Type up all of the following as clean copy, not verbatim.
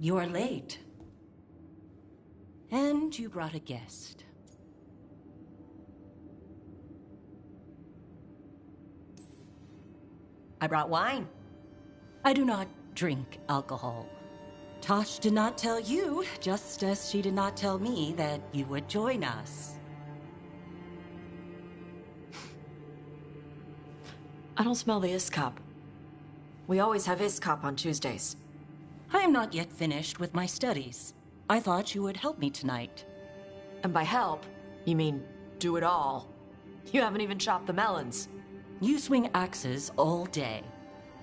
You're late. And you brought a guest. I brought wine. I do not drink alcohol. Tosh did not tell you, just as she did not tell me that you would join us. I don't smell the Iskop. We always have Iskop on Tuesdays. I am not yet finished with my studies. I thought you would help me tonight. And by help, you mean do it all. You haven't even chopped the melons. You swing axes all day.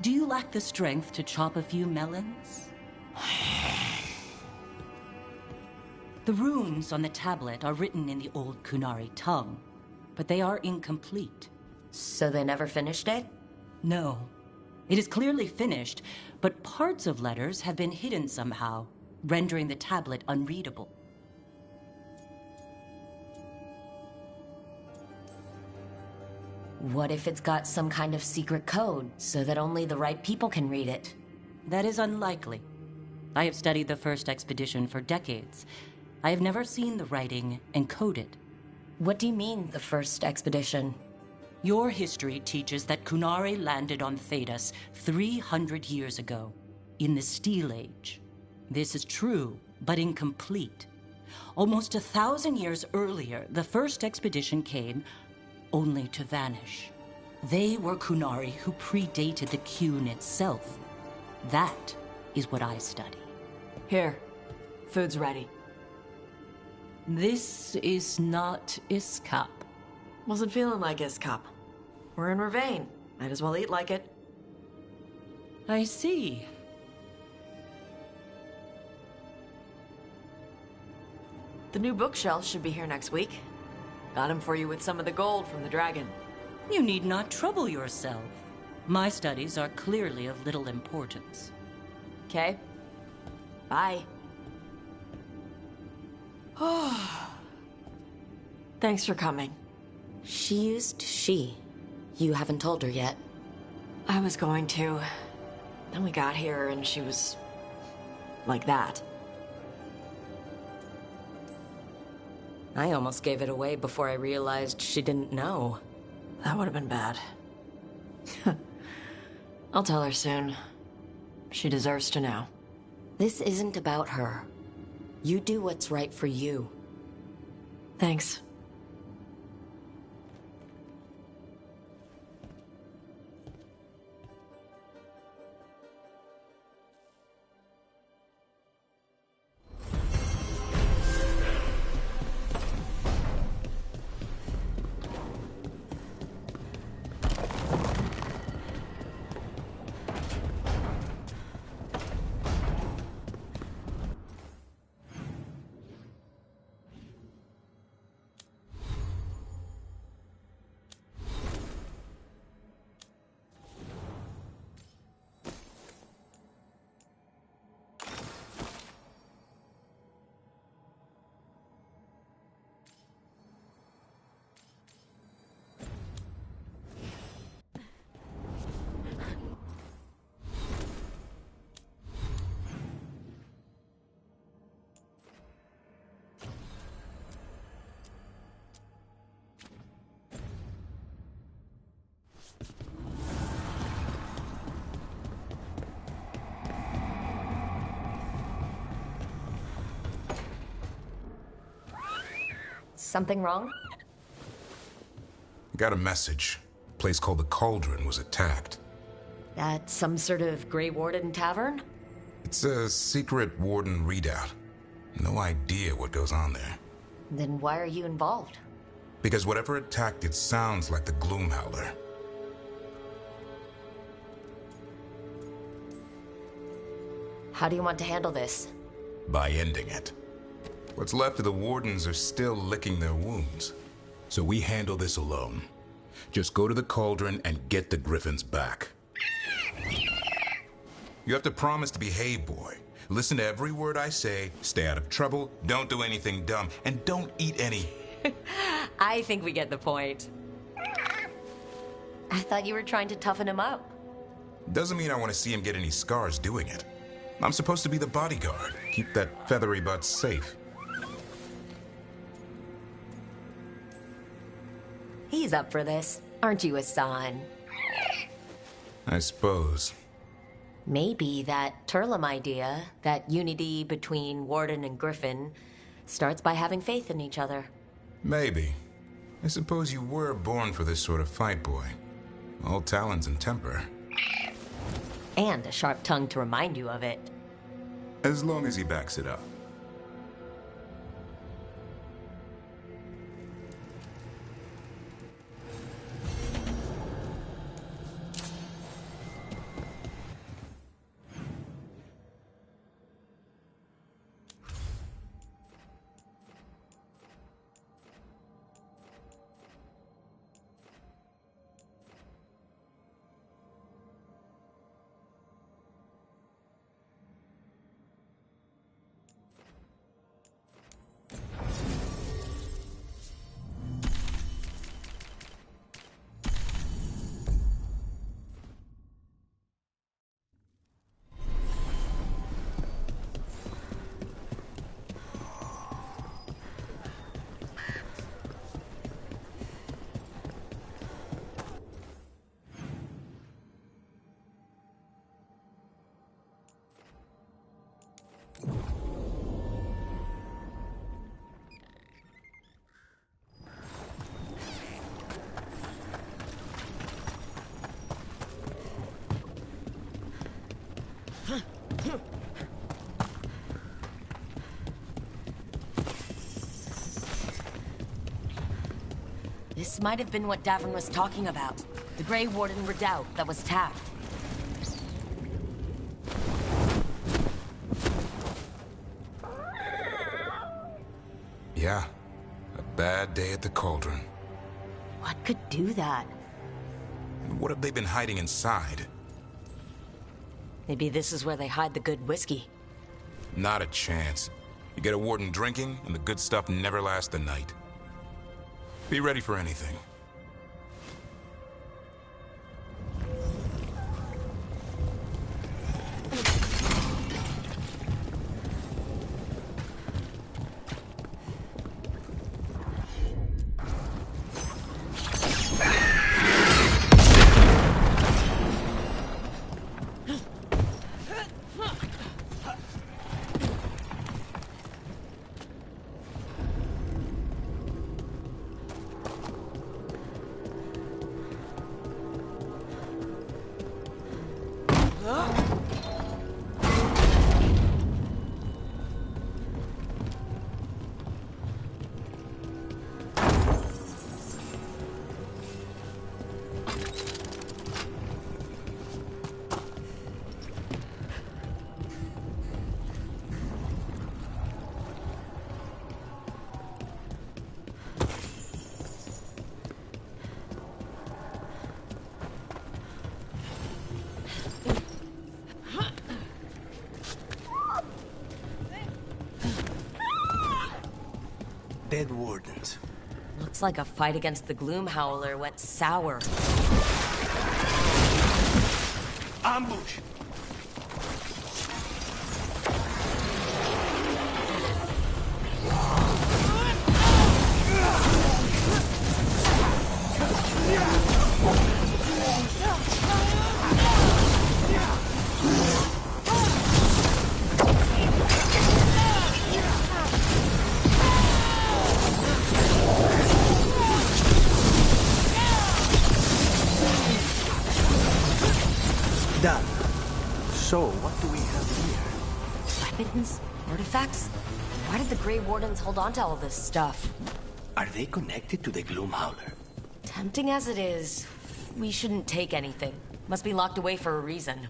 Do you lack the strength to chop a few melons? The runes on the tablet are written in the old Kunari tongue, but they are incomplete. So they never finished it? No. It is clearly finished, but parts of letters have been hidden somehow, rendering the tablet unreadable. What if it's got some kind of secret code, so that only the right people can read it? That is unlikely. I have studied the first expedition for decades. I have never seen the writing encoded. What do you mean, the first expedition? Your history teaches that Kunari landed on Thedas 300 years ago, in the Steel Age. This is true, but incomplete. Almost 1,000 years earlier, the first expedition came only to vanish. They were Kunari who predated the Qun itself. That is what I study. Here, food's ready. This is not Iskap. Wasn't feeling like Iskop. We're in Ravane. Might as well eat like it. I see. The new bookshelf should be here next week. Got him for you with some of the gold from the dragon. You need not trouble yourself. My studies are clearly of little importance. Okay. Bye. Thanks for coming. She used she. You haven't told her yet. I was going to. Then we got here and she was like that. I almost gave it away before I realized she didn't know. That would have been bad. I'll tell her soon. She deserves to know. This isn't about her. You do what's right for you. Thanks. Something wrong? Got a message. A place called the Cauldron was attacked. That's some sort of Grey Warden tavern? It's a secret warden readout. No idea what goes on there. Then why are you involved? Because whatever attacked it sounds like the Gloomhowler. How do you want to handle this? By ending it. What's left of the Wardens are still licking their wounds. So we handle this alone. Just go to the Cauldron and get the Griffins back. You have to promise to behave, boy. Listen to every word I say, stay out of trouble, don't do anything dumb, and don't eat any. I think we get the point. I thought you were trying to toughen him up. Doesn't mean I want to see him get any scars doing it. I'm supposed to be the bodyguard. Keep that feathery butt safe. He's up for this. Aren't you, Hassan? I suppose. Maybe that Turlum idea, that unity between Warden and Griffin, starts by having faith in each other. Maybe. I suppose you were born for this sort of fight, boy. All talons and temper. And a sharp tongue to remind you of it. As long as he backs it up. This might have been what Davin was talking about. The Grey Warden redoubt that was tapped. Yeah, a bad day at the Cauldron. What could do that? What have they been hiding inside? Maybe this is where they hide the good whiskey. Not a chance. You get a warden drinking, and the good stuff never lasts the night. Be ready for anything. Dead wardens. Looks like a fight against the Gloom Howler went sour. Ambush! Done. So, what do we have here? Weapons? Artifacts? Why did the Grey Wardens hold on to all this stuff? Are they connected to the Gloom Howler? Tempting as it is, we shouldn't take anything. Must be locked away for a reason.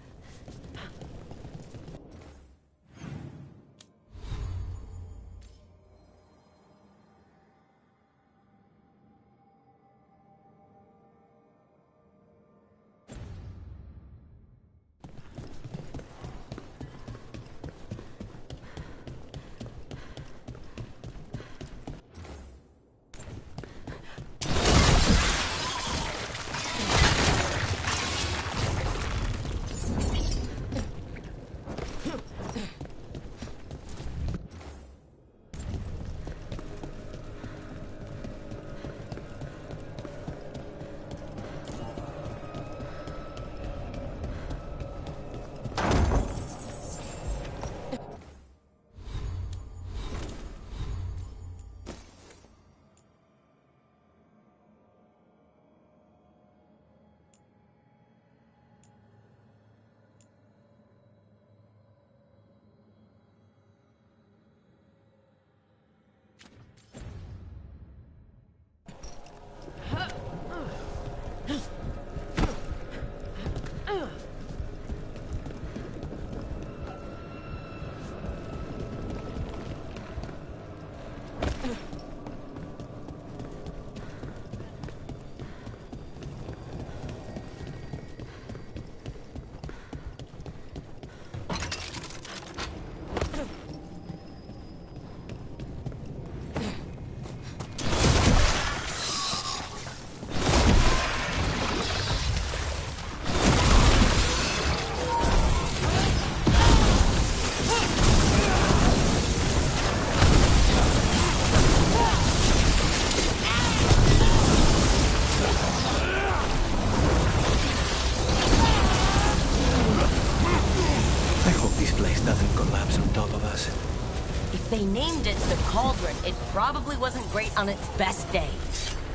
was it? If they named it the Cauldron, it probably wasn't great on its best day.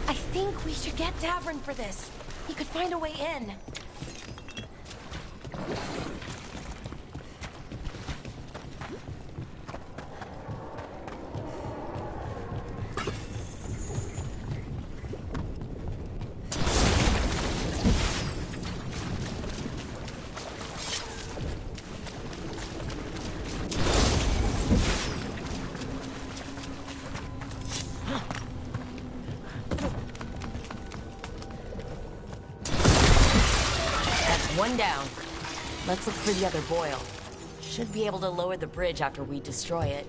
I think we should get Tavern for this. He could find a way in. One down. Let's look for the other boil. Should be able to lower the bridge after we destroy it.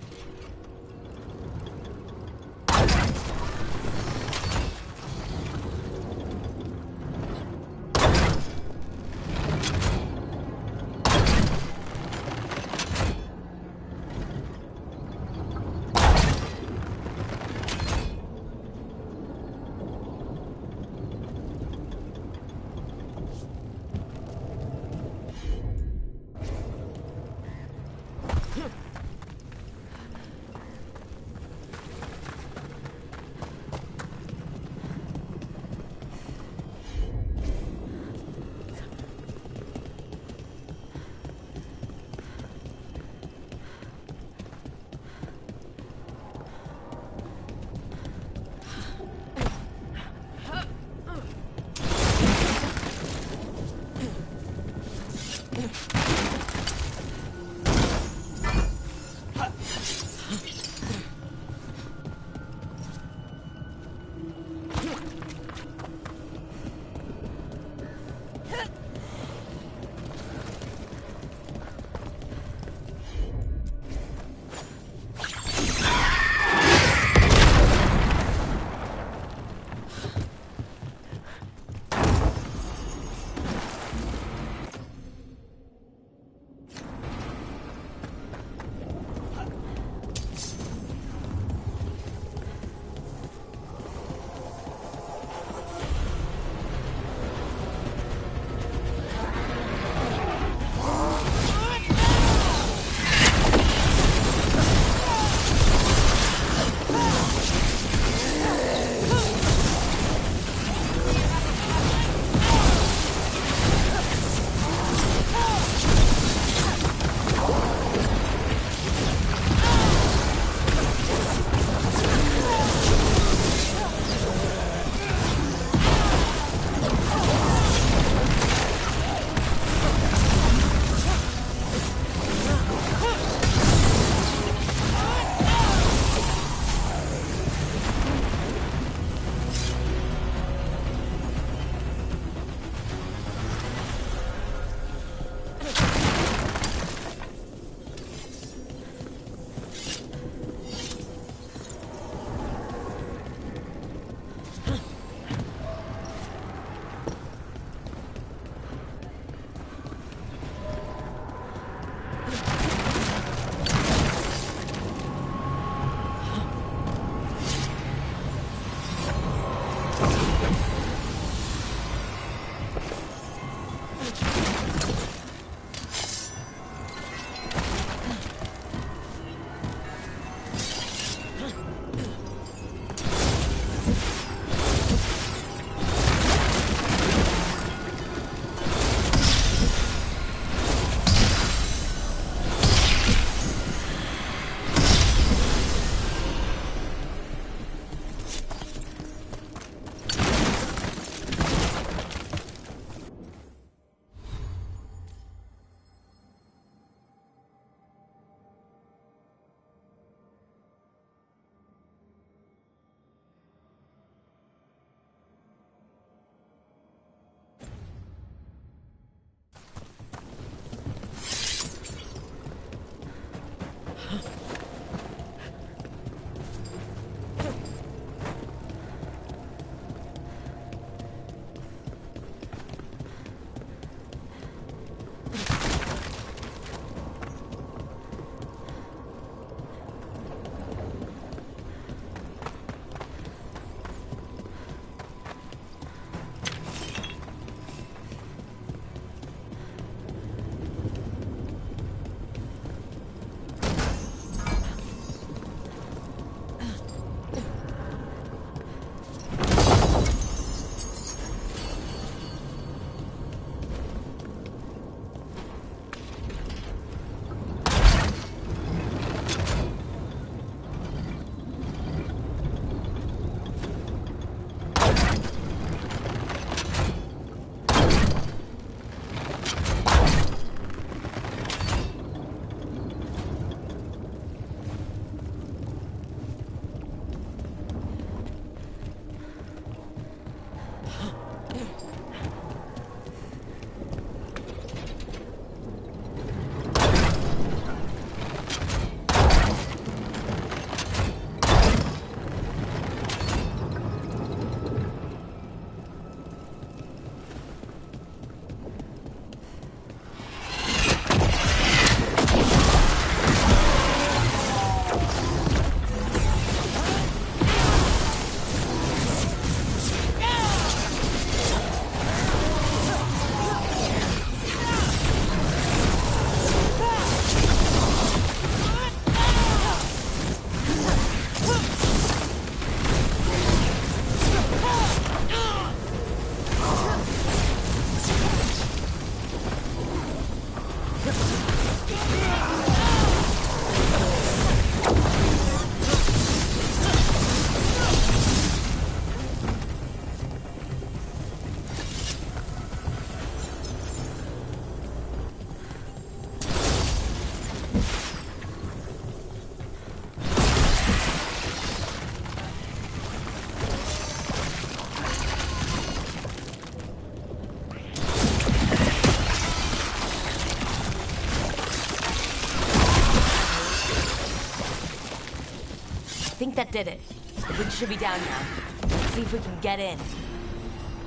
think that did it. The bridge should be down now. Let's see if we can get in.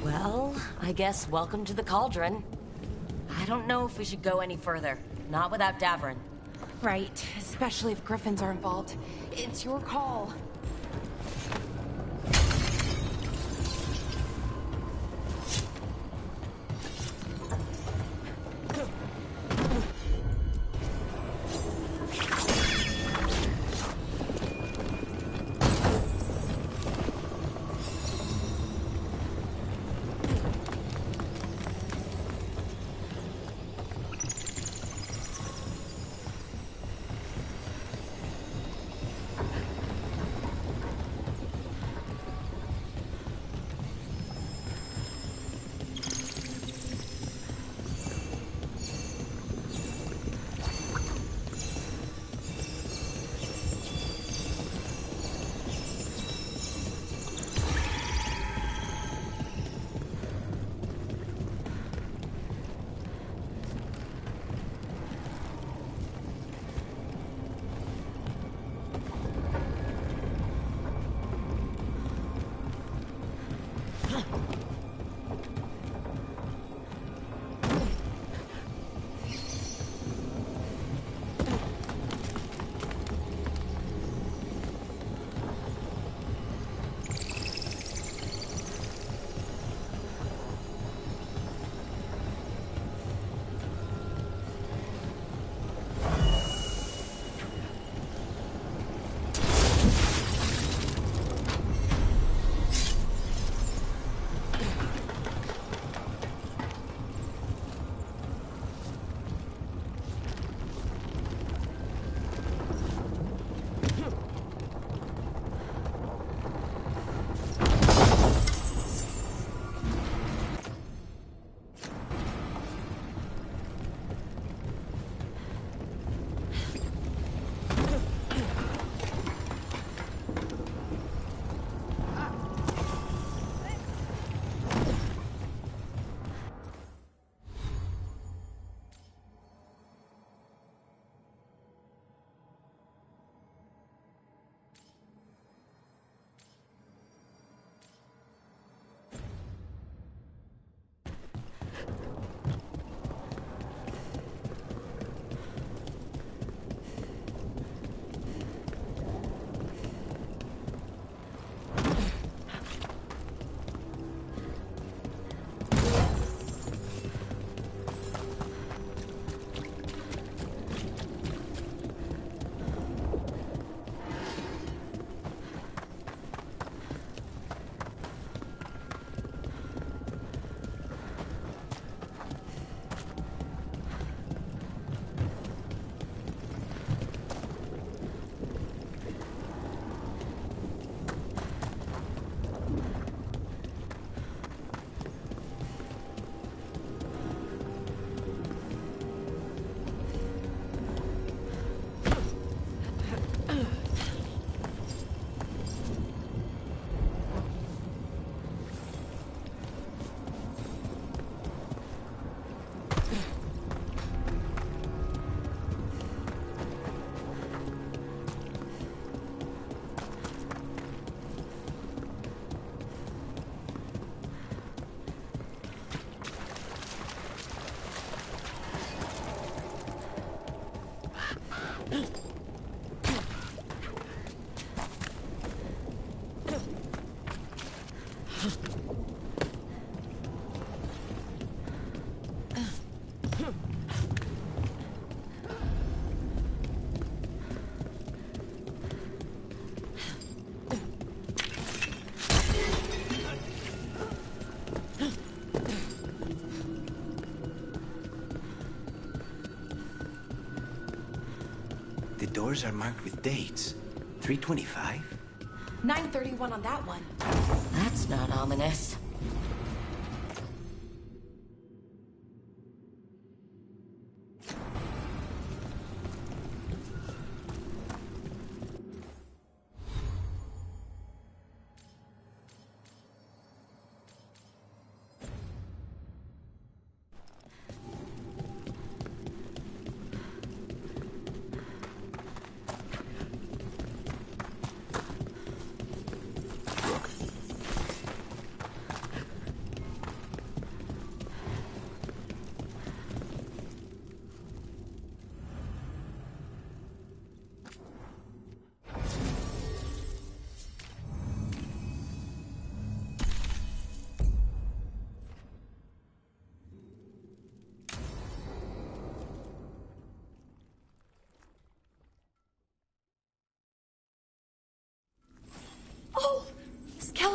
Well, I guess welcome to the Cauldron. I don't know if we should go any further. Not without Davrin. Right, especially if Griffins are involved. It's your call. The doors are marked with dates. 325? 9:31 on that one. That's not ominous.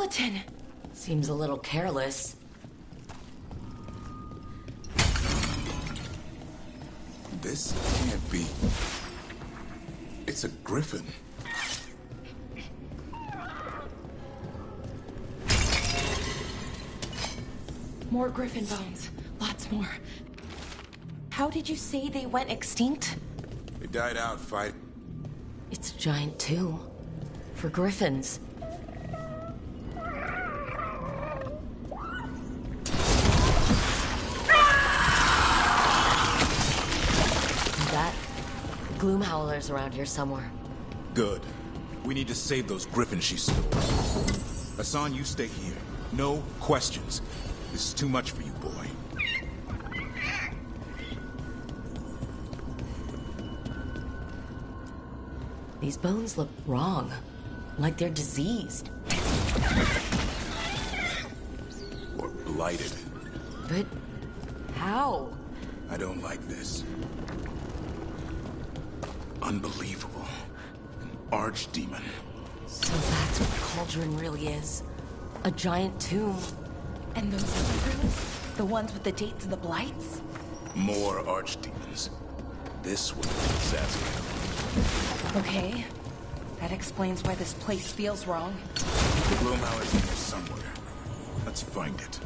skeleton! Seems a little careless. This can't be. It's a griffin. More griffin bones. Lots more. How did you say they went extinct? They died out fighting. It's a giant tomb. For griffins. That gloom howler's around here somewhere. Good. We need to save those griffins she stole. Hassan, you stay here. No questions. This is too much for you, boy. These bones look wrong. Like they're diseased. Or blighted. But how? I don't like this. Unbelievable. An archdemon. So that's what the cauldron really is. A giant tomb. And those other runes? The ones with the dates and the blights? More archdemons. This one is Zaziel. Okay. That explains why this place feels wrong. The Gloomhauer's in here somewhere. Let's find it.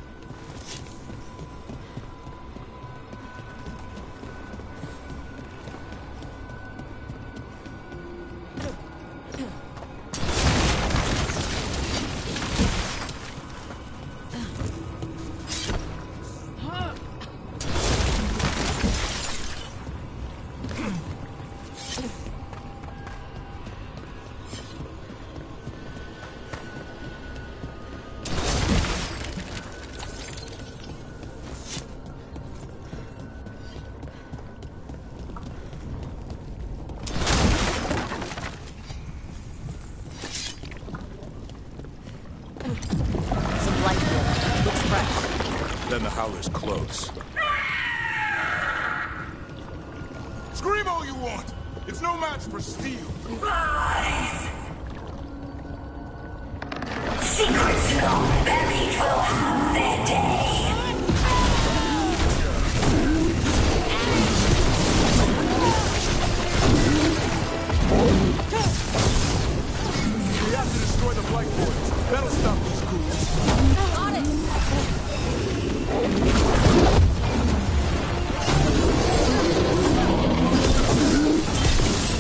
Then the Howler's close. Scream all you want! It's no match for steel! Rise! Secrets long buried will have their day. We have to destroy the Blight Boys. That'll stop these ghouls. Got it!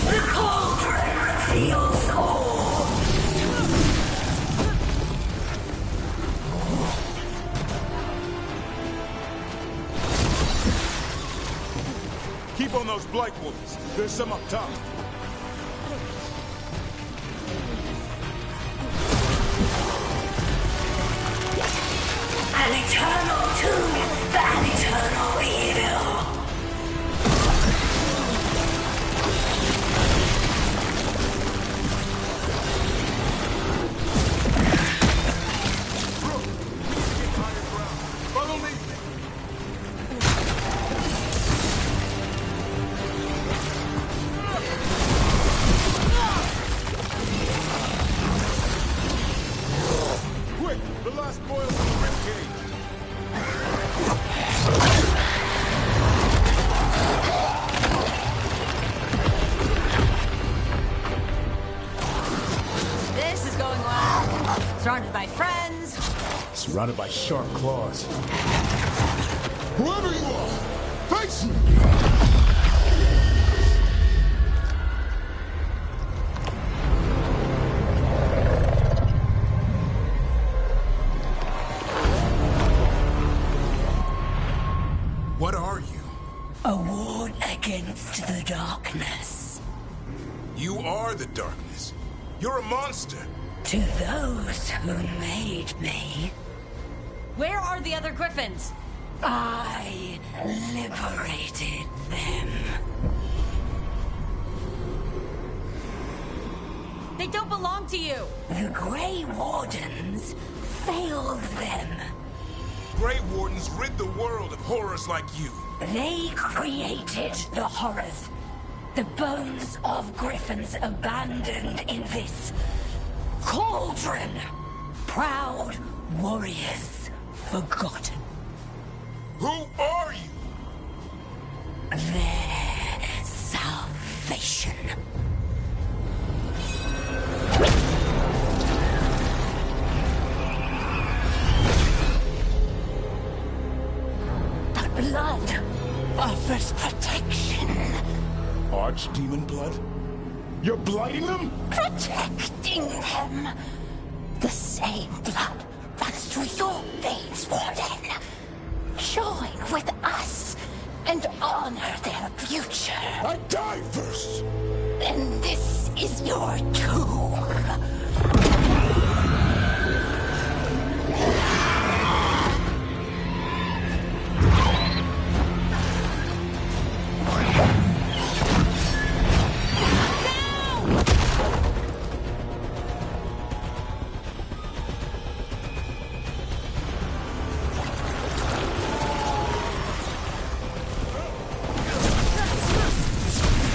The cauldron feels all. Keep on those Blight Boys. There's some up top. An eternal tomb, an eternal evil. Follow me! Quick! The last boil's in the ribcage! This is going well. Surrounded by friends. Surrounded by sharp claws. Whoever you are, face me! What are you? A ward against the darkness. You are the darkness. You're a monster. To those who made me, Where are the other griffins? I liberated them. They don't belong to you. The Grey Wardens failed them. Grey Wardens rid the world of horrors like you. They created the horrors. The bones of griffins abandoned in this cauldron. proud warriors forgotten. Who are you? Their salvation. The blood offers protection. Archdemon blood? You're blighting them? Protecting them. The same blood runs through your veins, Warden. Join with us and honor their future. I die first! Then this is your tomb.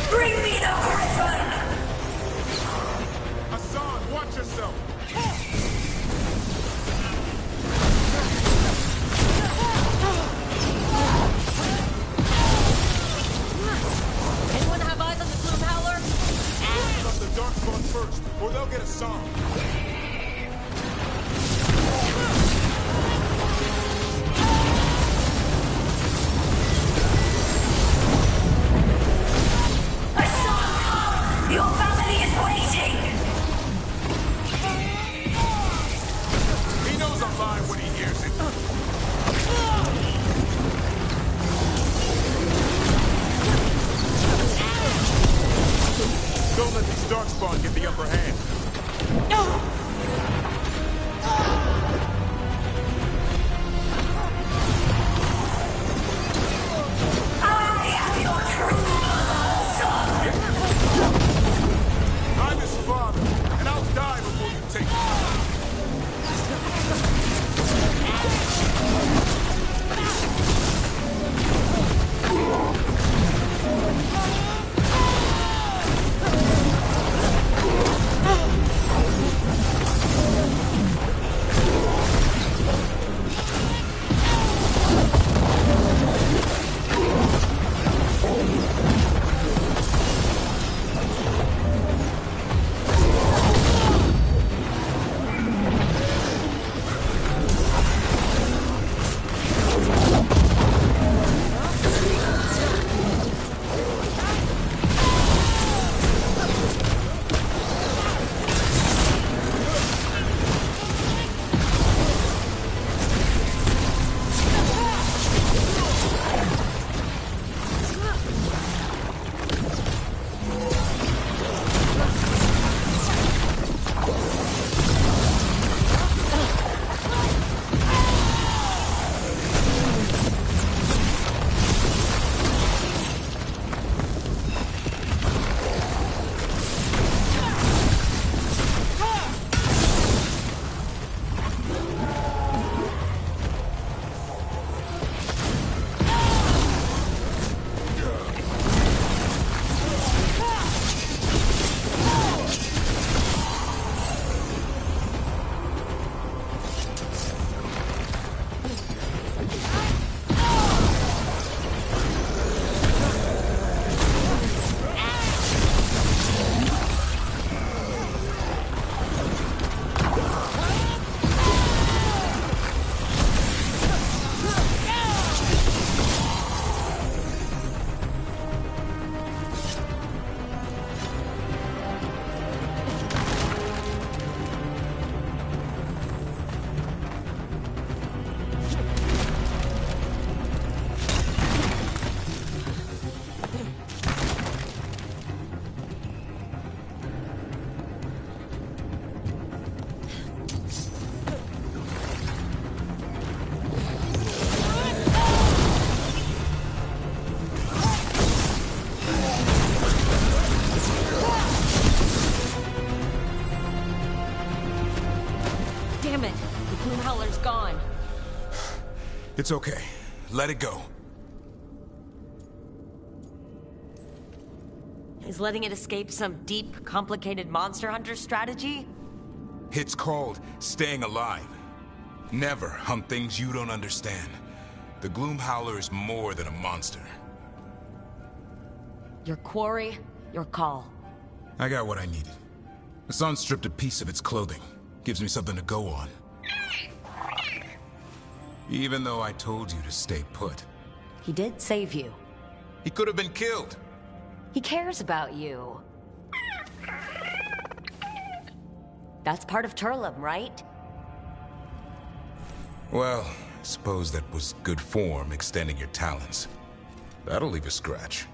Bring me the griffin! Hassan, watch yourself! Anyone have eyes on the Gloom Howler? Open up the Darkspawn first, or they'll get a song. Hassan! Your family is waiting! He knows I'm lying when he hears it. Don't let these Darkspawn get the upper hand. I am your true son! I'm his father, and I'll die before you take it. Damn it! The Gloom Howler's gone. It's okay. Let it go. Is letting it escape some deep, complicated monster hunter strategy? It's called staying alive. Never hunt things you don't understand. The Gloom Howler is more than a monster. Your quarry, your call. I got what I needed. The sun stripped a piece of its clothing. Gives me something to go on. Even though I told you to stay put. He did save you. He could have been killed. He cares about you. That's part of Turlum, right? Well, I suppose that was good form, extending your talons. That'll leave a scratch.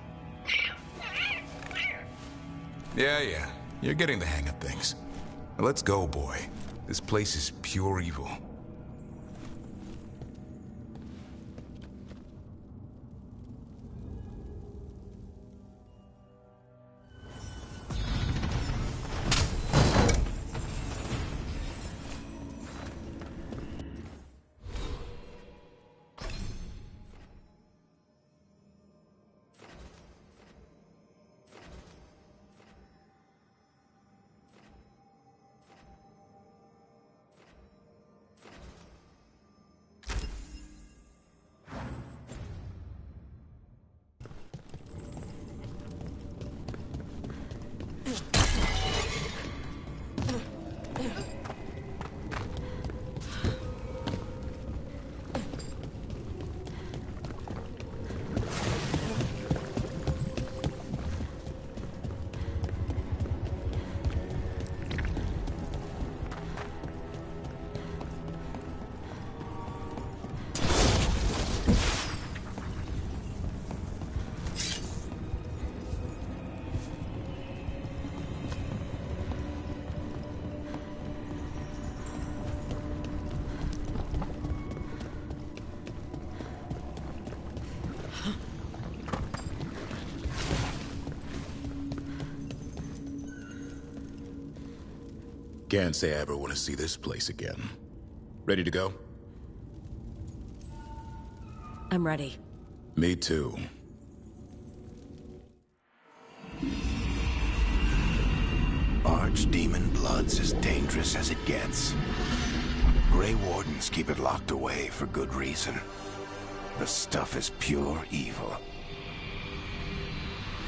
Yeah, you're getting the hang of things. Now let's go, boy. This place is pure evil. Can't say I ever want to see this place again. Ready to go? I'm ready. Me too. Archdemon blood's as dangerous as it gets. Grey Wardens keep it locked away for good reason. The stuff is pure evil.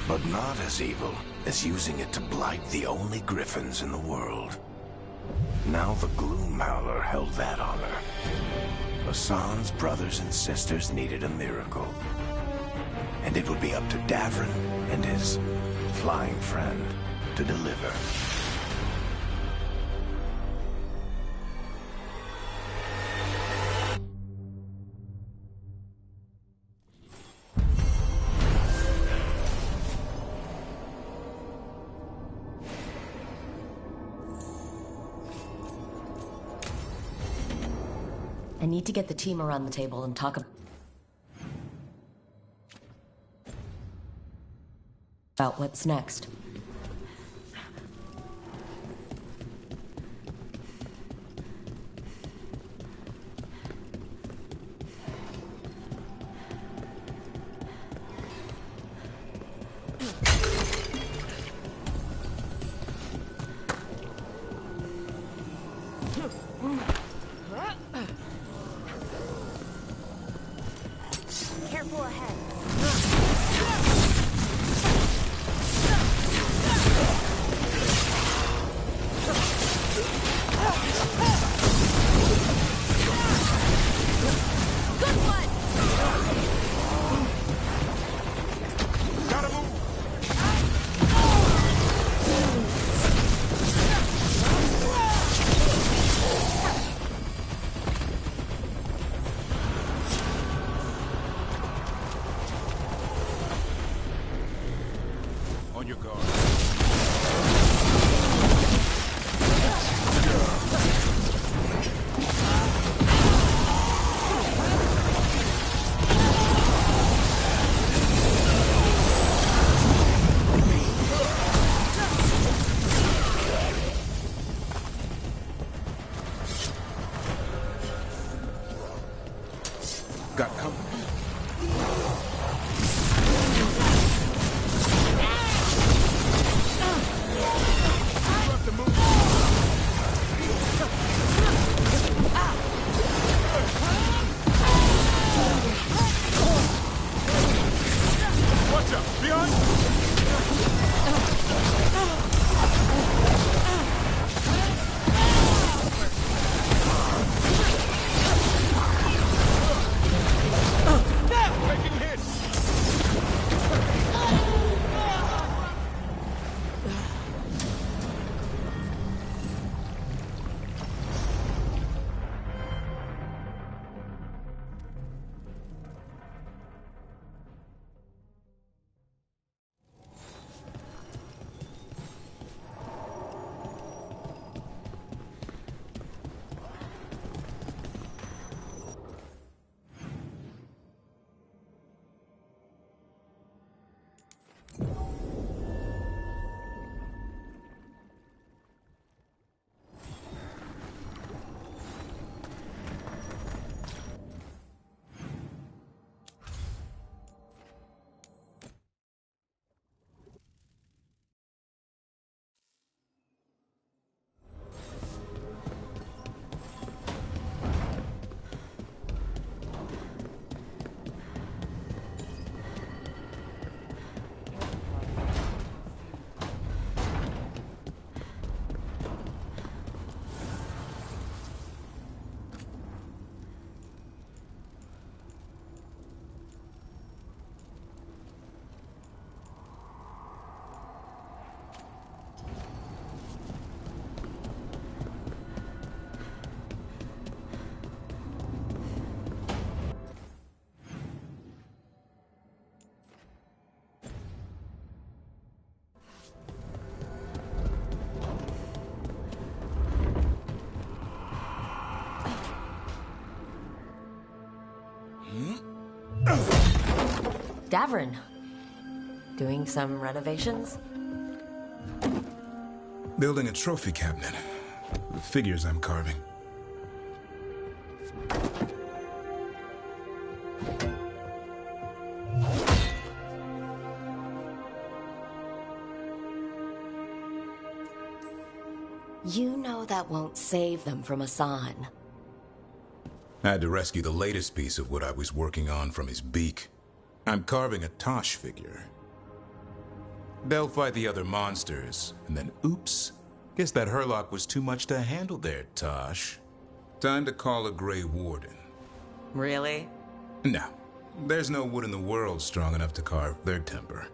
But not as evil as using it to blight the only griffins in the world. Now the Gloom Howler held that honor. Hassan's brothers and sisters needed a miracle. And it would be up to Davrin and his flying friend to deliver. I need to get the team around the table and talk about what's next. Careful ahead. Good one! Gotta move! Davrin. Doing some renovations? Building a trophy cabinet. The figures I'm carving. You know that won't save them from Asan. I had to rescue the latest piece of what I was working on from his beak. I'm carving a Tosh figure. They'll fight the other monsters, and then oops. Guess that Herlock was too much to handle there, Tosh. Time to call a Grey Warden. Really? No. There's no wood in the world strong enough to carve their temper.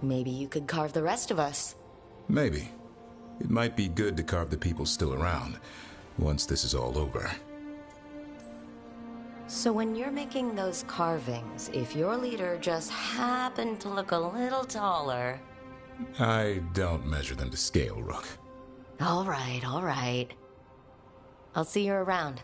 Maybe you could carve the rest of us. Maybe. It might be good to carve the people still around, once this is all over. So when you're making those carvings, if your leader just happened to look a little taller... I don't measure them to scale, Rook. All right, all right. I'll see you around.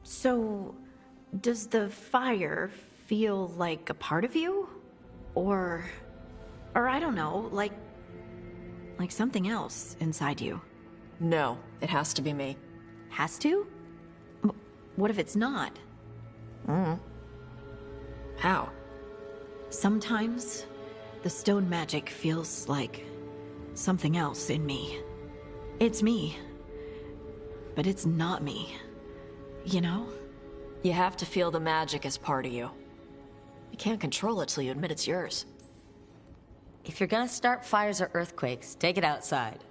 So, does the fire feel like a part of you? Or I don't know, like something else inside you? No, it has to be me. Has to? What if it's not? How? Sometimes the stone magic feels like something else in me. It's me, but it's not me. You know? You have to feel the magic as part of you. You can't control it till you admit it's yours. If you're gonna start fires or earthquakes, take it outside.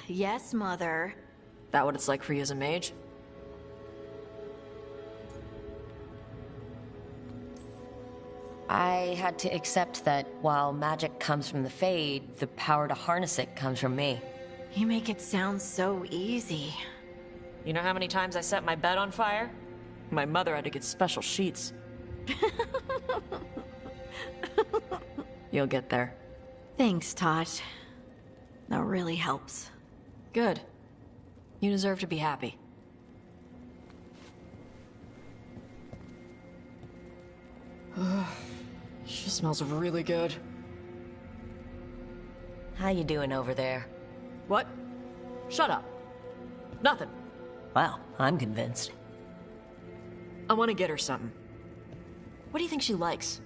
Yes, Mother. That what it's like for you as a mage? I had to accept that while magic comes from the Fade, the power to harness it comes from me. You make it sound so easy. You know how many times I set my bed on fire? My mother had to get special sheets. You'll get there. Thanks, Tosh. That really helps. Good. You deserve to be happy. She smells really good. How you doing over there? What? Shut up. Nothing. Wow, I'm convinced. I want to get her something. What do you think she likes?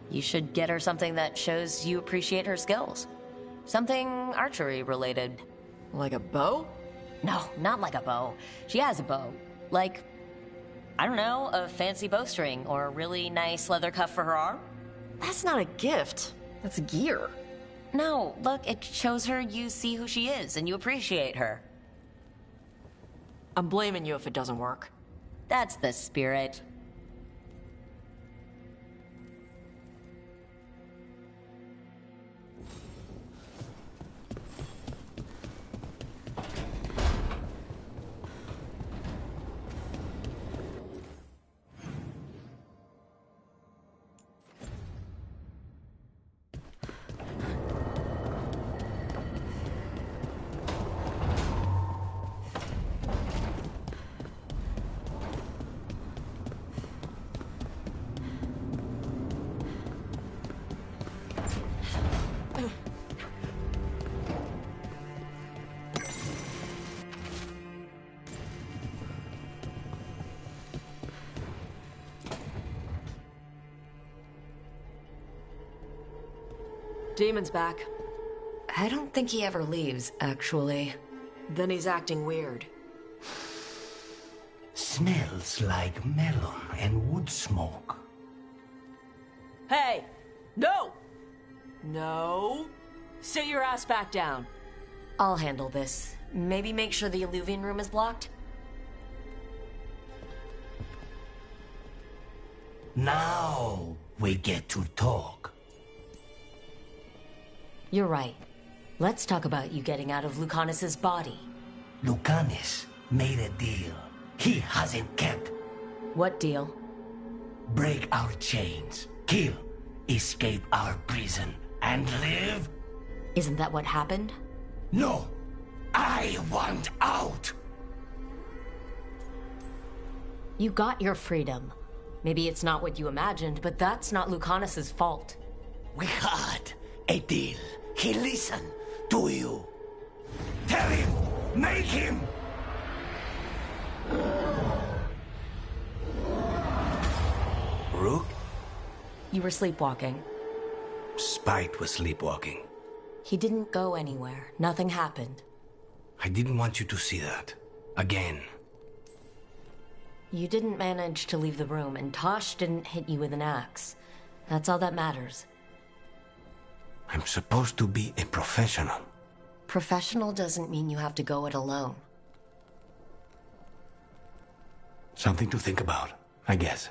You should get her something that shows you appreciate her skills. Something archery related. Like a bow? No, not like a bow. She has a bow. Like, I don't know, a fancy bowstring or a really nice leather cuff for her arm. That's not a gift. That's gear. No, look, it shows her you see who she is and you appreciate her. I'm blaming you if it doesn't work. That's the spirit. Demon's back. I don't think he ever leaves, actually. Then he's acting weird. Smells like melon and wood smoke. Hey! No! No! Sit your ass back down. I'll handle this. Maybe make sure the Illuvian room is blocked? Now we get to talk. You're right. Let's talk about you getting out of Lucanus's body. Lucanus made a deal he hasn't kept. What deal? Break our chains, kill, escape our prison, and live? Isn't that what happened? No! I want out! You got your freedom. Maybe it's not what you imagined, but that's not Lucanus's fault. We had a deal. He listened to you. Tell him! Make him! Rook? You were sleepwalking. Spite was sleepwalking. He didn't go anywhere. Nothing happened. I didn't want you to see that. Again. You didn't manage to leave the room, and Tosh didn't hit you with an axe. That's all that matters. I'm supposed to be a professional. Professional doesn't mean you have to go it alone. Something to think about, I guess.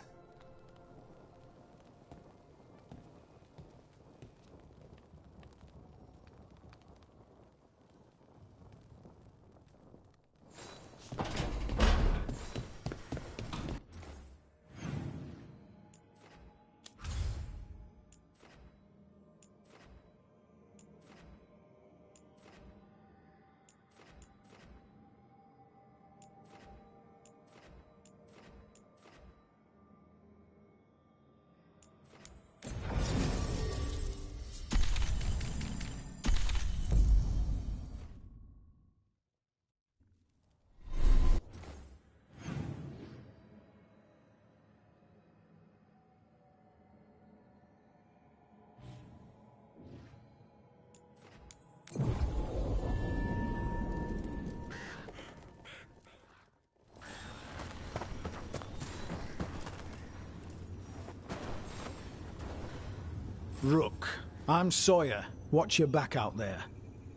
Rook, I'm Sawyer. Watch your back out there.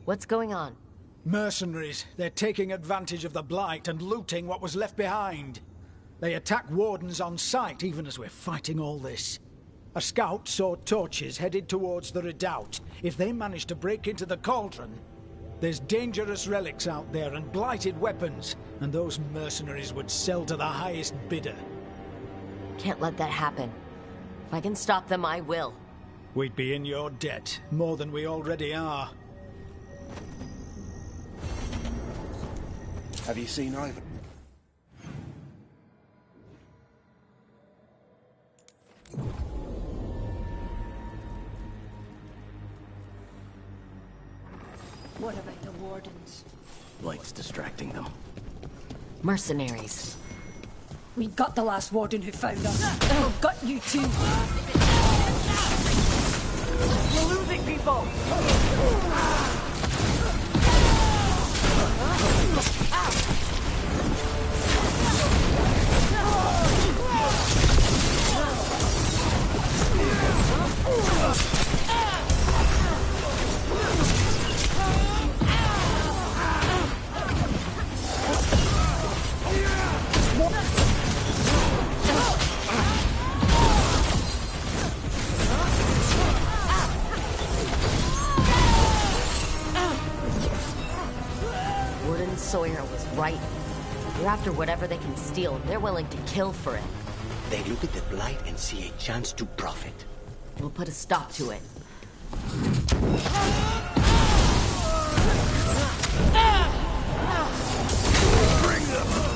What's going on? Mercenaries. They're taking advantage of the Blight and looting what was left behind. They attack wardens on sight even as we're fighting all this. A scout saw torches headed towards the redoubt. If they manage to break into the cauldron, there's dangerous relics out there and blighted weapons, and those mercenaries would sell to the highest bidder. Can't let that happen. If I can stop them, I will. We'd be in your debt, more than we already are. Have you seen Ivan? What about the wardens? Blight's distracting them. Mercenaries. We got the last warden who found us. We've got you too. We're losing people! Sawyer was right. They're after whatever they can steal, and they're willing to kill for it. They look at the Blight and see a chance to profit. We'll put a stop to it. Bring them!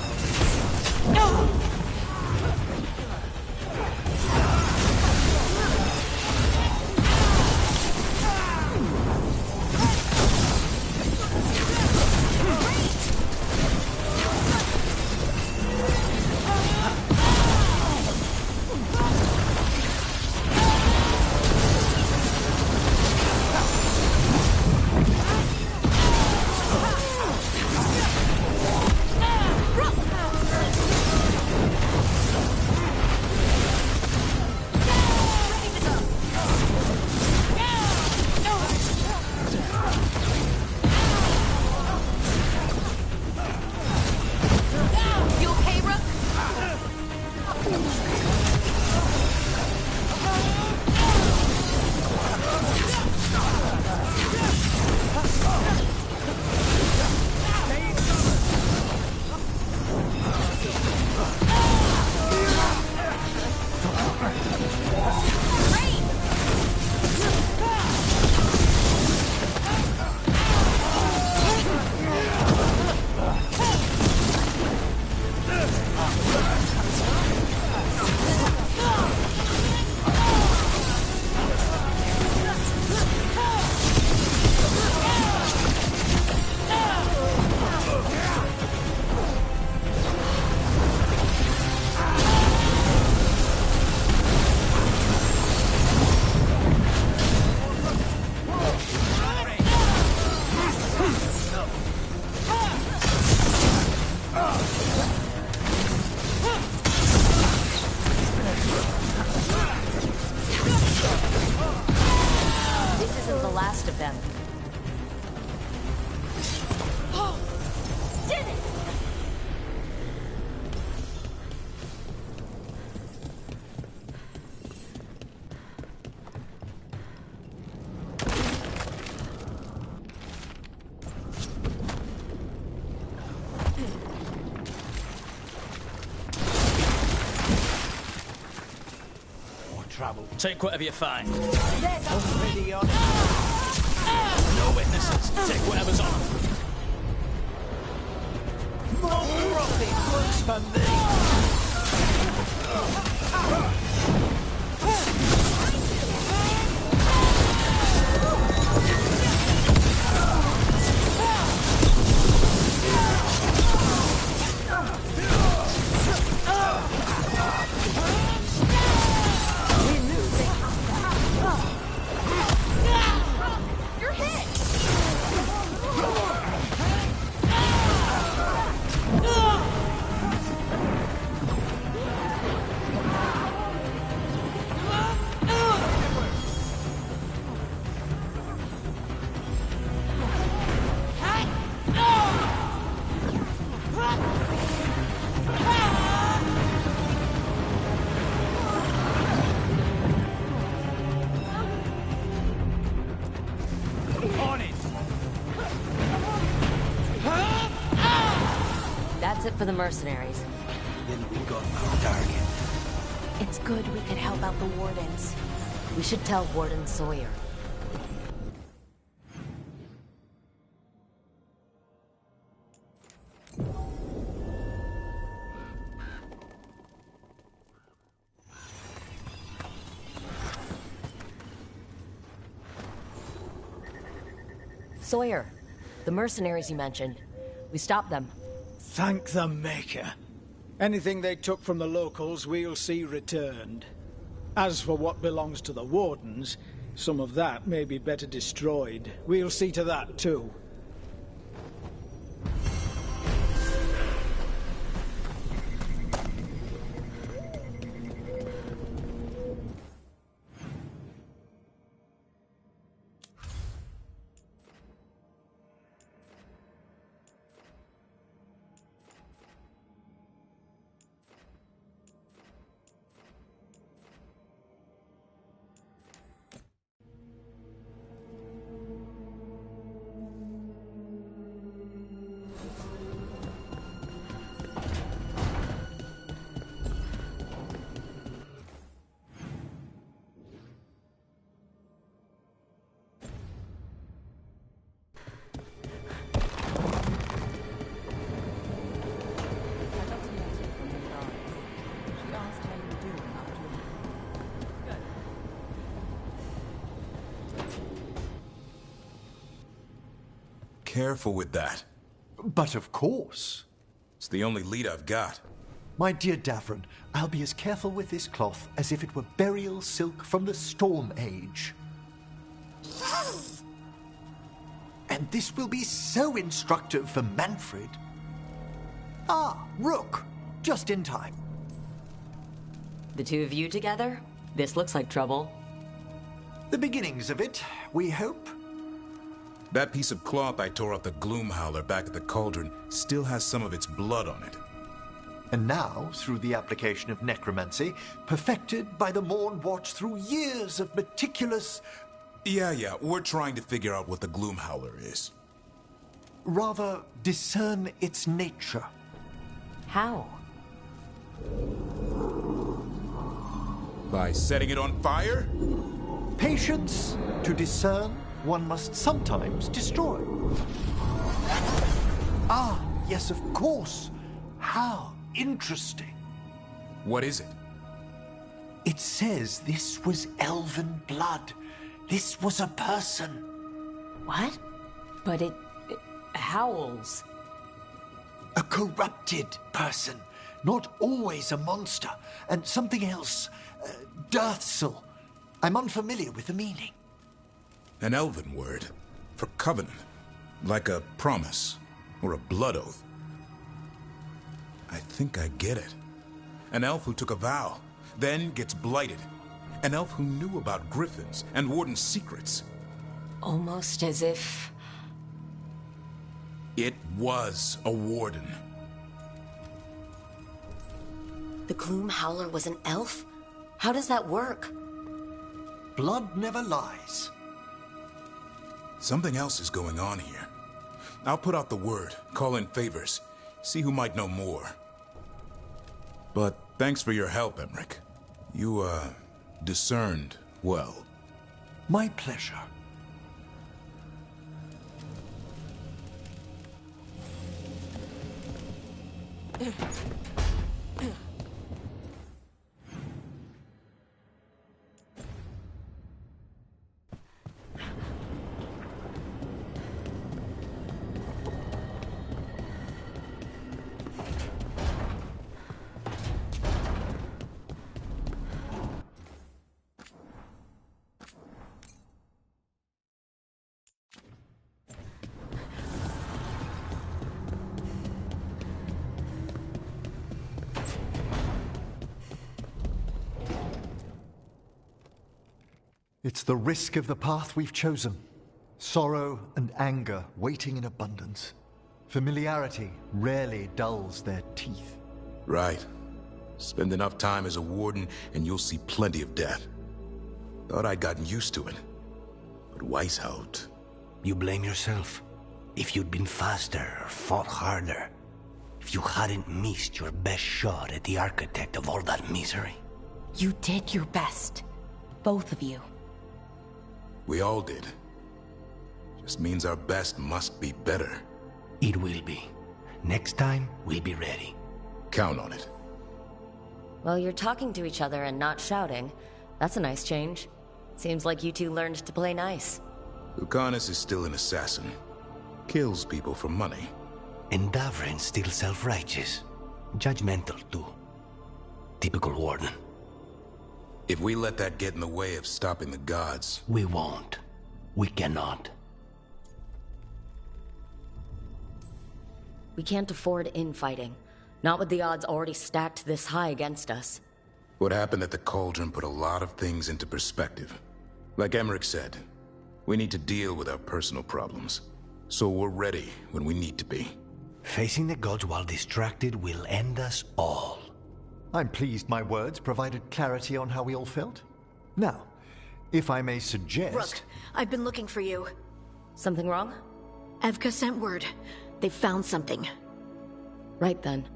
them. Oh! Did it! Trouble. Take whatever you find. Already on. No witnesses. Take whatever's on. More profit works for me. That's it for the mercenaries. Then we got our target. It's good we could help out the wardens. We should tell Warden Sawyer. Sawyer, the mercenaries you mentioned. We stopped them. Thank the Maker. Anything they took from the locals, we'll see returned. As for what belongs to the Wardens, some of that may be better destroyed. We'll see to that, too. Careful with that. But of course. It's the only lead I've got. My dear Davron, I'll be as careful with this cloth as if it were burial silk from the Storm Age. And this will be so instructive for Manfred. Ah, Rook, just in time. The two of you together? This looks like trouble. The beginnings of it, we hope. That piece of cloth I tore off the Gloom Howler back at the cauldron still has some of its blood on it. And now, through the application of necromancy, perfected by the Morn Watch through years of meticulous... Yeah, we're trying to figure out what the Gloom Howler is. Rather, discern its nature. How? By setting it on fire? Patience. To discern, one must sometimes destroy. Ah, yes, of course. How interesting. What is it? It says this was elven blood. This was a person. What? But it howls. A corrupted person. Not always a monster. And something else. Dirthsel. I'm unfamiliar with the meaning. An elven word. For covenant. Like a promise. Or a blood oath. I think I get it. An elf who took a vow. Then gets blighted. An elf who knew about griffins and Warden's secrets. Almost as if... It was a warden. The Gloom Howler was an elf? How does that work? Blood never lies. Something else is going on here. I'll put out the word, call in favors, see who might know more. But thanks for your help, Emmerich. You, discerned well. My pleasure. It's the risk of the path we've chosen. Sorrow and anger waiting in abundance. Familiarity rarely dulls their teeth. Right. Spend enough time as a warden and you'll see plenty of death. Thought I'd gotten used to it. But Weishaupt... You blame yourself. If you'd been faster or fought harder. If you hadn't missed your best shot at the architect of all that misery. You did your best. Both of you. We all did. Just means our best must be better. It will be. Next time, we'll be ready. Count on it. Well, you're talking to each other and not shouting. That's a nice change. Seems like you two learned to play nice. Lucanus is still an assassin. Kills people for money. And Davrin's still self-righteous. Judgmental, too. Typical warden. If we let that get in the way of stopping the gods... We won't. We cannot. We can't afford infighting. Not with the odds already stacked this high against us. What happened at the Cauldron put a lot of things into perspective. Like Emmerich said, we need to deal with our personal problems. So we're ready when we need to be. Facing the gods while distracted will end us all. I'm pleased my words provided clarity on how we all felt. Now, if I may suggest... Rook, I've been looking for you. Something wrong? Evka sent word. They found something. Right then.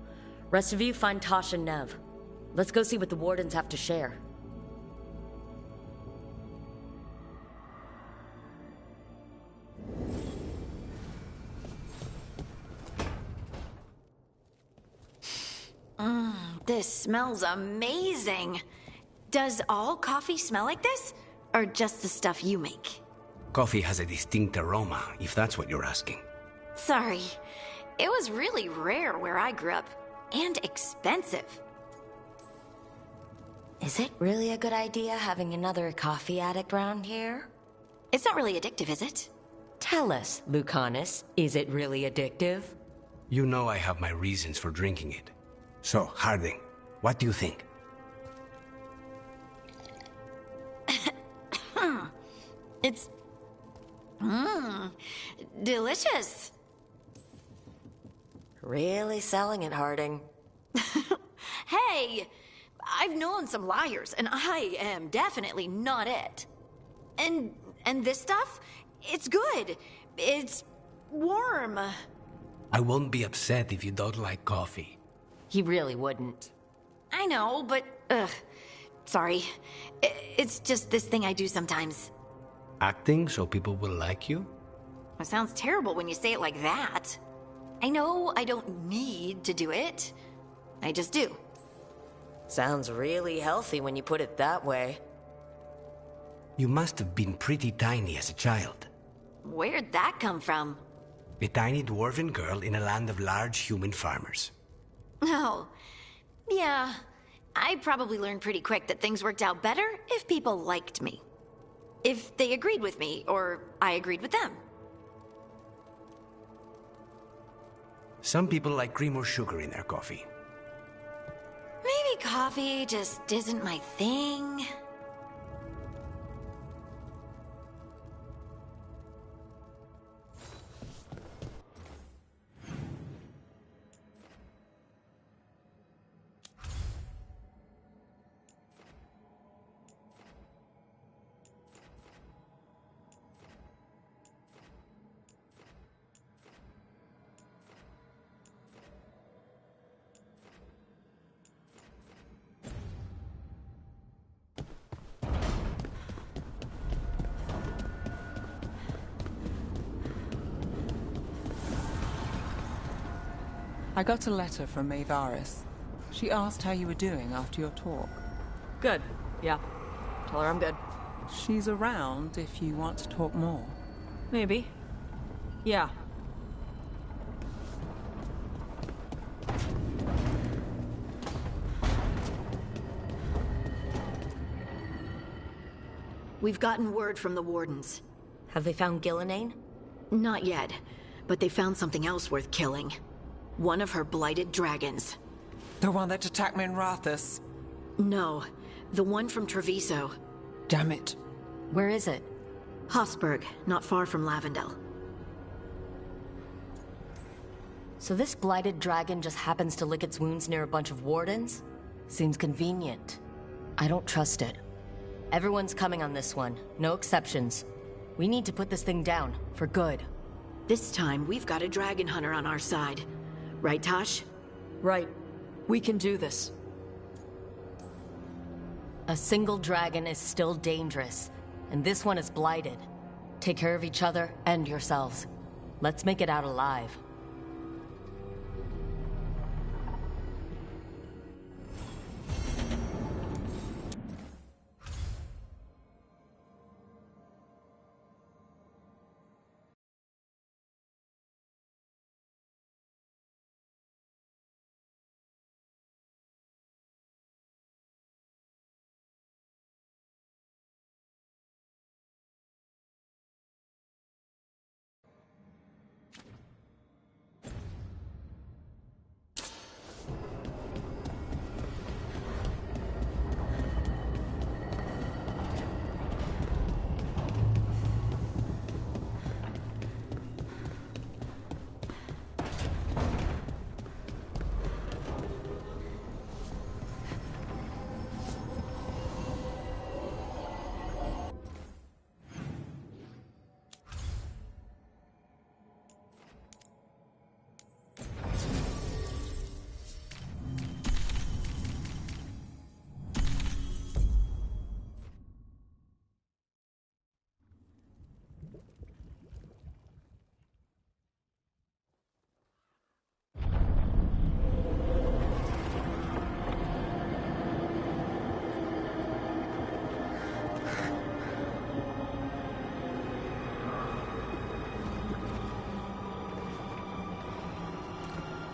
Rest of you find Tosh and Nev. Let's go see what the Wardens have to share. This smells amazing. Does all coffee smell like this? Or just the stuff you make? Coffee has a distinct aroma, if that's what you're asking. Sorry. It was really rare where I grew up. And expensive. Is it really a good idea having another coffee addict around here? It's not really addictive, is it? Tell us, Lucanus, is it really addictive? You know I have my reasons for drinking it. So, Harding, what do you think? It's... delicious. Really selling it, Harding. Hey! I've known some liars, and I am definitely not it. And this stuff? It's good. It's warm. I won't be upset if you don't like coffee. He really wouldn't. I know, but... sorry. It's just this thing I do sometimes. Acting so people will like you? It sounds terrible when you say it like that. I know I don't need to do it. I just do. Sounds really healthy when you put it that way. You must have been pretty tiny as a child. Where'd that come from? A tiny dwarven girl in a land of large human farmers. Oh, yeah. I probably learned pretty quick that things worked out better if people liked me. If they agreed with me, or I agreed with them. Some people like cream or sugar in their coffee. Maybe coffee just isn't my thing. I got a letter from Maevaris. She asked how you were doing after your talk. Good. Yeah. Tell her I'm good. She's around if you want to talk more. Maybe. Yeah. We've gotten word from the Wardens. Have they found Gillenane? Not yet, but they found something else worth killing. One of her blighted dragons. The one that attacked me in Rathus? No, the one from Treviso. Damn it. Where is it? Hossberg, not far from Lavendel. So this blighted dragon just happens to lick its wounds near a bunch of wardens? Seems convenient. I don't trust it. Everyone's coming on this one, no exceptions. We need to put this thing down, for good. This time, we've got a dragon hunter on our side. Right, Tosh? Right. We can do this. A single dragon is still dangerous, and this one is blighted. Take care of each other and yourselves. Let's make it out alive.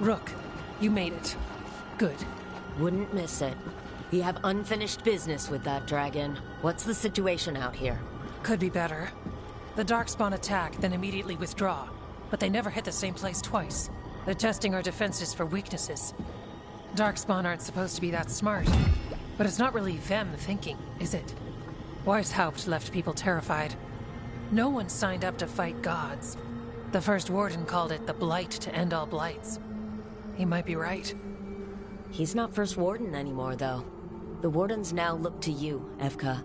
Rook, you made it. Good. Wouldn't miss it. We have unfinished business with that dragon. What's the situation out here? Could be better. The Darkspawn attack, then immediately withdraw. But they never hit the same place twice. They're testing our defenses for weaknesses. Darkspawn aren't supposed to be that smart. But it's not really them thinking, is it? Weishaupt left people terrified. No one signed up to fight gods. The first warden called it the blight to end all blights. He might be right. He's not first warden anymore, though. The wardens now look to you, Evka.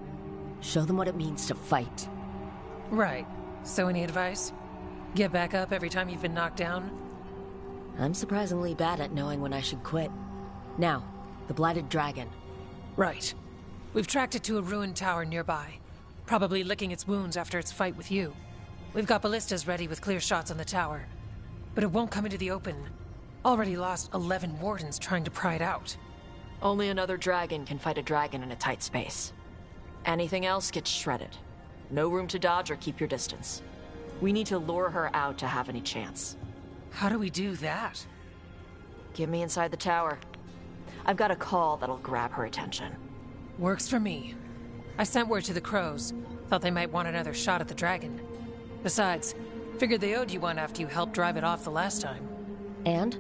Show them what it means to fight. Right. So any advice? Get back up every time you've been knocked down? I'm surprisingly bad at knowing when I should quit. Now, the blighted dragon. Right. We've tracked it to a ruined tower nearby. Probably licking its wounds after its fight with you. We've got ballistas ready with clear shots on the tower. But it won't come into the open. Already lost 11 wardens trying to pry it out. Only another dragon can fight a dragon in a tight space. Anything else gets shredded. No room to dodge or keep your distance. We need to lure her out to have any chance. How do we do that? Get me inside the tower. I've got a call that'll grab her attention. Works for me. I sent word to the crows. Thought they might want another shot at the dragon. Besides, figured they owed you one after you helped drive it off the last time. And?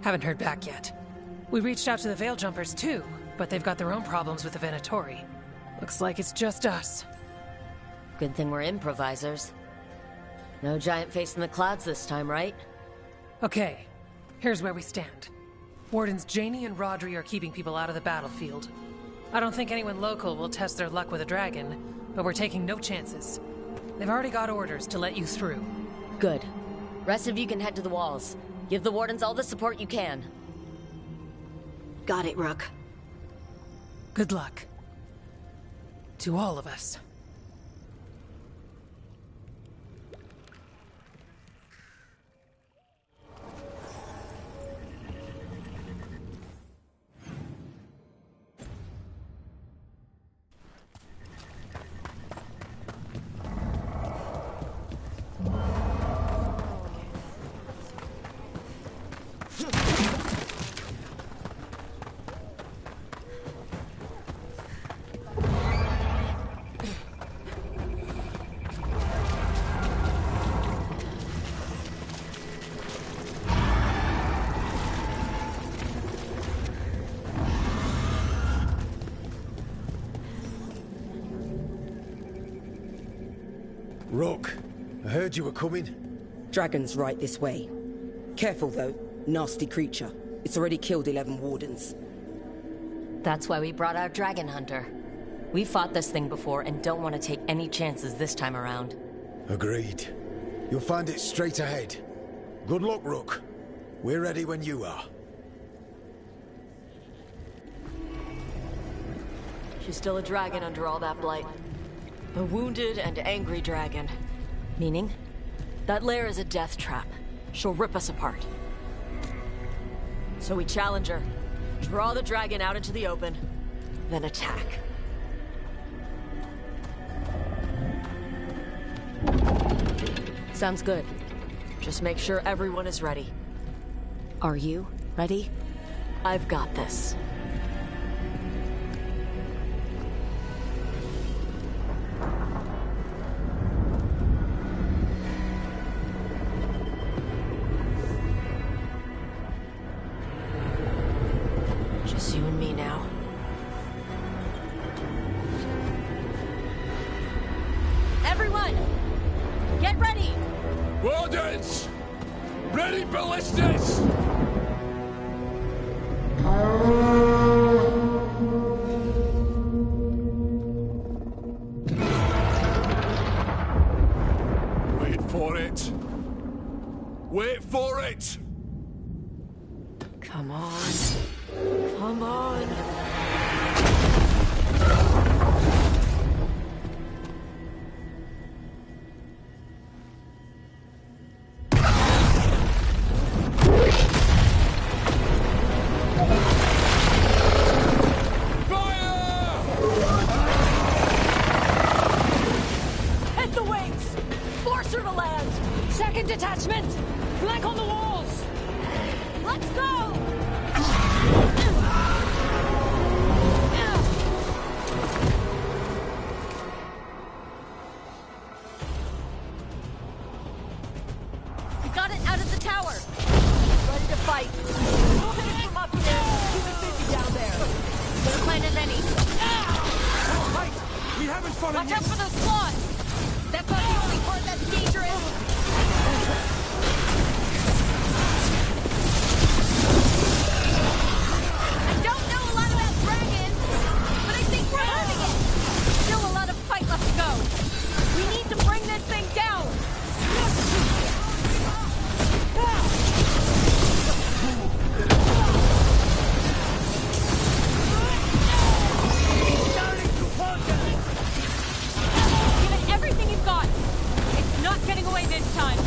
Haven't heard back yet. We reached out to the Veil Jumpers too, but they've got their own problems with the Venatori. Looks like it's just us. Good thing we're improvisers. No giant face in the clouds this time, right? Okay, here's where we stand. Wardens Janie and Rodri are keeping people out of the battlefield. I don't think anyone local will test their luck with a dragon, but we're taking no chances. They've already got orders to let you through. Good. Rest of you can head to the walls. Give the wardens all the support you can. Got it, Rook. Good luck. To all of us. Rook, I heard you were coming. Dragon's right this way. Careful, though. Nasty creature. It's already killed 11 wardens. That's why we brought our dragon hunter. We fought this thing before and don't want to take any chances this time around. Agreed. You'll find it straight ahead. Good luck, Rook. We're ready when you are. She's still a dragon under all that blight. A wounded and angry dragon. Meaning? That lair is a death trap. She'll rip us apart. So we challenge her, draw the dragon out into the open, then attack. Sounds good. Just make sure everyone is ready. Are you ready? I've got this. Just you and me now. Everyone! Get ready! Wardens! Ready ballistas! Wait for it! Wait for it! Come on. Come on. Hit the wings! Force her to land! Second detachment! Flank on the walls! Let's go! We got it out of the tower! Ready to fight! We'll hit it from up here! Keep it busy down there! Good plan as any! Right! We haven't fallen Watch yet! out for those claws! That's not the only part that's dangerous! I don't know a lot about dragons, but I think we're learning it! Still a lot of fight left to go. We need to bring this thing down! Give it everything you've got! It's not getting away this time!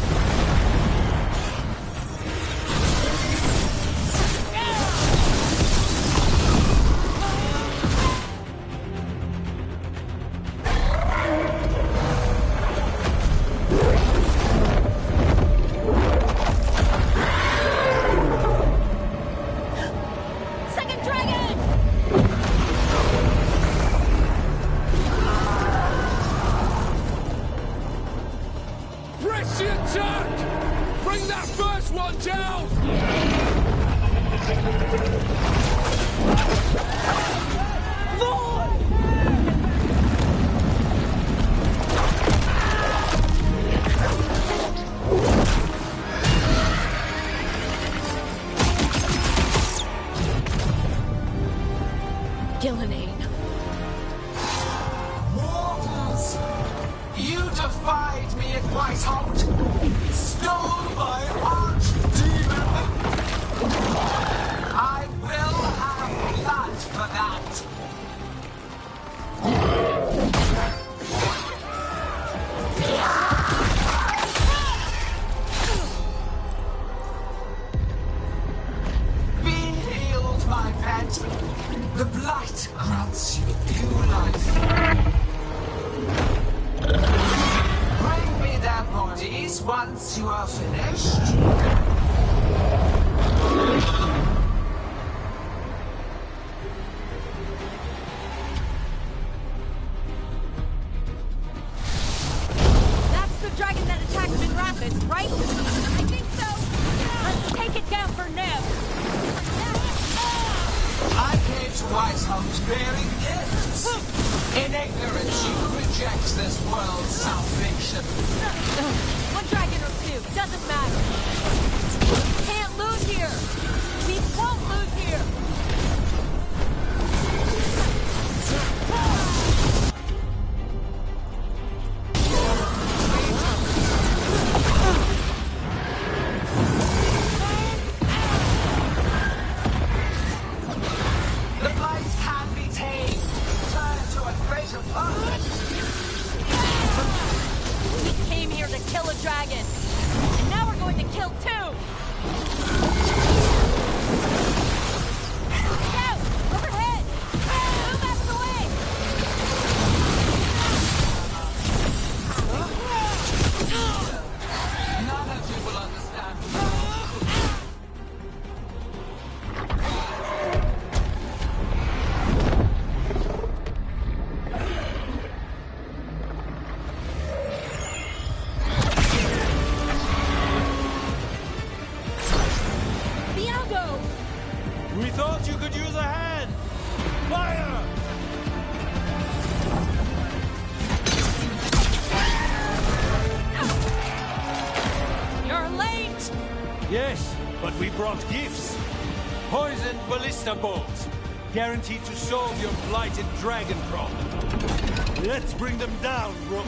Second dragon! Press the attack! Bring that first one down! Gillenane. Mortals! You defied me at Whitehout! Stole my archdemon! I will have blood for that! Be healed, my pet! The blight grants you new life. Bring me their bodies once you are finished. That's the dragon that attacked Minrathis, right? I think so. Let's take it down for Neb. I came to Whitehouse bearing gifts. In ignorance, you reject this world's salvation. One dragon or two, doesn't matter. We can't lose here. We won't lose here. The blight can be tamed. Turn to a greater purpose. We came here to kill a dragon. And now we're going to kill two. Scout! Overhead! Move out of the way! None of you will understand. Viago! We thought you could use a hand! Fire! You're late! Yes, but we brought gifts. Poisoned ballista bolts. Guaranteed to solve your blighted dragon problem. Let's bring them down, Rook.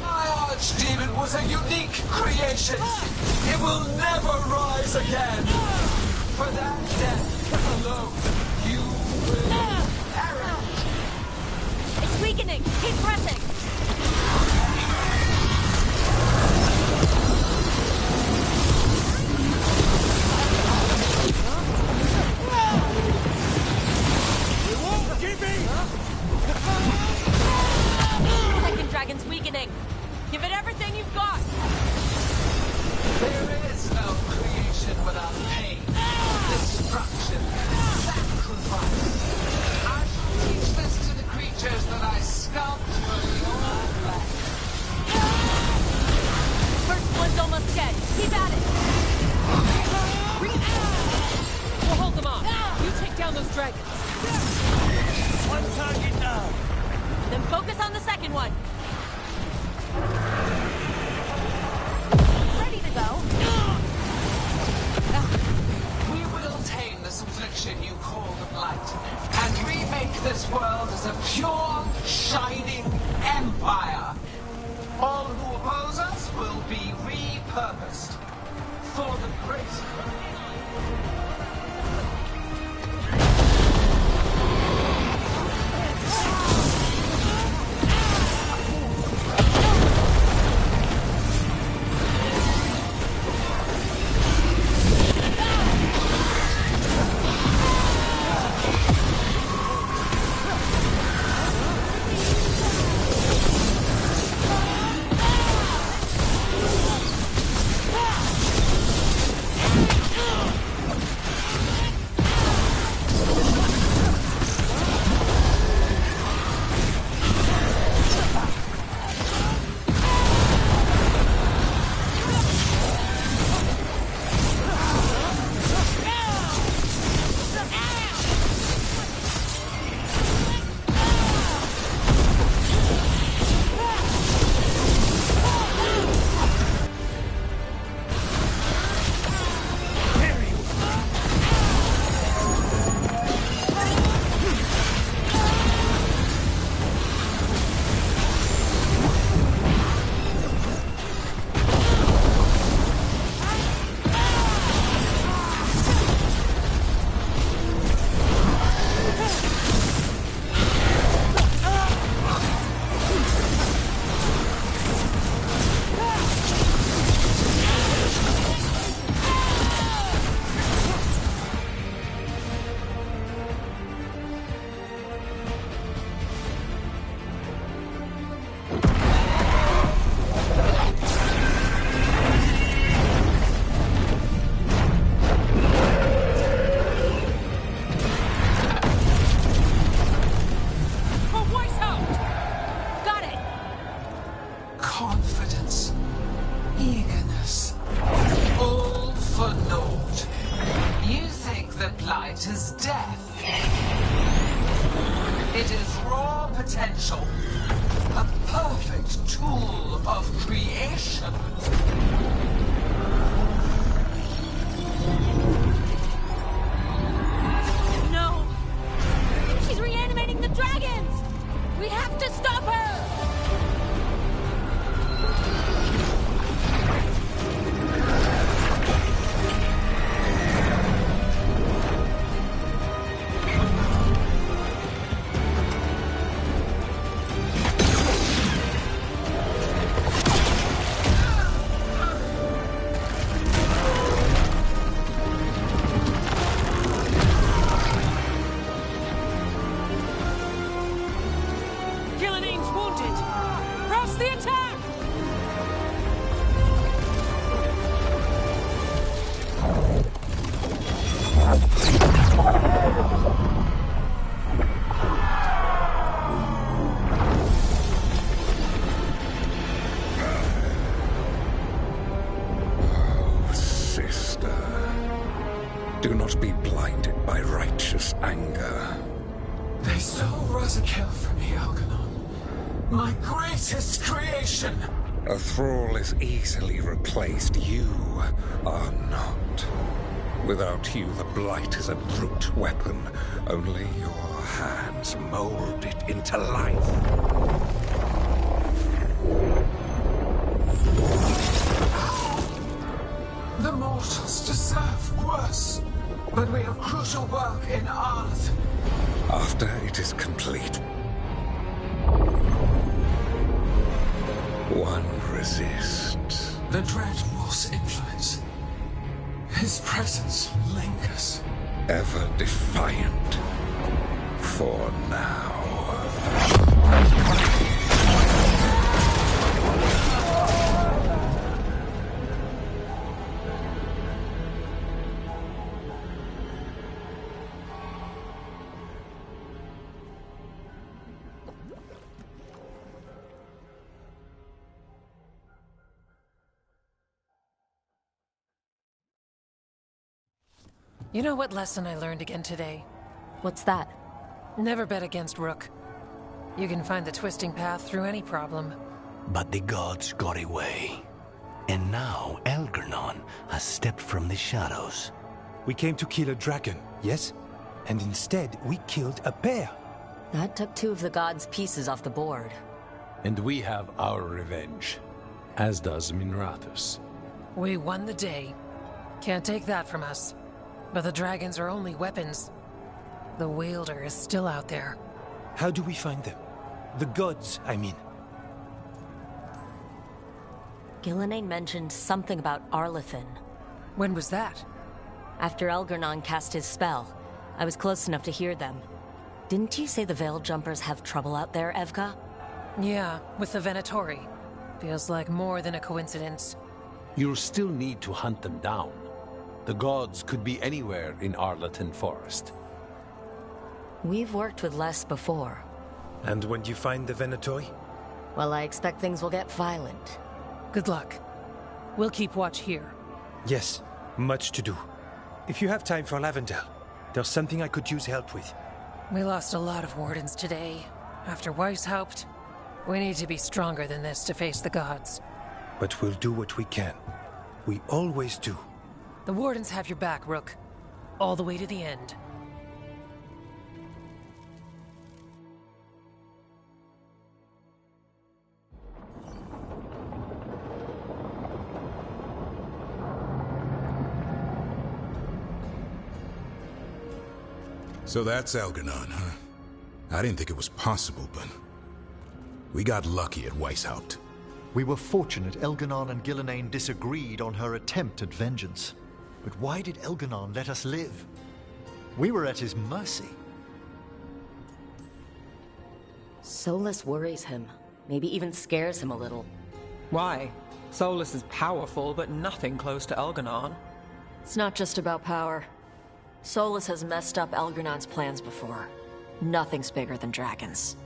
My archdemon was a unique creation. It will never rise again. For that death alone, you will perish. It's weakening! Keep pressing! It won't keep me! Second dragon's weakening! Give it everything you've got! There is no creation without pain, destruction, sacrifice. I shall teach this to the creatures that I sculpt for your flesh. First one's almost dead. Keep at it! We'll hold them off. You take down those dragons. One target now. Then focus on the second one. Ready to go. We will tame this affliction you call the Blight, and remake this world as a pure, shining empire. All who oppose us will be repurposed for the great eagerness. All for naught. You think that blight is death. It is raw potential. A perfect tool of creation. No! She's reanimating the dragons! We have to stop her! Do not be blinded by righteous anger. They stole Rosakill from me, Algernon. My greatest creation! A thrall is easily replaced. You are not. Without you, the Blight is a brute weapon. Only your hands mold it into life. The mortals deserve worse. But we have crucial work in Arth. After it is complete, one resists. The Dread Wolf's influence. His presence lingers. Ever defiant. For now. You know what lesson I learned again today? What's that? Never bet against Rook. You can find the twisting path through any problem. But the gods got away. And now Algernon has stepped from the shadows. We came to kill a dragon, yes? And instead, we killed a bear. That took two of the gods' pieces off the board. And we have our revenge, as does Minrathus. We won the day. Can't take that from us. But the dragons are only weapons. The wielder is still out there. How do we find them? The gods, I mean. Gillenane mentioned something about Arlethan. When was that? After Algernon cast his spell. I was close enough to hear them. Didn't you say the Veil Jumpers have trouble out there, Evka? Yeah, with the Venatori. Feels like more than a coincidence. You'll still need to hunt them down. The gods could be anywhere in Arlethan Forest. We've worked with less before. And when you find the Venatori? Well, I expect things will get violent. Good luck. We'll keep watch here. Yes, much to do. If you have time for Lavendel, there's something I could use help with. We lost a lot of wardens today. After Weishaupt, we need to be stronger than this to face the gods. But we'll do what we can. We always do. The wardens have your back, Rook. All the way to the end. So that's Algernon, huh? I didn't think it was possible, but we got lucky at Weishaupt. We were fortunate Elganon and Gillenane disagreed on her attempt at vengeance. But why did Elganon let us live? We were at his mercy. Solus worries him. Maybe even scares him a little. Why? Solus is powerful, but nothing close to Elganon. It's not just about power. Solus has messed up Algernon's plans before. Nothing's bigger than dragons.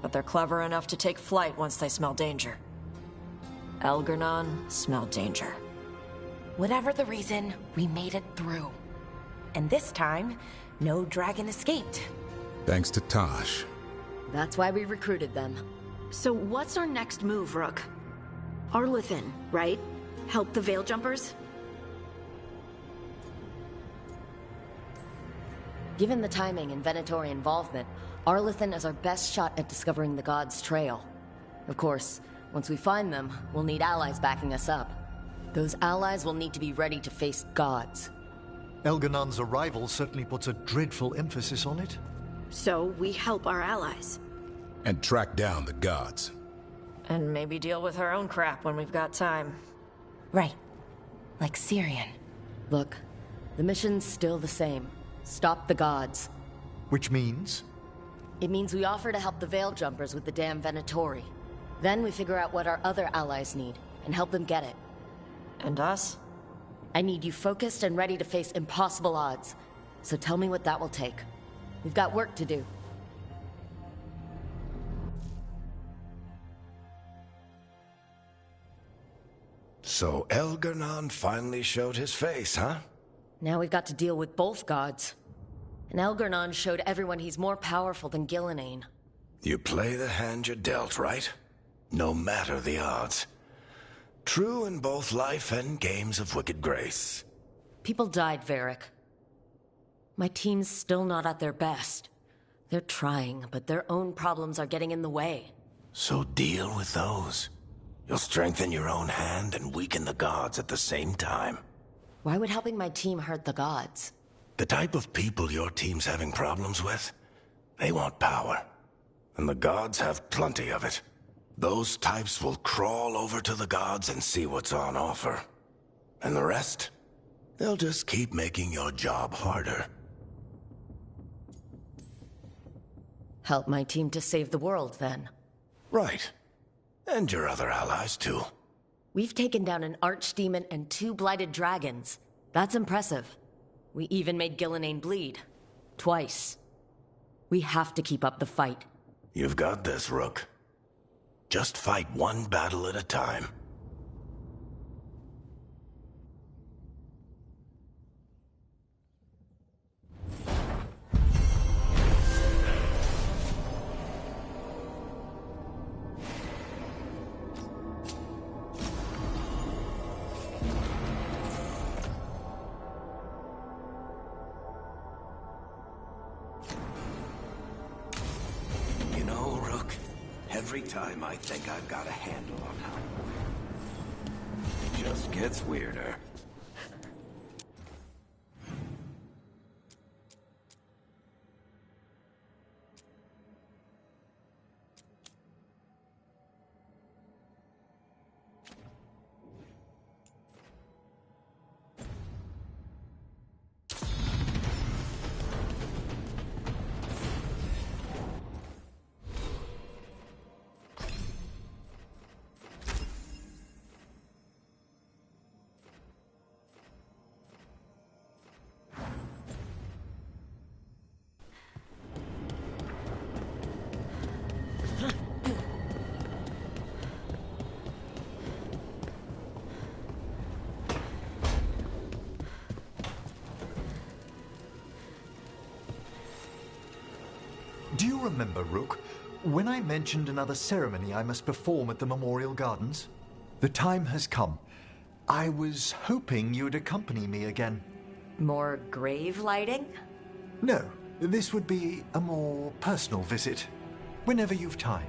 But they're clever enough to take flight once they smell danger. Algernon smelled danger. Whatever the reason, we made it through. And this time, no dragon escaped. Thanks to Tosh. That's why we recruited them. So what's our next move, Rook? Arlethan, right? Help the Veil Jumpers? Given the timing and Venatori involvement, Arlethan is our best shot at discovering the Gods' trail. Of course, once we find them, we'll need allies backing us up. Those allies will need to be ready to face gods. Elganon's arrival certainly puts a dreadful emphasis on it. So we help our allies. And track down the gods. And maybe deal with our own crap when we've got time. Right. Like Syrian. Look, the mission's still the same. Stop the gods. Which means? It means we offer to help the Veil Jumpers with the damn Venatori. Then we figure out what our other allies need, and help them get it. And us? I need you focused and ready to face impossible odds. So tell me what that will take. We've got work to do. So Elgernon finally showed his face, huh? Now we've got to deal with both gods. And Elgernon showed everyone he's more powerful than Gillenane. You play the hand you're dealt, right? No matter the odds. True in both life and games of wicked grace. People died, Varric. My team's still not at their best. They're trying, but their own problems are getting in the way. So deal with those. You'll strengthen your own hand and weaken the gods at the same time. Why would helping my team hurt the gods? The type of people your team's having problems with, they want power. And the gods have plenty of it. Those types will crawl over to the gods and see what's on offer. And the rest, they'll just keep making your job harder. Help my team to save the world, then. Right. And your other allies, too. We've taken down an archdemon and 2 blighted dragons. That's impressive. We even made Gillenane bleed. Twice. We have to keep up the fight. You've got this, Rook. Just fight one battle at a time. Every time I think I've got a handle on how it just gets weirder. Do you remember, Rook, when I mentioned another ceremony I must perform at the Memorial Gardens? The time has come. I was hoping you'd accompany me again. More grave lighting? No, this would be a more personal visit. Whenever you've time.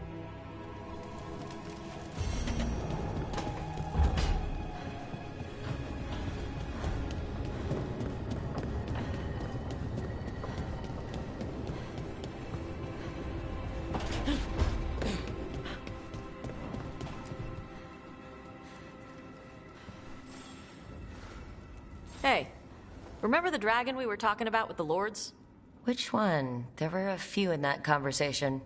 Hey, remember the dragon we were talking about with the lords? Which one? There were a few in that conversation.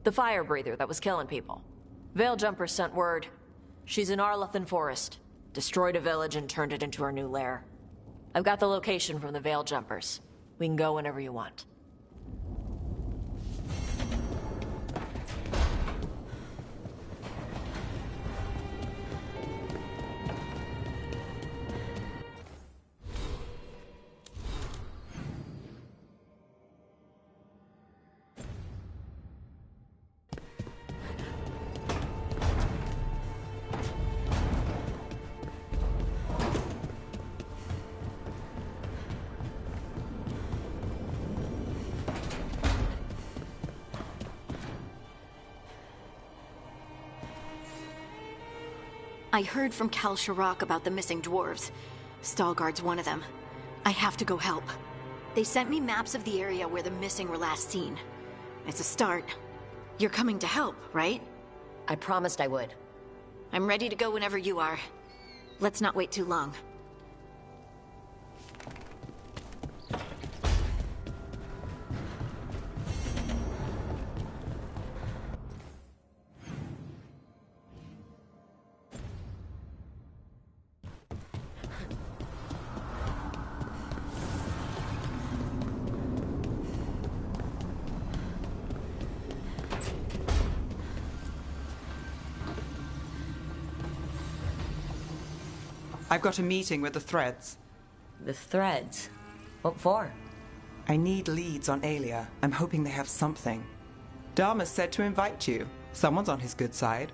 The fire breather that was killing people. Veil Jumpers sent word. She's in Arlethan Forest. Destroyed a village and turned it into her new lair. I've got the location from the Veil Jumpers. We can go whenever you want. I heard from Kal Shirak about the missing dwarves. Stalgard's one of them. I have to go help. They sent me maps of the area where the missing were last seen. It's a start. You're coming to help, right? I promised I would. I'm ready to go whenever you are. Let's not wait too long. I've got a meeting with the Threads. The Threads? What for? I need leads on Aelia. I'm hoping they have something. Dharma said to invite you. Someone's on his good side.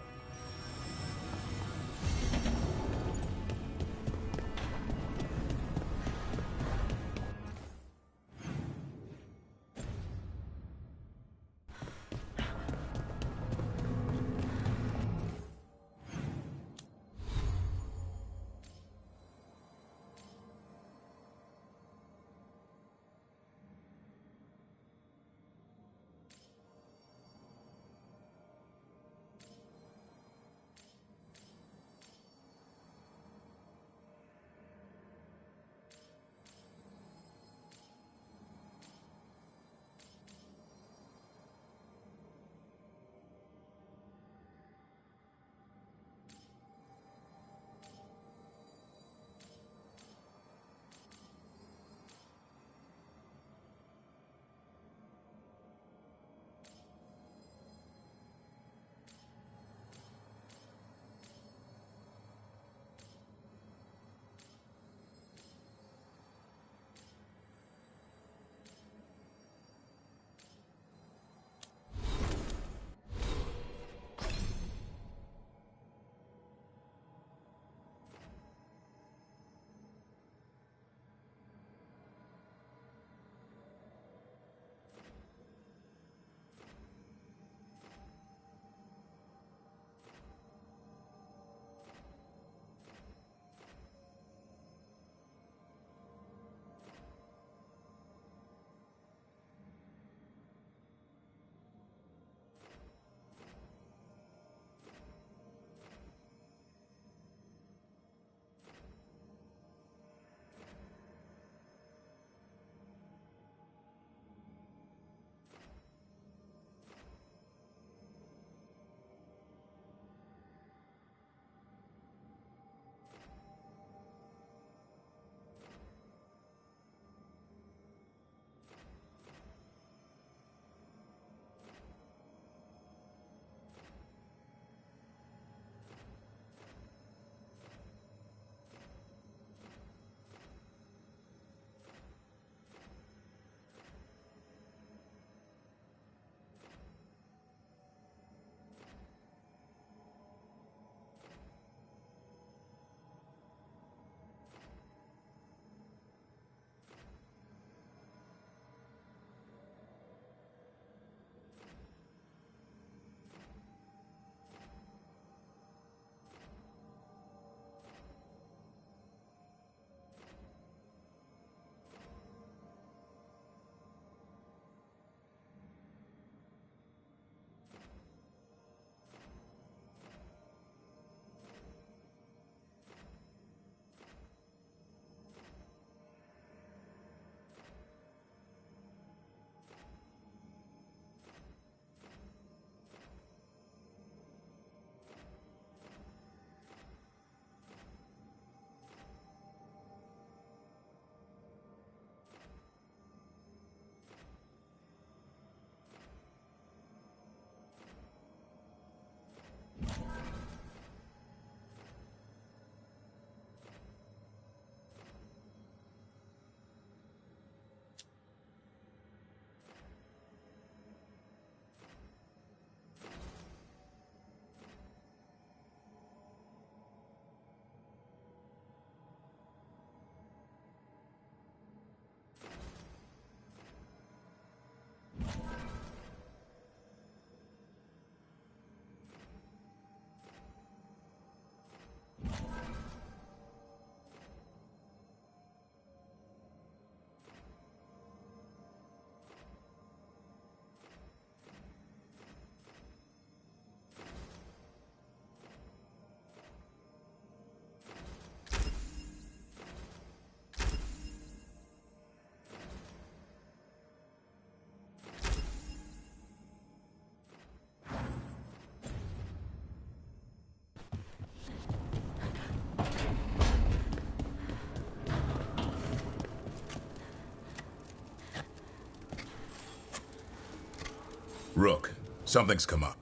Rook, something's come up.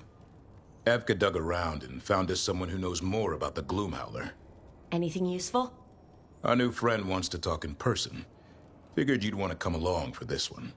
Evka dug around and found us someone who knows more about the Gloomhowler. Anything useful? Our new friend wants to talk in person. Figured you'd want to come along for this one.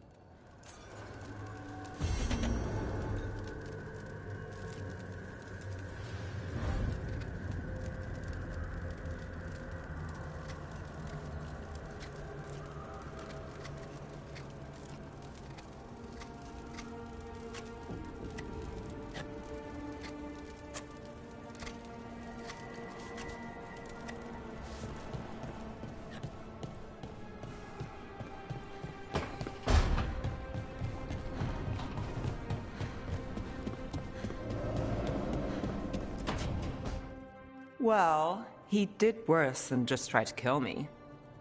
Well, he did worse than just try to kill me.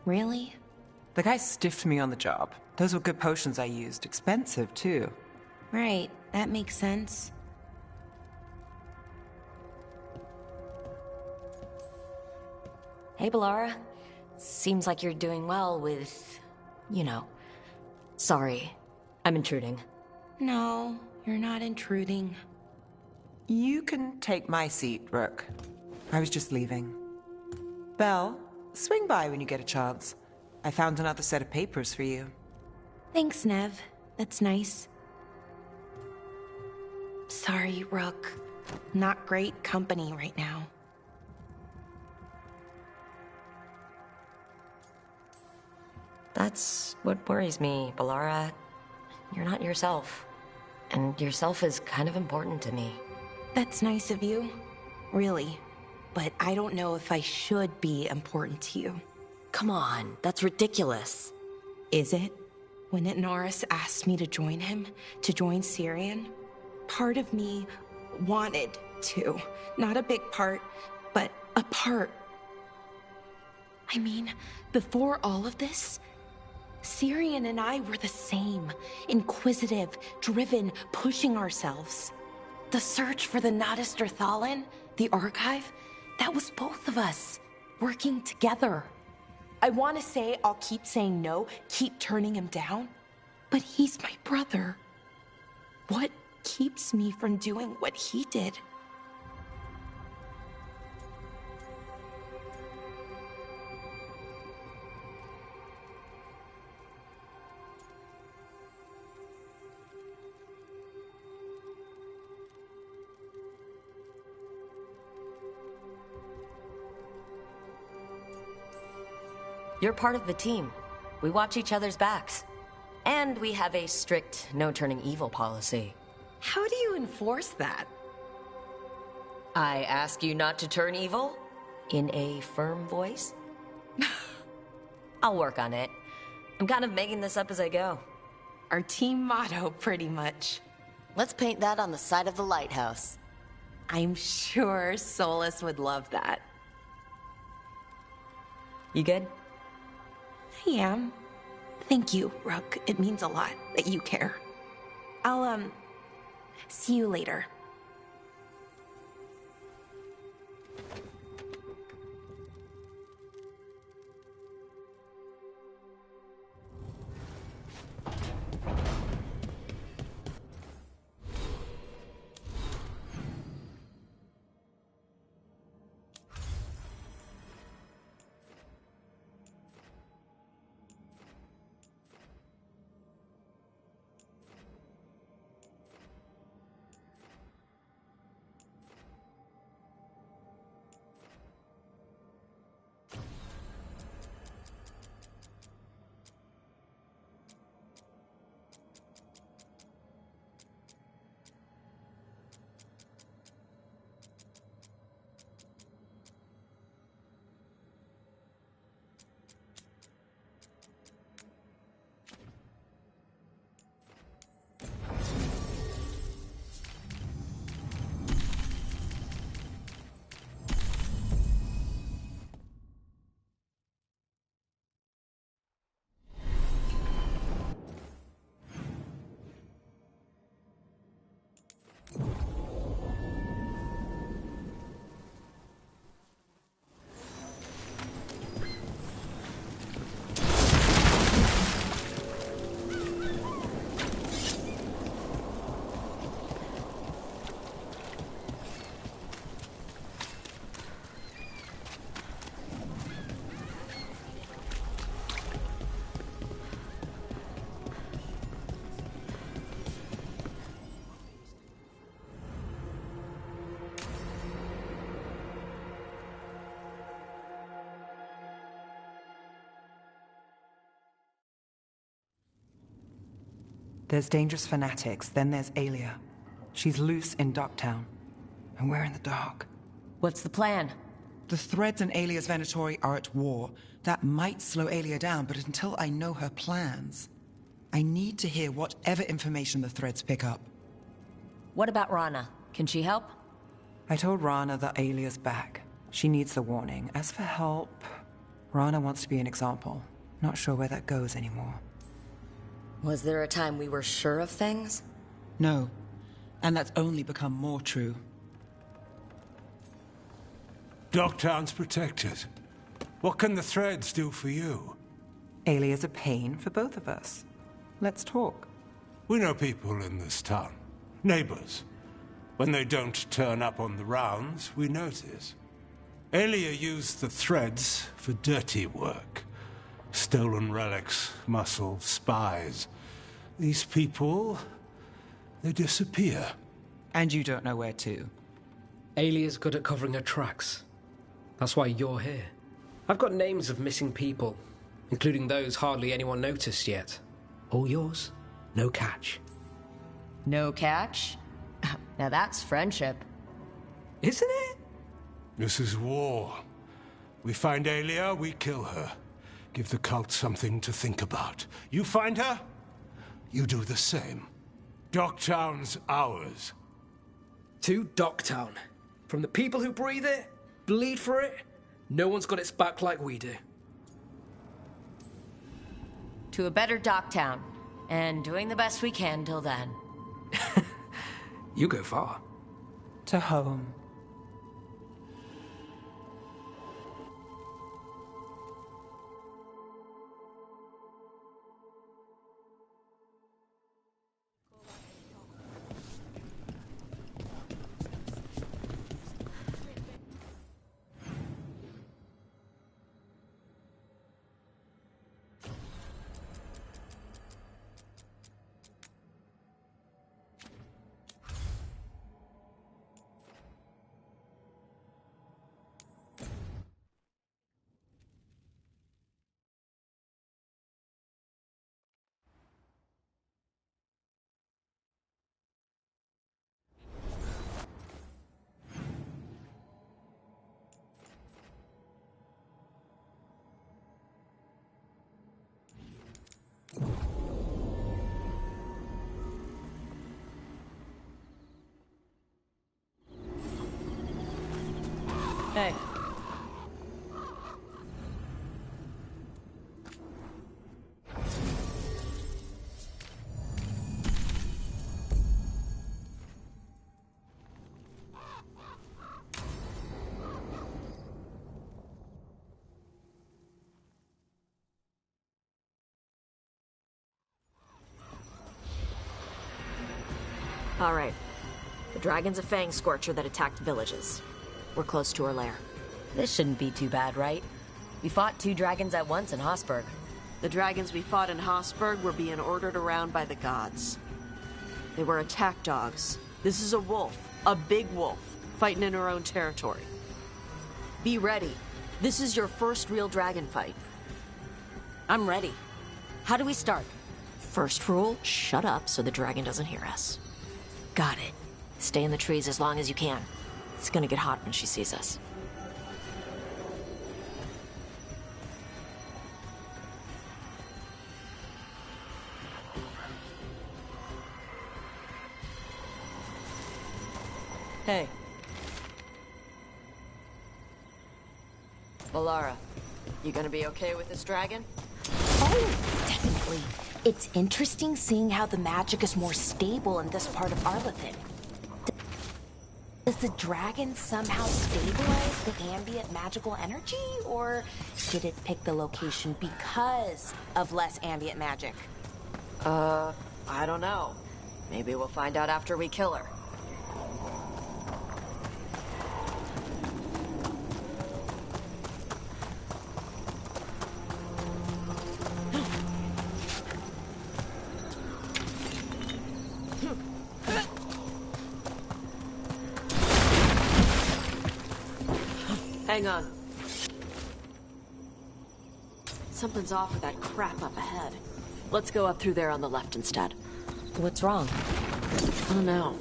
Really? The guy stiffed me on the job. Those were good potions I used. Expensive, too. Right, that makes sense. Hey, Bellara. Seems like you're doing well with, you know. Sorry, I'm intruding. No, you're not intruding. You can take my seat, Rook. I was just leaving. Belle, swing by when you get a chance. I found another set of papers for you. Thanks, Nev. That's nice. Sorry, Rook. Not great company right now. That's what worries me, Bellara. You're not yourself. And yourself is kind of important to me. That's nice of you. Really. But I don't know if I should be important to you. Come on, that's ridiculous. Is it? When Norris asked me to join him, to join Syrian, part of me wanted to. Not a big part, but a part. I mean, before all of this, Syrian and I were the same. Inquisitive, driven, pushing ourselves. The search for the Nadister Thalin, the archive, that was both of us, working together. I want to say I'll keep saying no, keep turning him down, but he's my brother. What keeps me from doing what he did? You're part of the team. We watch each other's backs. And we have a strict no-turning evil policy. How do you enforce that? I ask you not to turn evil? In a firm voice? I'll work on it. I'm kind of making this up as I go. Our team motto, pretty much. Let's paint that on the side of the lighthouse. I'm sure Solus would love that. You good? I am. Thank you, Rook. It means a lot that you care. I'll, see you later. There's dangerous fanatics, then there's Aelia. She's loose in Docktown, and we're in the dark. What's the plan? The Threads and Aelia's Venatori are at war. That might slow Aelia down, but until I know her plans, I need to hear whatever information the Threads pick up. What about Rana? Can she help? I told Rana that Aelia's back. She needs the warning. As for help, Rana wants to be an example. Not sure where that goes anymore. Was there a time we were sure of things? No. And that's only become more true. Docktown's protected. What can the Threads do for you? Aelia's a pain for both of us. Let's talk. We know people in this town. Neighbors. When they don't turn up on the rounds, we notice. Aelia used the Threads for dirty work. Stolen relics, muscle, spies. These people, they disappear. And you don't know where to. Aelia's good at covering her tracks. That's why you're here. I've got names of missing people, including those hardly anyone noticed yet. All yours, no catch. No catch? Now that's friendship. Isn't it? This is war. We find Aelia, we kill her. Give the cult something to think about. You find her, you do the same. Docktown's ours. To Docktown. From the people who breathe it, bleed for it, no one's got its back like we do. To a better Docktown, and doing the best we can till then. You go far. To home. Hey. All right. The dragon's a fang scorcher that attacked villages. We're close to her lair. This shouldn't be too bad, right? We fought 2 dragons at once in Hossberg. The dragons we fought in Hossberg were being ordered around by the gods. They were attack dogs. This is a wolf, a big wolf, fighting in her own territory. Be ready. This is your first real dragon fight. I'm ready. How do we start? First rule, shut up so the dragon doesn't hear us. Got it. Stay in the trees as long as you can. It's gonna get hot when she sees us. Hey. Valara, you gonna be okay with this dragon? Oh, definitely. It's interesting seeing how the magic is more stable in this part of Arlathan. Does the dragon somehow stabilize the ambient magical energy, or did it pick the location because of less ambient magic? I don't know. Maybe we'll find out after we kill her. Hang on. Something's off with that crap up ahead. Let's go up through there on the left instead. What's wrong? I don't know.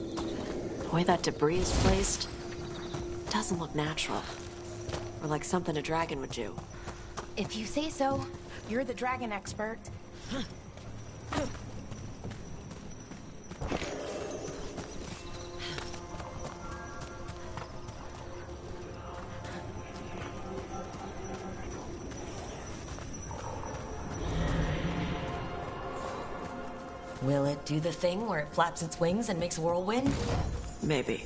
The way that debris is placed doesn't look natural. Or like something a dragon would do. If you say so, you're the dragon expert. Will it do the thing where it flaps its wings and makes a whirlwind? Maybe.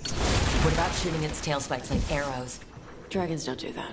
What about shooting its tail spikes like arrows? Dragons don't do that.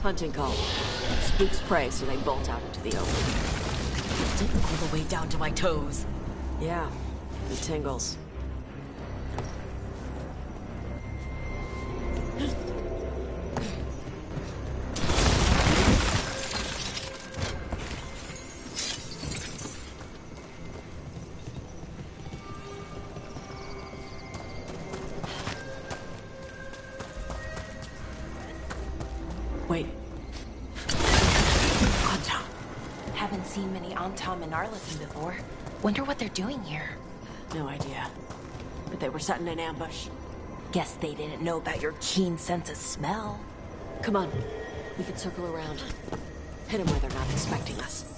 Hunting call. Spooks prey, so they bolt out into the open. Didn't all the way down to my toes. Yeah, it tingles. Wait. Antom. Haven't seen many Antom in Arlathan before. Wonder what they're doing here. No idea. But they were setting an ambush. Guess they didn't know about your keen sense of smell. Come on. We can circle around. Hit them where they're not expecting us.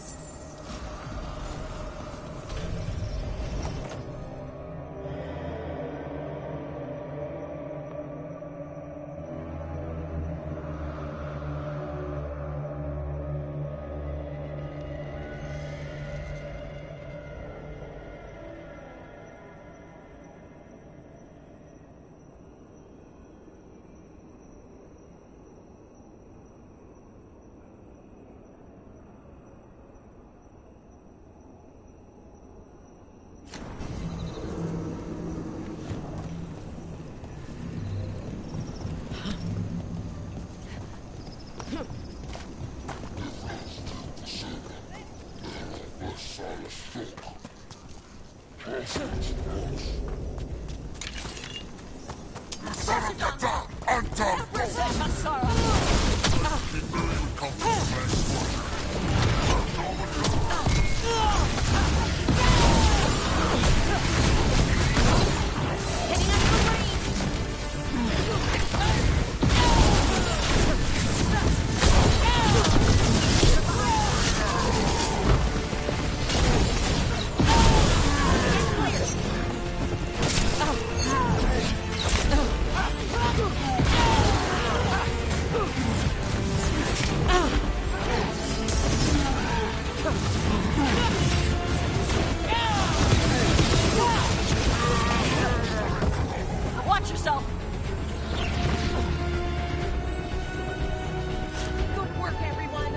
Watch yourself! Good work, everyone!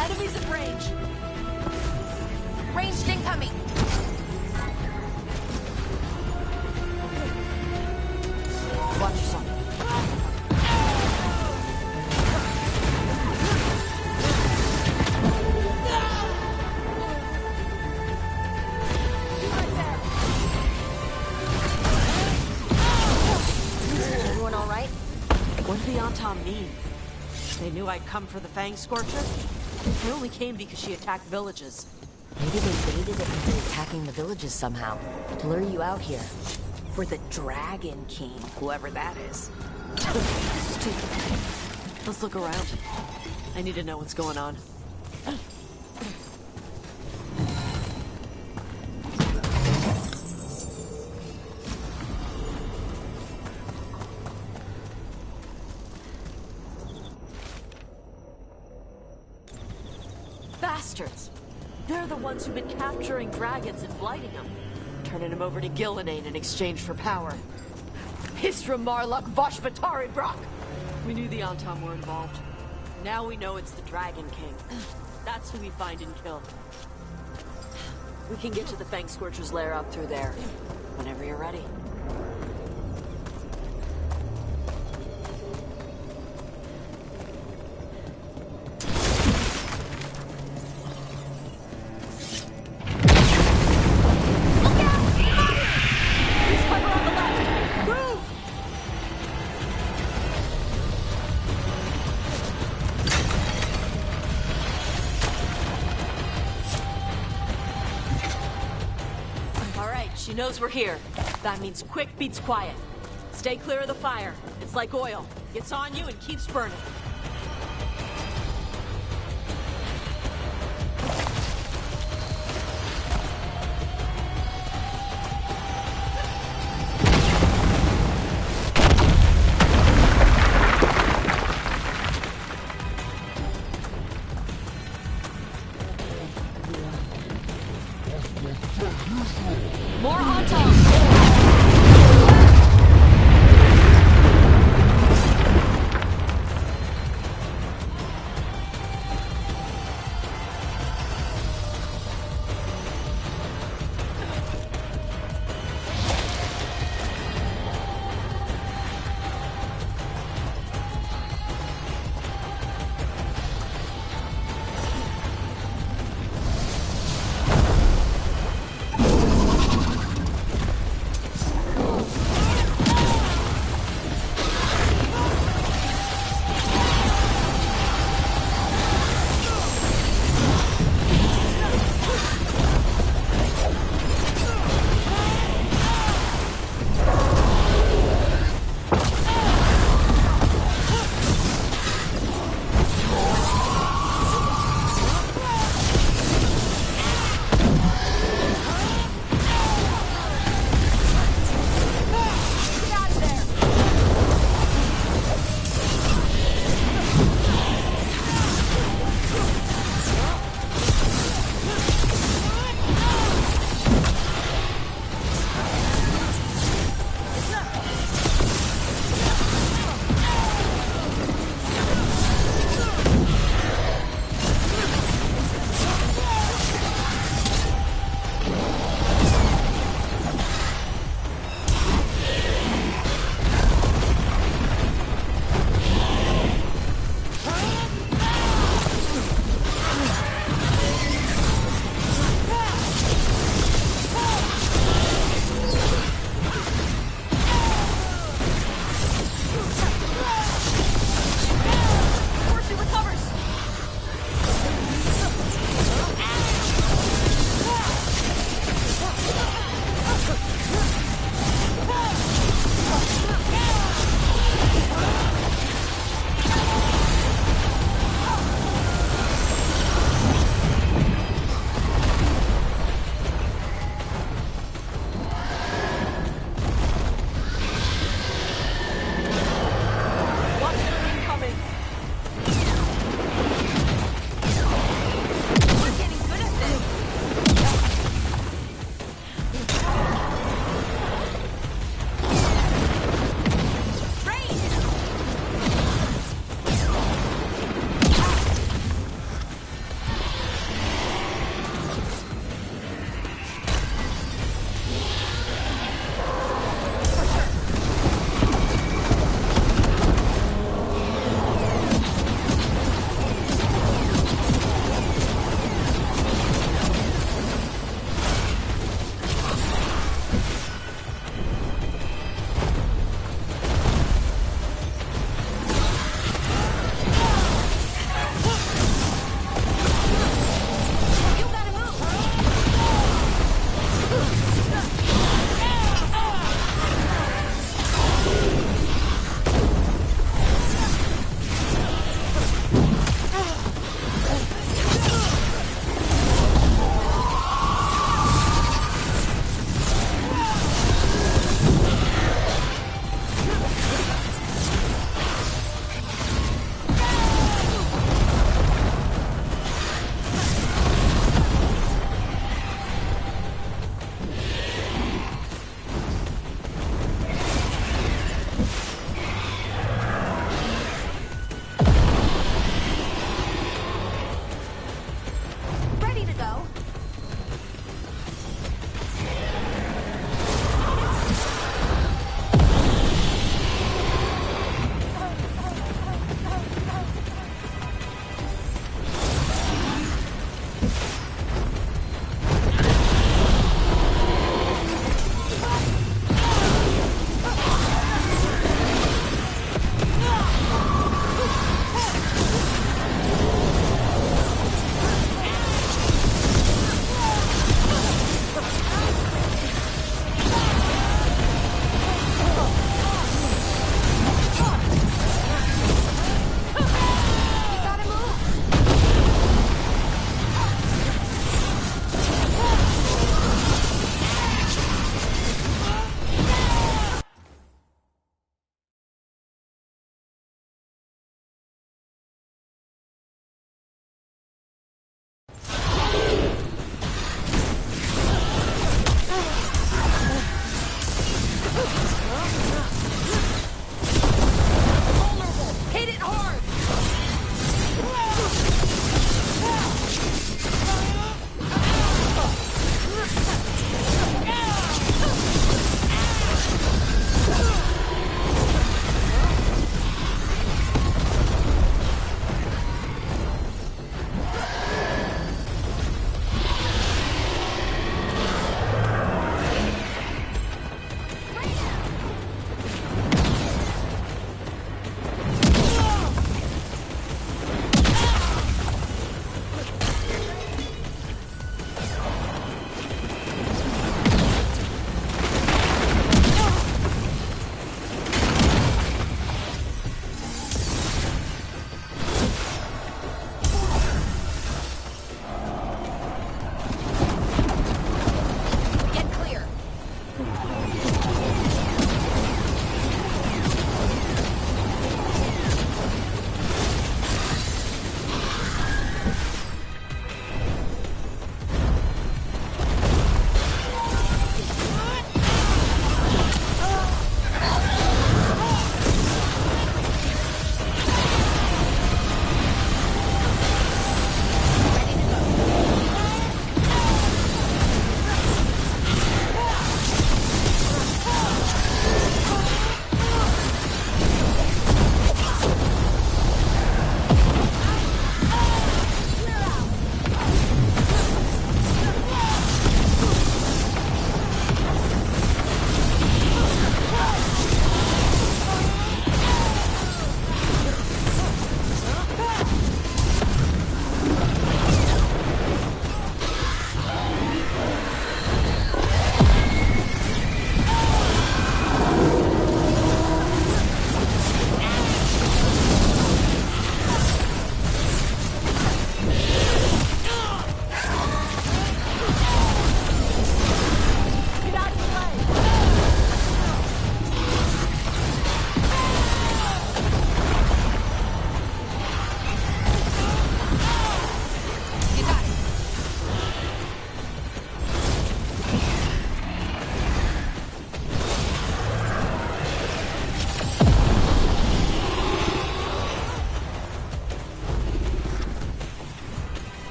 Enemies in range! They knew I'd come for the Fang Scorcher? I only came because she attacked villages. Maybe they baited it into attacking the villages somehow, to lure you out here. For the Dragon King, whoever that is. Stupid. Let's look around. I need to know what's going on. Bastards! They're the ones who've been capturing dragons and blighting them. Turning them over to Gillenane in exchange for power. Hisra Marluk Voshvatari Brock! We knew the Antam were involved. Now we know it's the Dragon King. That's who we find and kill. We can get to the Fang Scorcher's lair up through there. Whenever you're ready. She knows we're here. That means quick beats quiet. Stay clear of the fire. It's like oil. Gets on you and keeps burning. More Antam!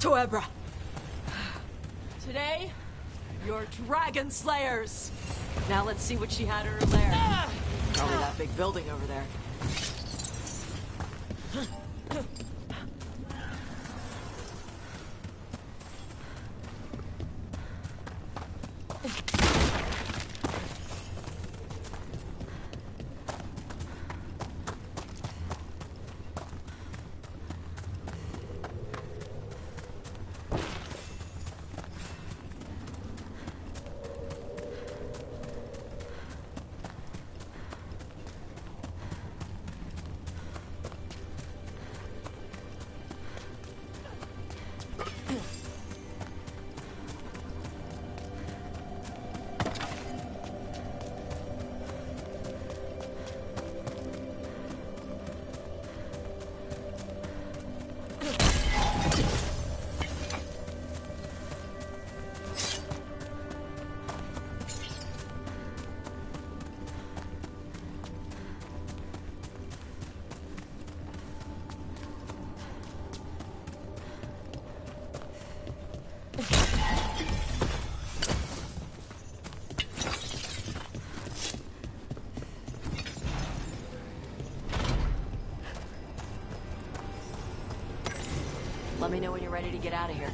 to Ebra. Today, you're Dragon Slayers. Now let's see what she had in her lair. Probably that big building over there. Let me know when you're ready to get out of here.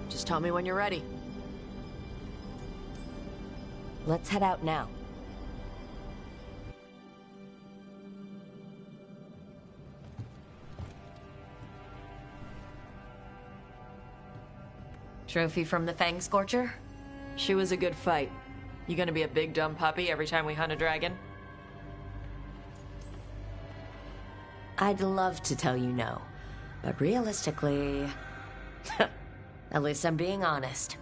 Just tell me when you're ready. Let's head out now. Trophy from the Fang Scorcher? She was a good fight. You gonna be a big dumb puppy every time we hunt a dragon? I'd love to tell you no, but realistically... At least I'm being honest.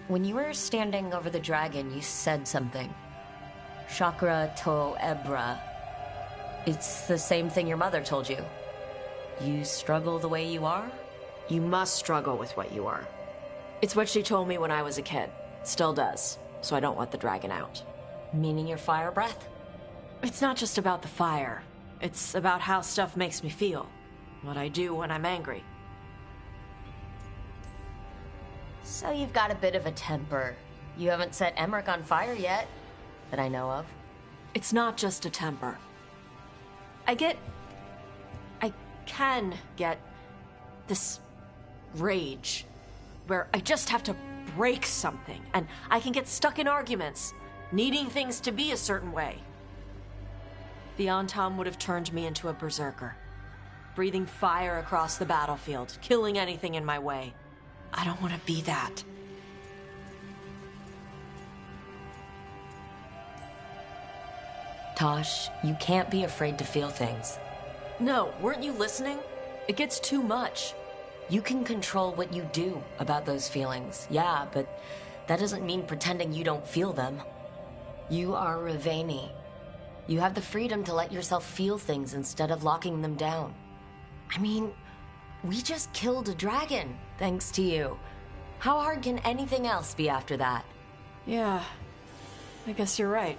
When you were standing over the dragon, you said something. Chakra to Ebra. It's the same thing your mother told you. You struggle the way you are? You must struggle with what you are. It's what she told me when I was a kid. Still does. So I don't let the dragon out. Meaning your fire breath? It's not just about the fire. It's about how stuff makes me feel. What I do when I'm angry. So you've got a bit of a temper. You haven't set Emmerich on fire yet, that I know of. It's not just a temper. I get can get this rage where I just have to break something, and I can get stuck in arguments, needing things to be a certain way. The Antam would have turned me into a berserker, breathing fire across the battlefield, killing anything in my way. I don't want to be that. Tosh, you can't be afraid to feel things. No, weren't you listening? It gets too much. You can control what you do about those feelings, yeah, but that doesn't mean pretending you don't feel them. You are Raveni. You have the freedom to let yourself feel things instead of locking them down. I mean, we just killed a dragon, thanks to you. How hard can anything else be after that? Yeah, I guess you're right.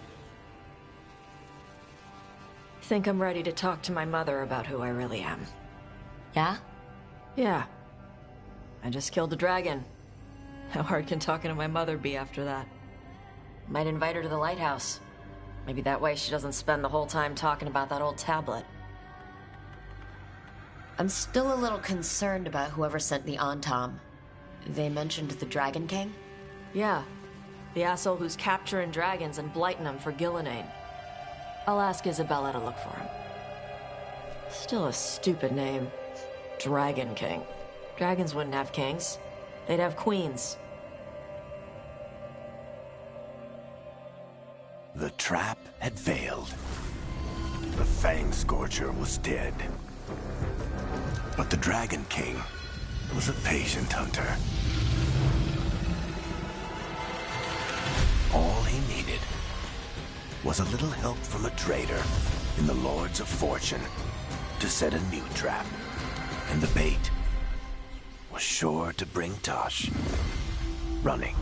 Think I'm ready to talk to my mother about who I really am. Yeah? Yeah. I just killed a dragon. How hard can talking to my mother be after that? Might invite her to the lighthouse. Maybe that way she doesn't spend the whole time talking about that old tablet. I'm still a little concerned about whoever sent the Antam. They mentioned the Dragon King? Yeah. The asshole who's capturing dragons and blighting them for Gillenane. I'll ask Isabella to look for him. Still a stupid name. Dragon King. Dragons wouldn't have kings. They'd have queens. The trap had failed. The Fang Scorcher was dead. But the Dragon King was a patient hunter. All he needed was a little help from a trader in the Lords of Fortune to set a new trap. And the bait was sure to bring Tosh running.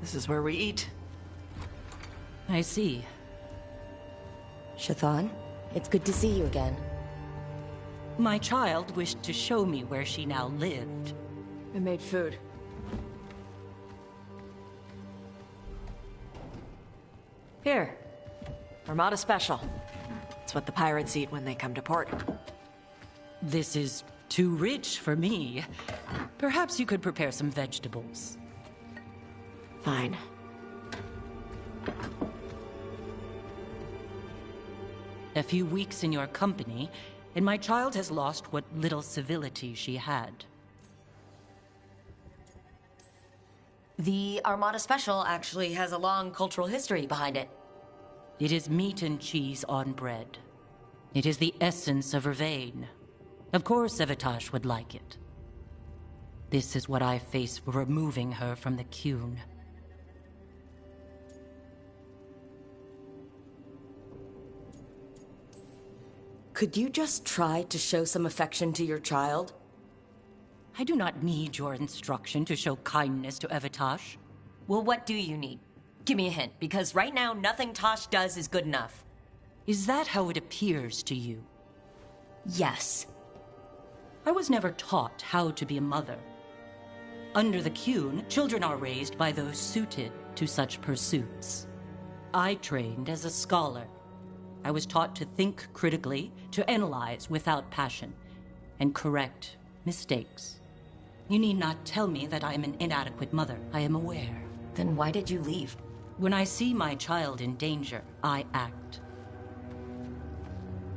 This is where we eat. I see. Shathan, it's good to see you again. My child wished to show me where she now lived. I made food. Here. Armada Special. It's what the pirates eat when they come to port. This is too rich for me. Perhaps you could prepare some vegetables. Fine. A few weeks in your company, and my child has lost what little civility she had. The Armada Special actually has a long cultural history behind it. It is meat and cheese on bread. It is the essence of Vervain. Of course Evitash would like it. This is what I face for removing her from the Qun. Could you just try to show some affection to your child? I do not need your instruction to show kindness to Evitash. Well, what do you need? Give me a hint, because right now nothing Tosh does is good enough. Is that how it appears to you? Yes. I was never taught how to be a mother. Under the Qun, children are raised by those suited to such pursuits. I trained as a scholar. I was taught to think critically, to analyze without passion, and correct mistakes. You need not tell me that I am an inadequate mother. I am aware. Then why did you leave? When I see my child in danger, I act.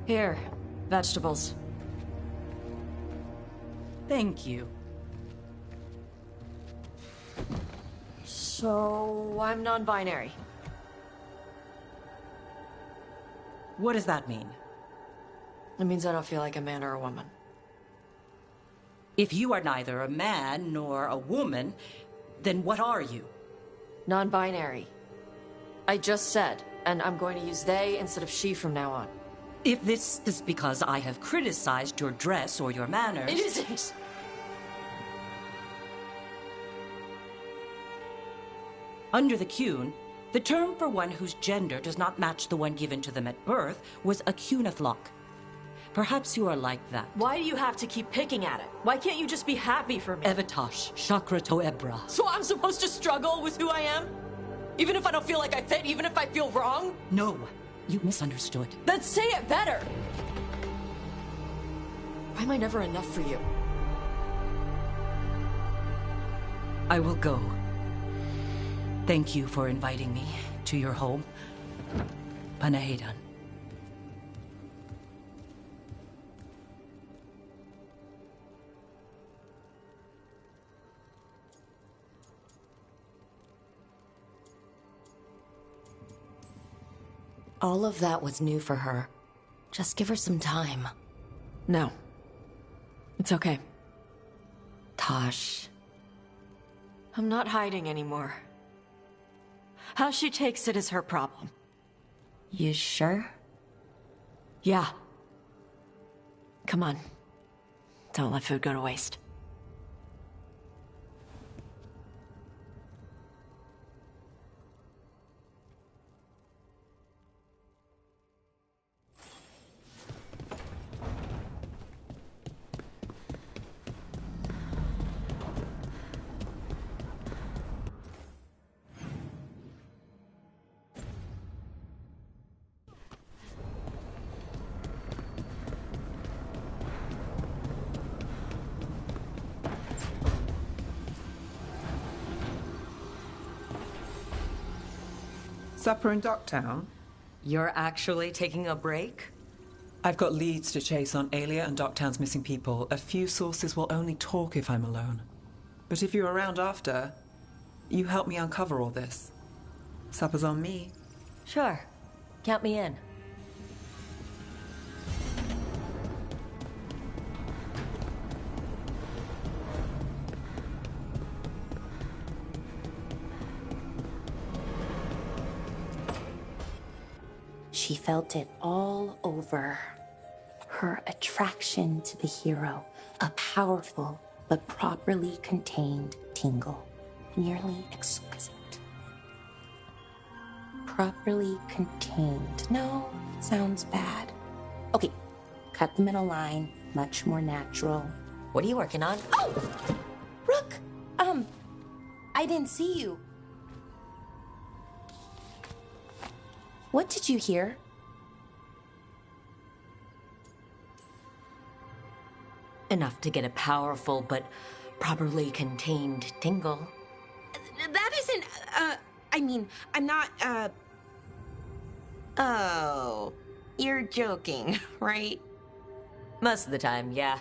Here, vegetables. Thank you. So, I'm non-binary. What does that mean? It means I don't feel like a man or a woman. If you are neither a man nor a woman, then what are you? Non-binary. I just said, and I'm going to use they instead of she from now on. If this is because I have criticized your dress or your manners... It isn't! Under the Qun, the term for one whose gender does not match the one given to them at birth was a Qunathlok. Perhaps you are like that. Why do you have to keep picking at it? Why can't you just be happy for me? Evitash, Chakra Toebra. So I'm supposed to struggle with who I am? Even if I don't feel like I fit, even if I feel wrong? No, you misunderstood. Then say it better! Why am I never enough for you? I will go. Thank you for inviting me to your home. Panahedan. All of that was new for her. Just give her some time. No. It's okay. Tosh. I'm not hiding anymore. How she takes it is her problem. You sure? Yeah. Come on. Don't let food go to waste. Supper in Docktown? You're actually taking a break? I've got leads to chase on Alia and Docktown's missing people. A few sources will only talk if I'm alone. But if you're around after, you help me uncover all this. Supper's on me. Sure. Count me in. She felt it all over. Her attraction to the hero, a powerful but properly contained tingle, nearly exquisite. Properly contained. No, sounds bad. Okay, cut the middle line. Much more natural. What are you working on? Oh! Rook! I didn't see you. What did you hear? Enough to get a powerful but properly contained tingle. That isn't, I mean, I'm not, Oh, you're joking, right? Most of the time, yeah.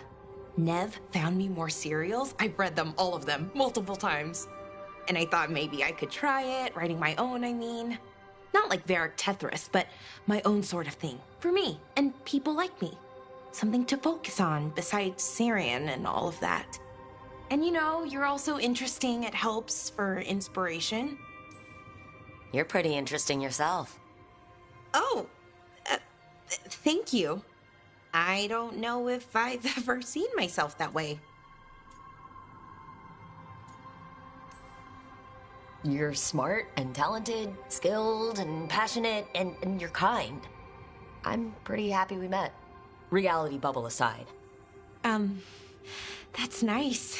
Nev found me more cereals. I've read them, all of them, multiple times. And I thought maybe I could try it, writing my own, I mean. Not like Varric Tethris, but my own sort of thing. For me, and people like me. Something to focus on, besides Syrian and all of that. And you know, you're also interesting. It helps for inspiration. You're pretty interesting yourself. Oh, thank you. I don't know if I've ever seen myself that way. You're smart and talented, skilled and passionate, and you're kind. I'm pretty happy we met. Reality bubble aside. That's nice.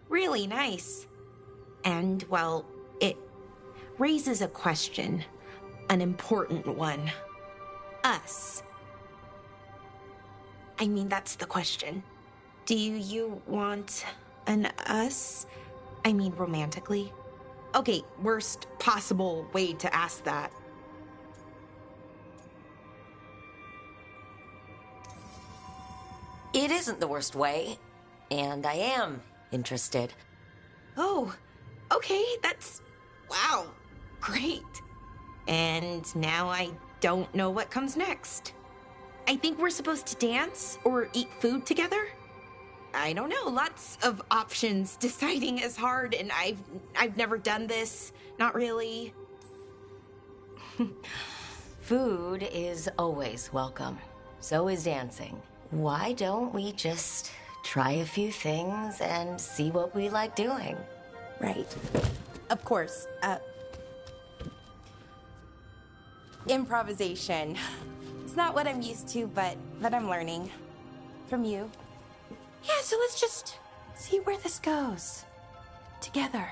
Really nice. And, well, it raises a question. An important one. Us. I mean, that's the question. Do you want an us? I mean, romantically? Okay, worst possible way to ask that. It isn't the worst way, and I am interested. Oh, okay, that's... wow, great. And now I don't know what comes next. I think we're supposed to dance or eat food together? I don't know, lots of options. Deciding is hard, and I've never done this. Not really. Food is always welcome. So is dancing. Why don't we just try a few things and see what we like doing? Right. Of course. Improvisation. It's not what I'm used to, but I'm learning. From you. Yeah, so let's just see where this goes. Together.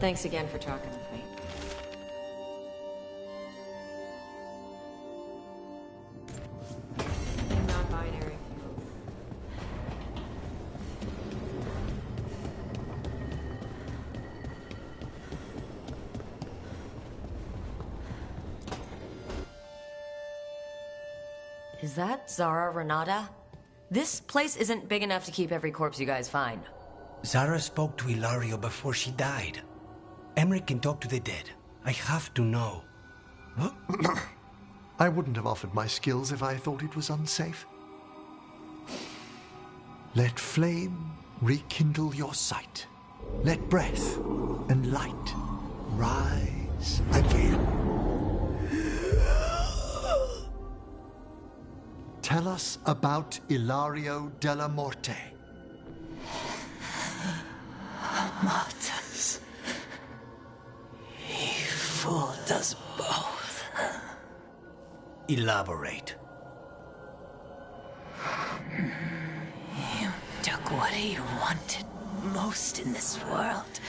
Thanks again for talking with me. I'm non-binary. Is that Zara Renata? This place isn't big enough to keep every corpse you guys find. Zara spoke to Ilario before she died. Emmerich can talk to the dead. I have to know. I wouldn't have offered my skills if I thought it was unsafe. Let flame rekindle your sight. Let breath and light rise again. Tell us about Ilario della Morte. Martyrs. He fooled us both. Elaborate. You took what he wanted most in this world.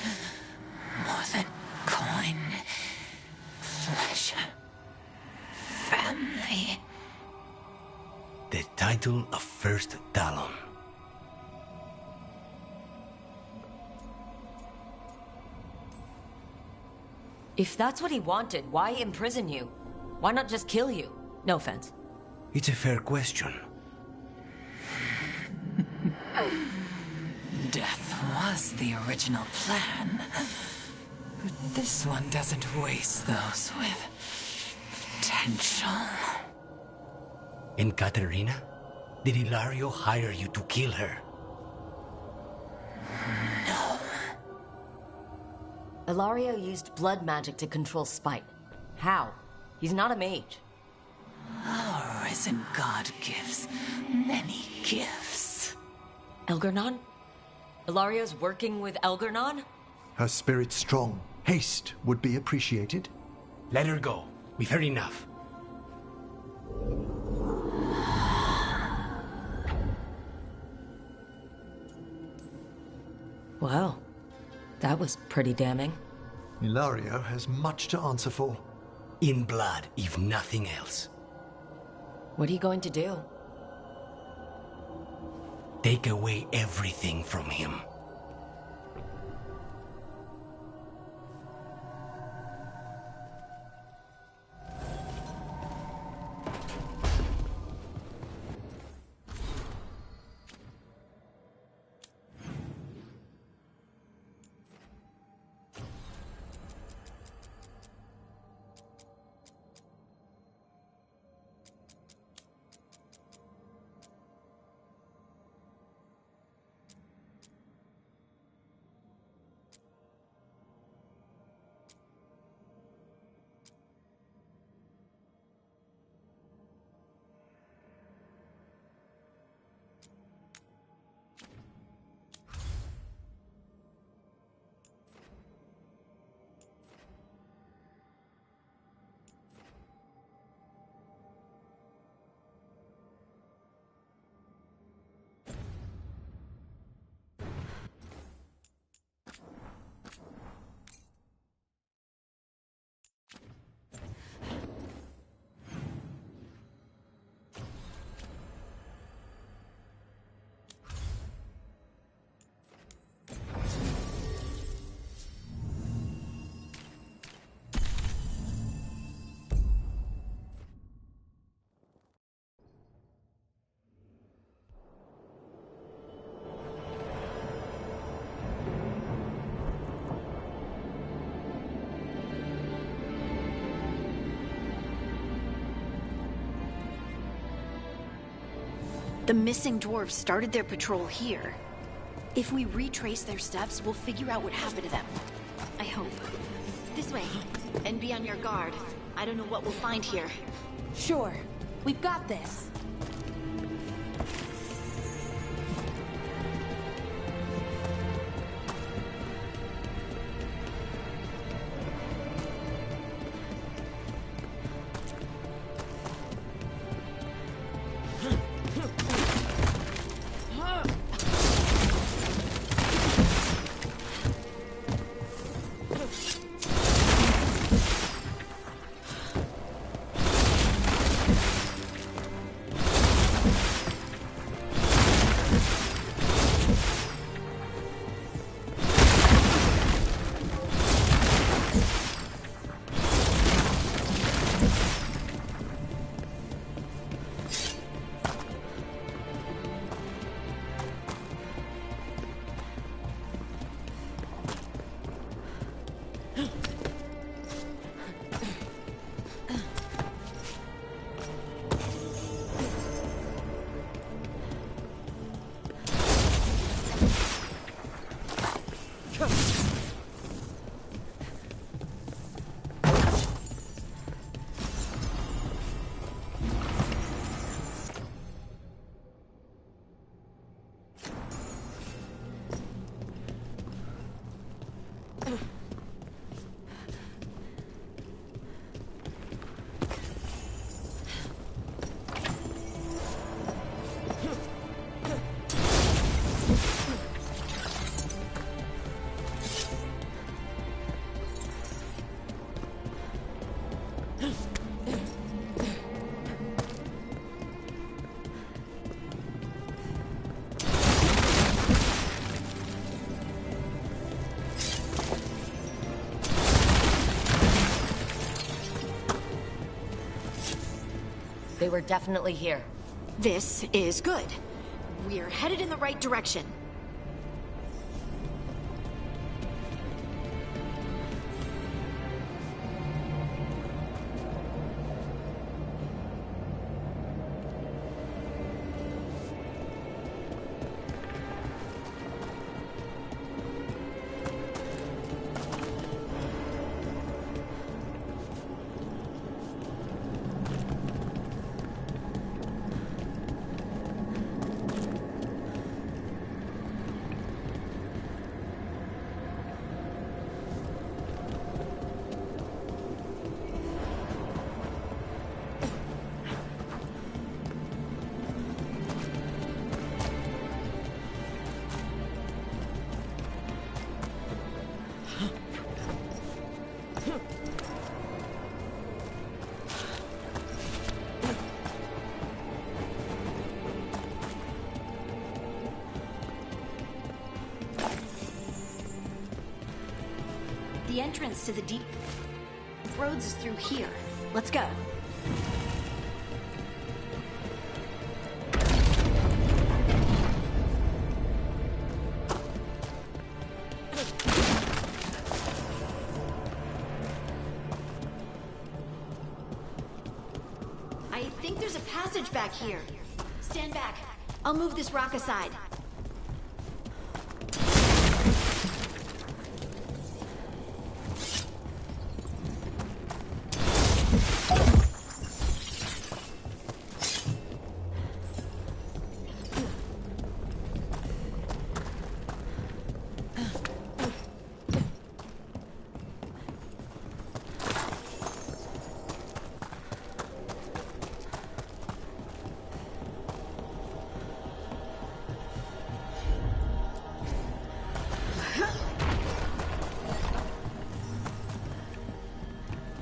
More than coin, pleasure, family. The title of First Talon. If that's what he wanted, why imprison you? Why not just kill you? No offense. It's a fair question. Death was the original plan. But this one doesn't waste those with potential. And Katerina? Did Hilario hire you to kill her? No. Ilario used blood magic to control Spite. How? He's not a mage. Our risen god gives many gifts. Elgernon? Ilario's working with Elgernon? Her spirit's strong. Haste would be appreciated. Let her go. We've heard enough. Wow. That was pretty damning. Hilario has much to answer for. In blood, if nothing else. What are you going to do? Take away everything from him. The missing dwarves started their patrol here. If we retrace their steps, we'll figure out what happened to them. I hope. This way. And be on your guard. I don't know what we'll find here. Sure. We've got this. They were definitely here. This is good. We're headed in the right direction. The entrance to the deep roads is through here. Let's go. I think there's a passage back here. Stand back. I'll move this rock aside.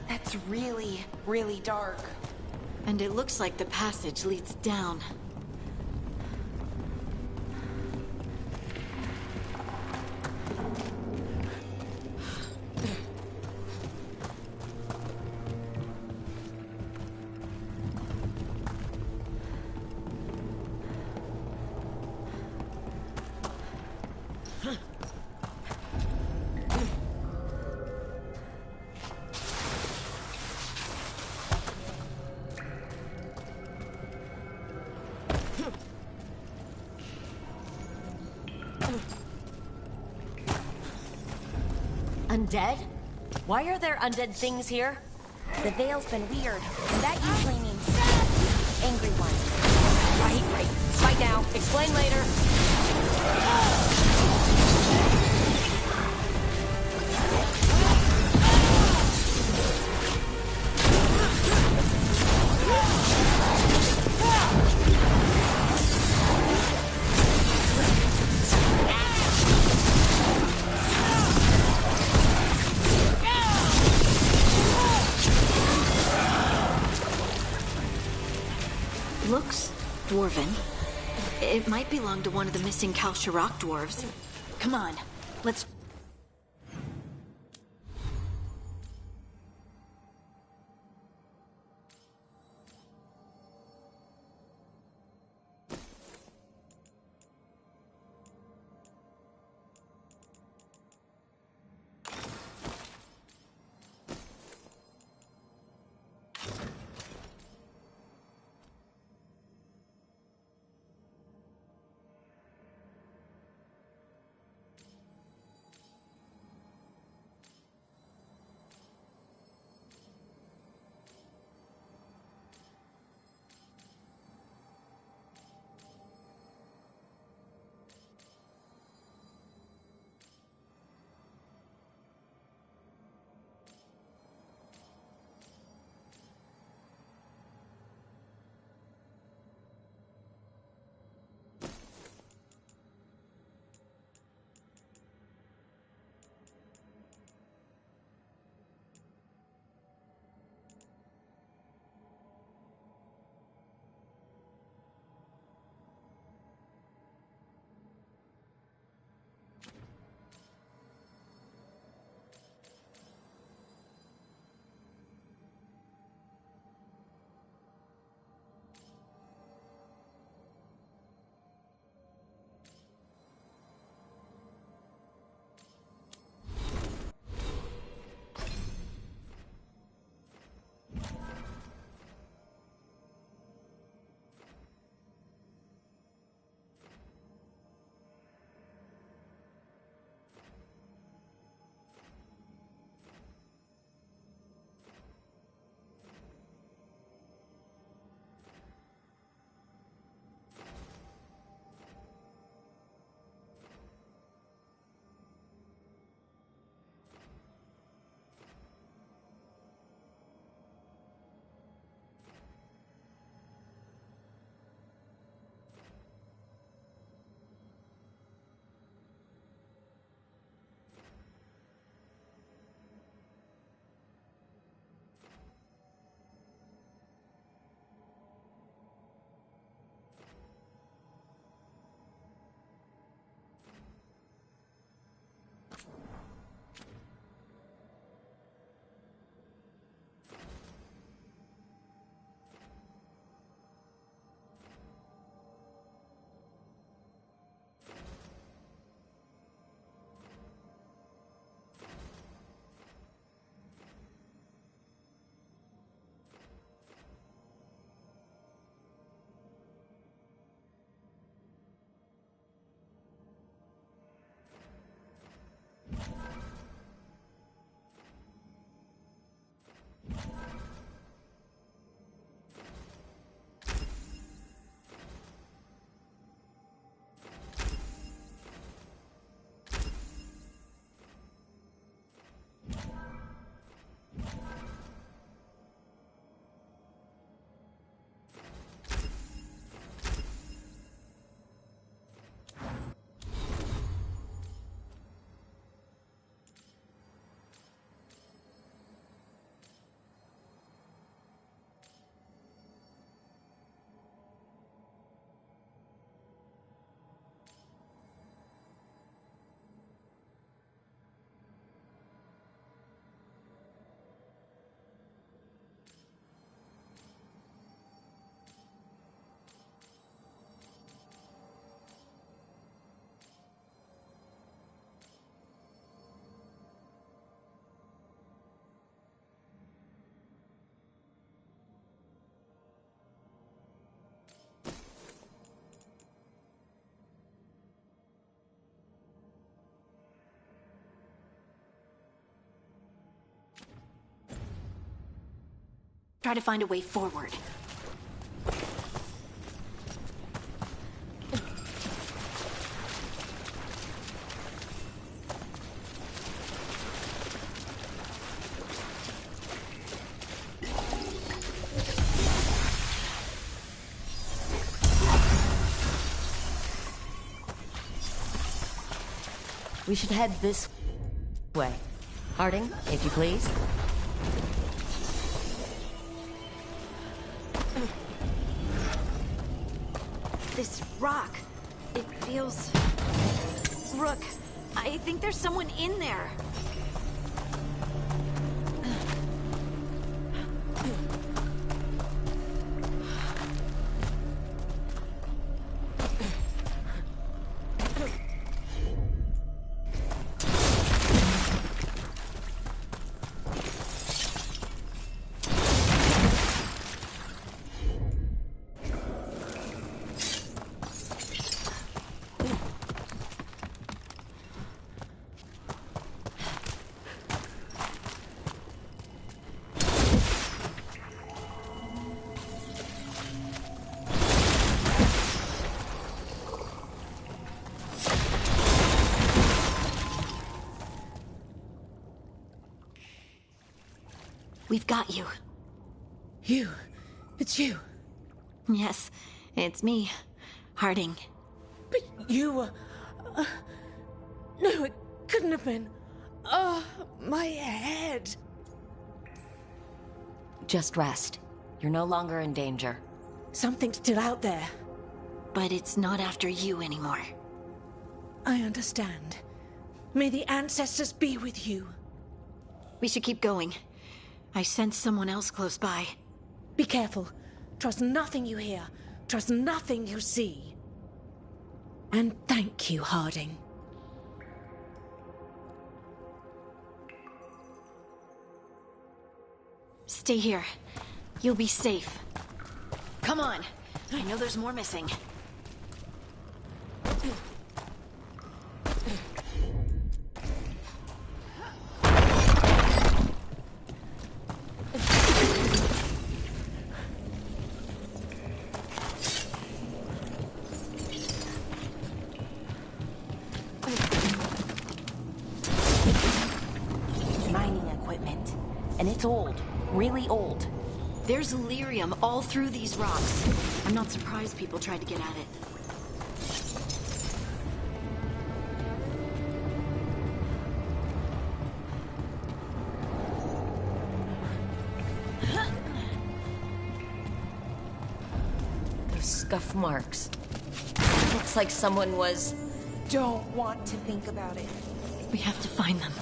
It's really, really dark. And it looks like the passage leads down. Undead? Why are there undead things here? The veil's been weird, and that usually means angry ones. Right. Fight now. Explain later. Looks dwarven. It might belong to one of the missing Kalsharok dwarves. Come on, let's... Try to find a way forward. We should head this way. Harding, if you please. This rock, it feels... Rook, I think there's someone in there. We've got you. You? It's you? Yes, it's me, Harding. But you were... no, it couldn't have been. Oh, my head. Just rest. You're no longer in danger. Something's still out there. But it's not after you anymore. I understand. May the ancestors be with you. We should keep going. I sense someone else close by. Be careful. Trust nothing you hear. Trust nothing you see. And thank you, Harding. Stay here. You'll be safe. Come on. I know there's more missing. Mining equipment. And it's old. Really old. There's lyrium all through these rocks. I'm not surprised people tried to get at it. Those scuff marks. Looks like someone was... Don't want to think about it. We have to find them.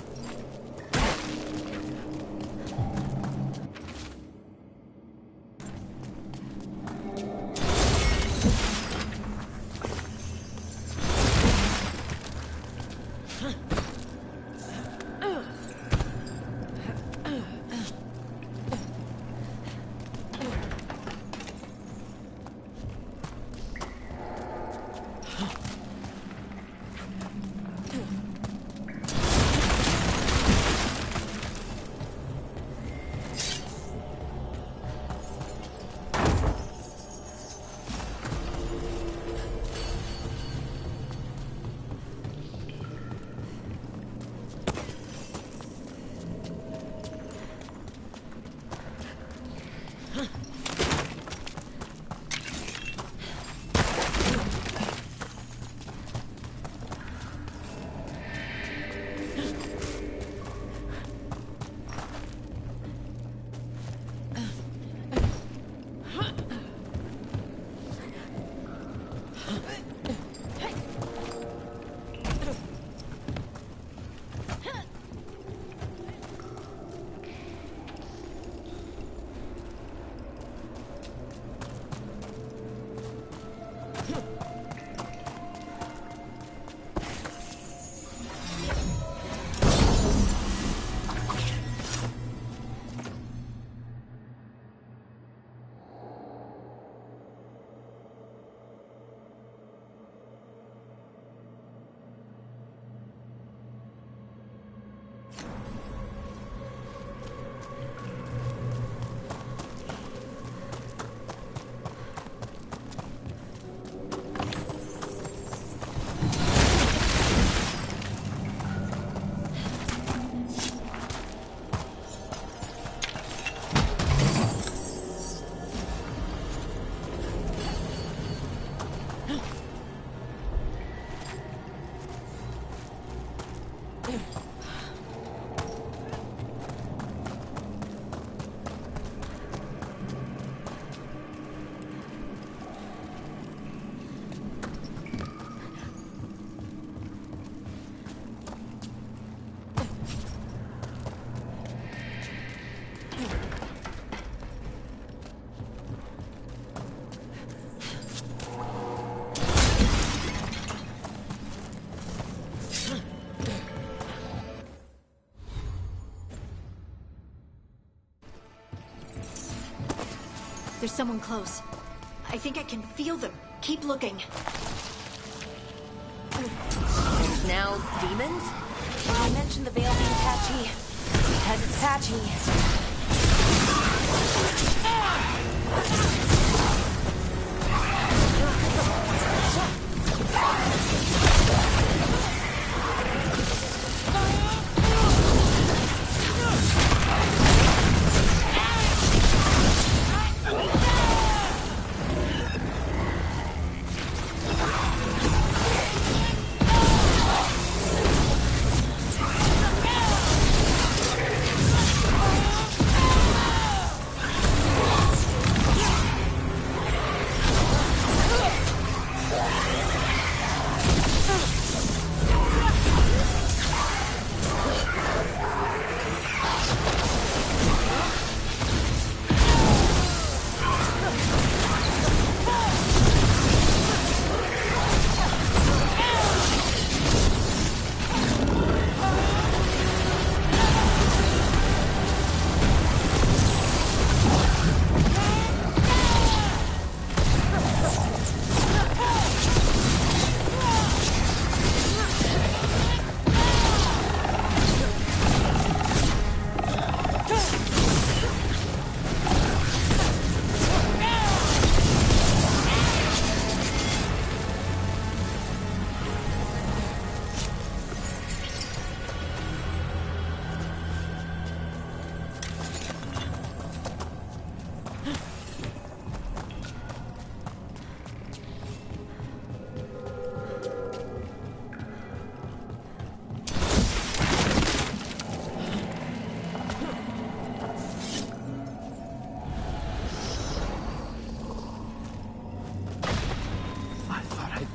There's someone close. I think I can feel them. Keep looking. And now, demons? I mentioned the veil being patchy. Because it's patchy.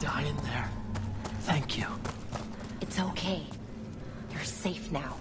Die in there. Thank you. It's okay. You're safe now.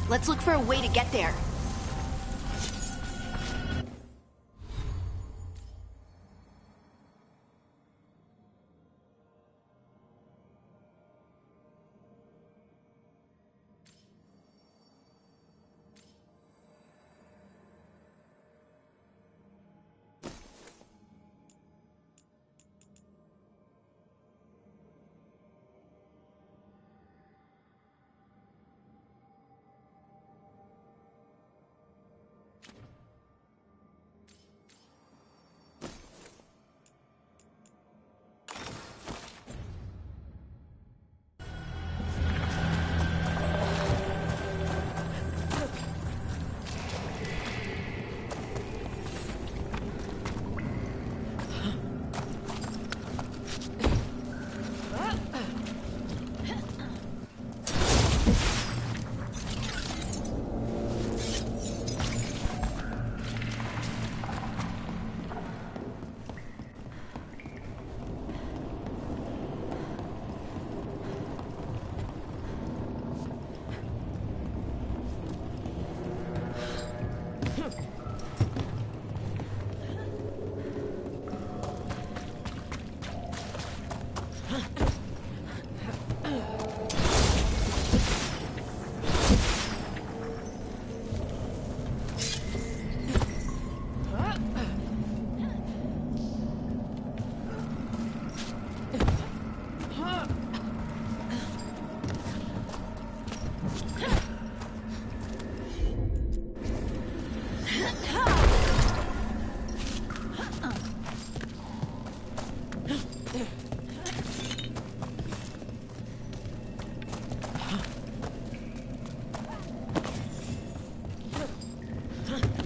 Let's look for a way to get there.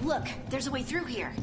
Look, there's a way through here.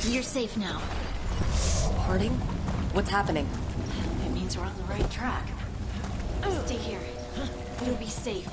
You're safe now. Harding? What's happening? It means we're on the right track. Stay here. You'll be safe.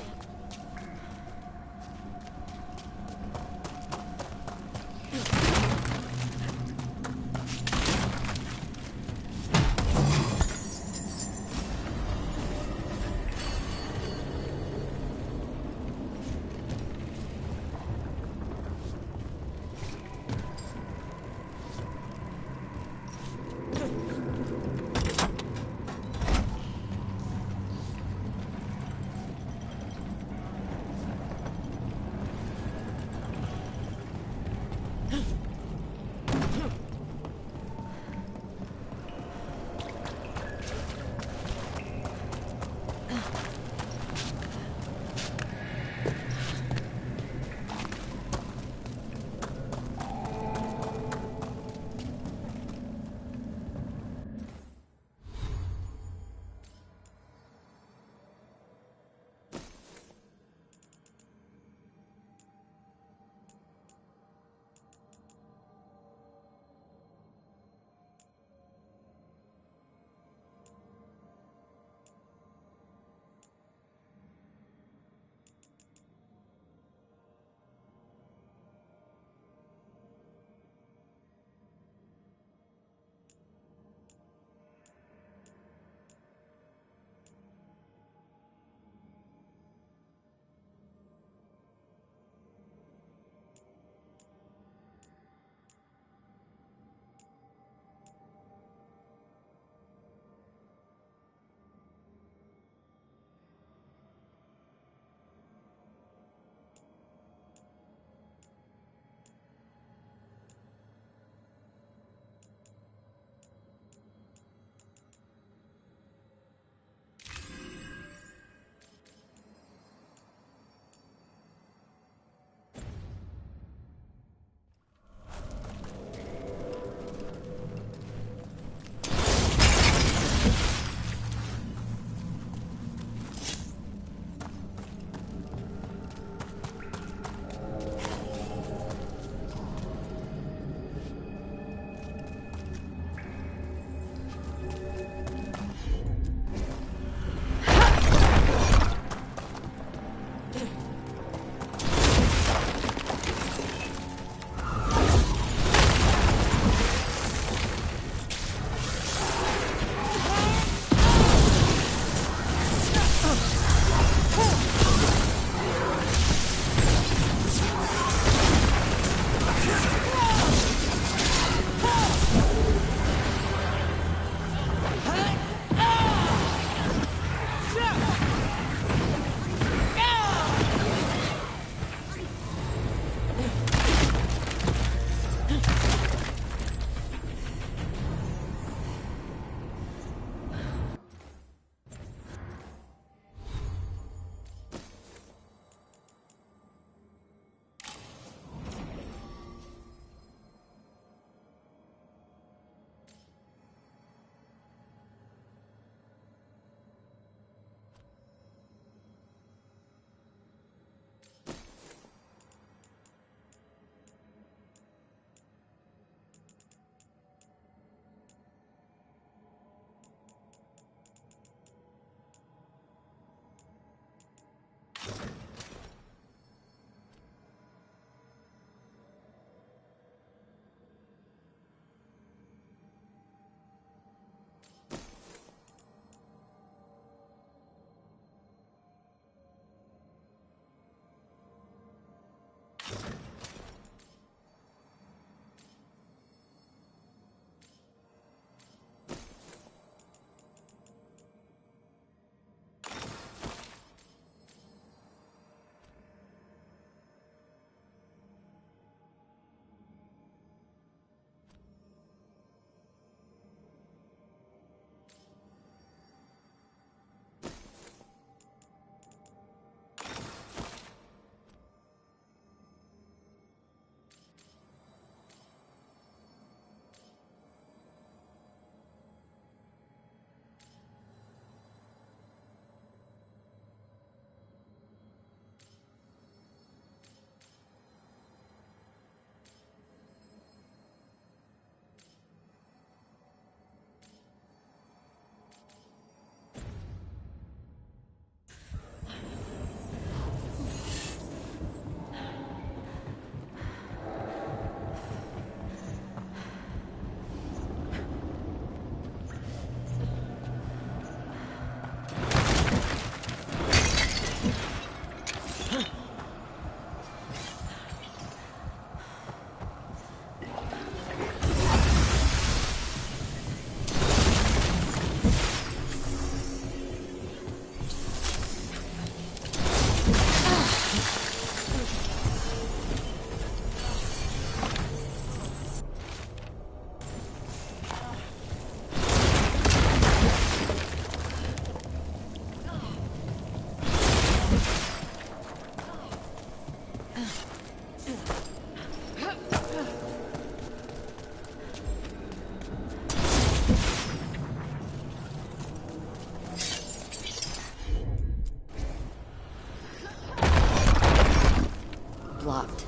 blocked.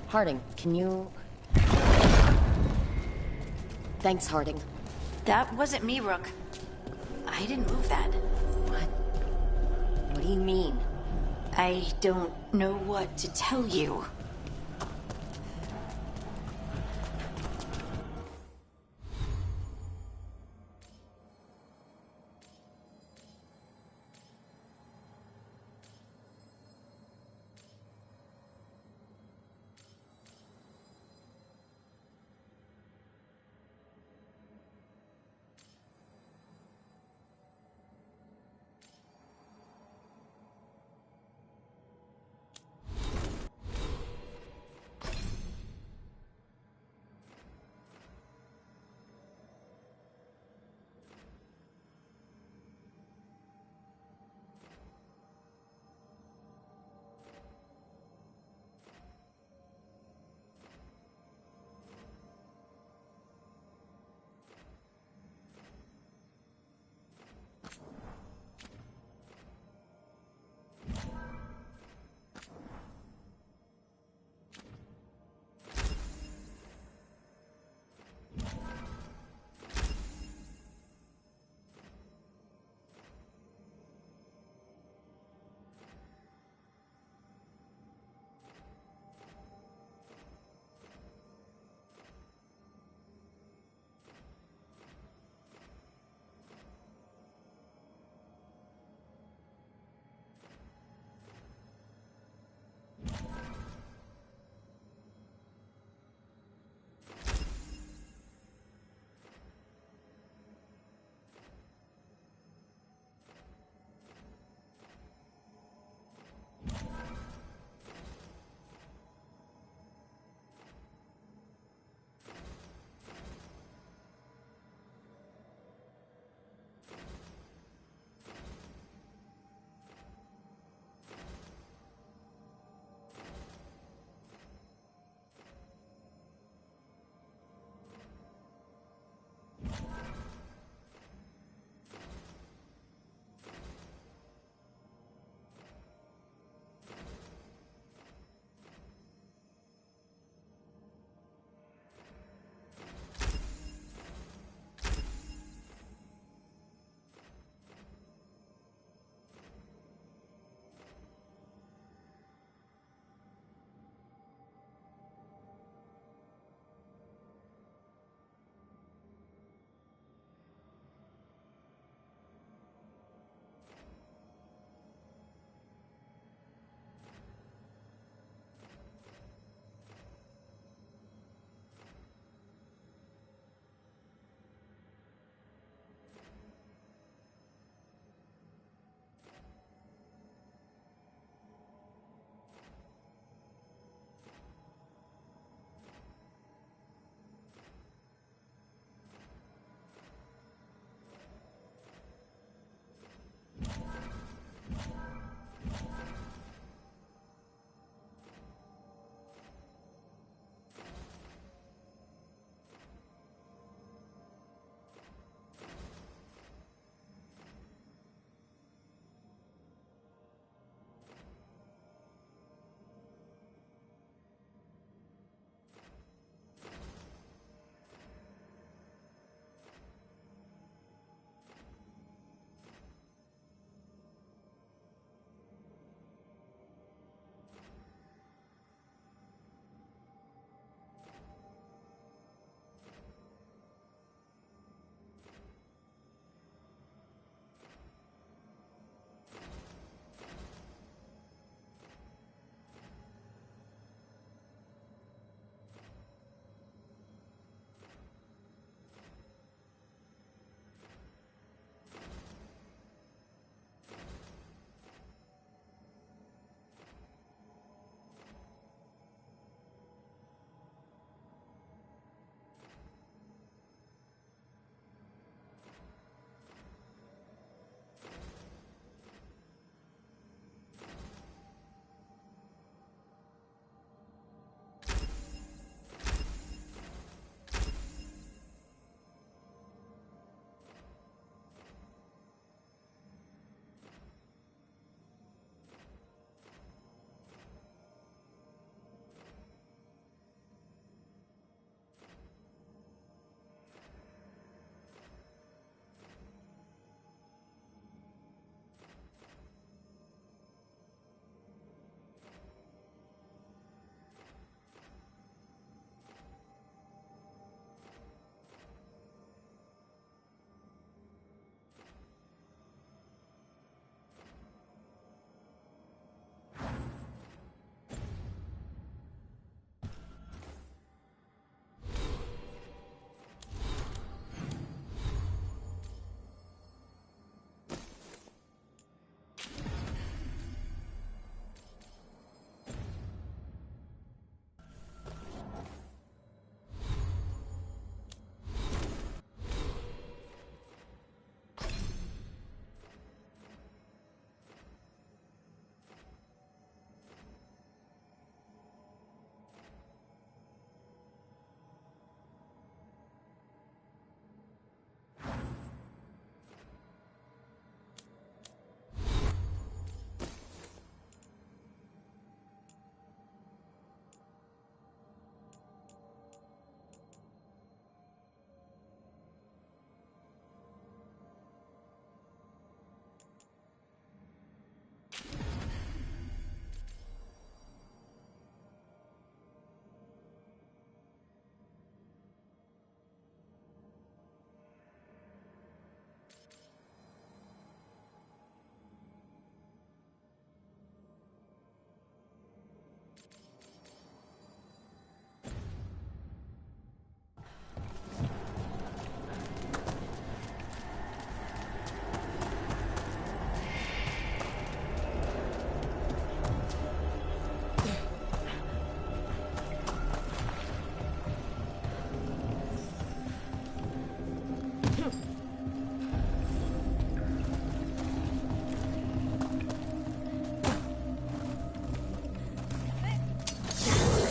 Harding, can you... Thanks, Harding. That wasn't me, Rook. I didn't move that. What do you mean? I don't know what to tell you.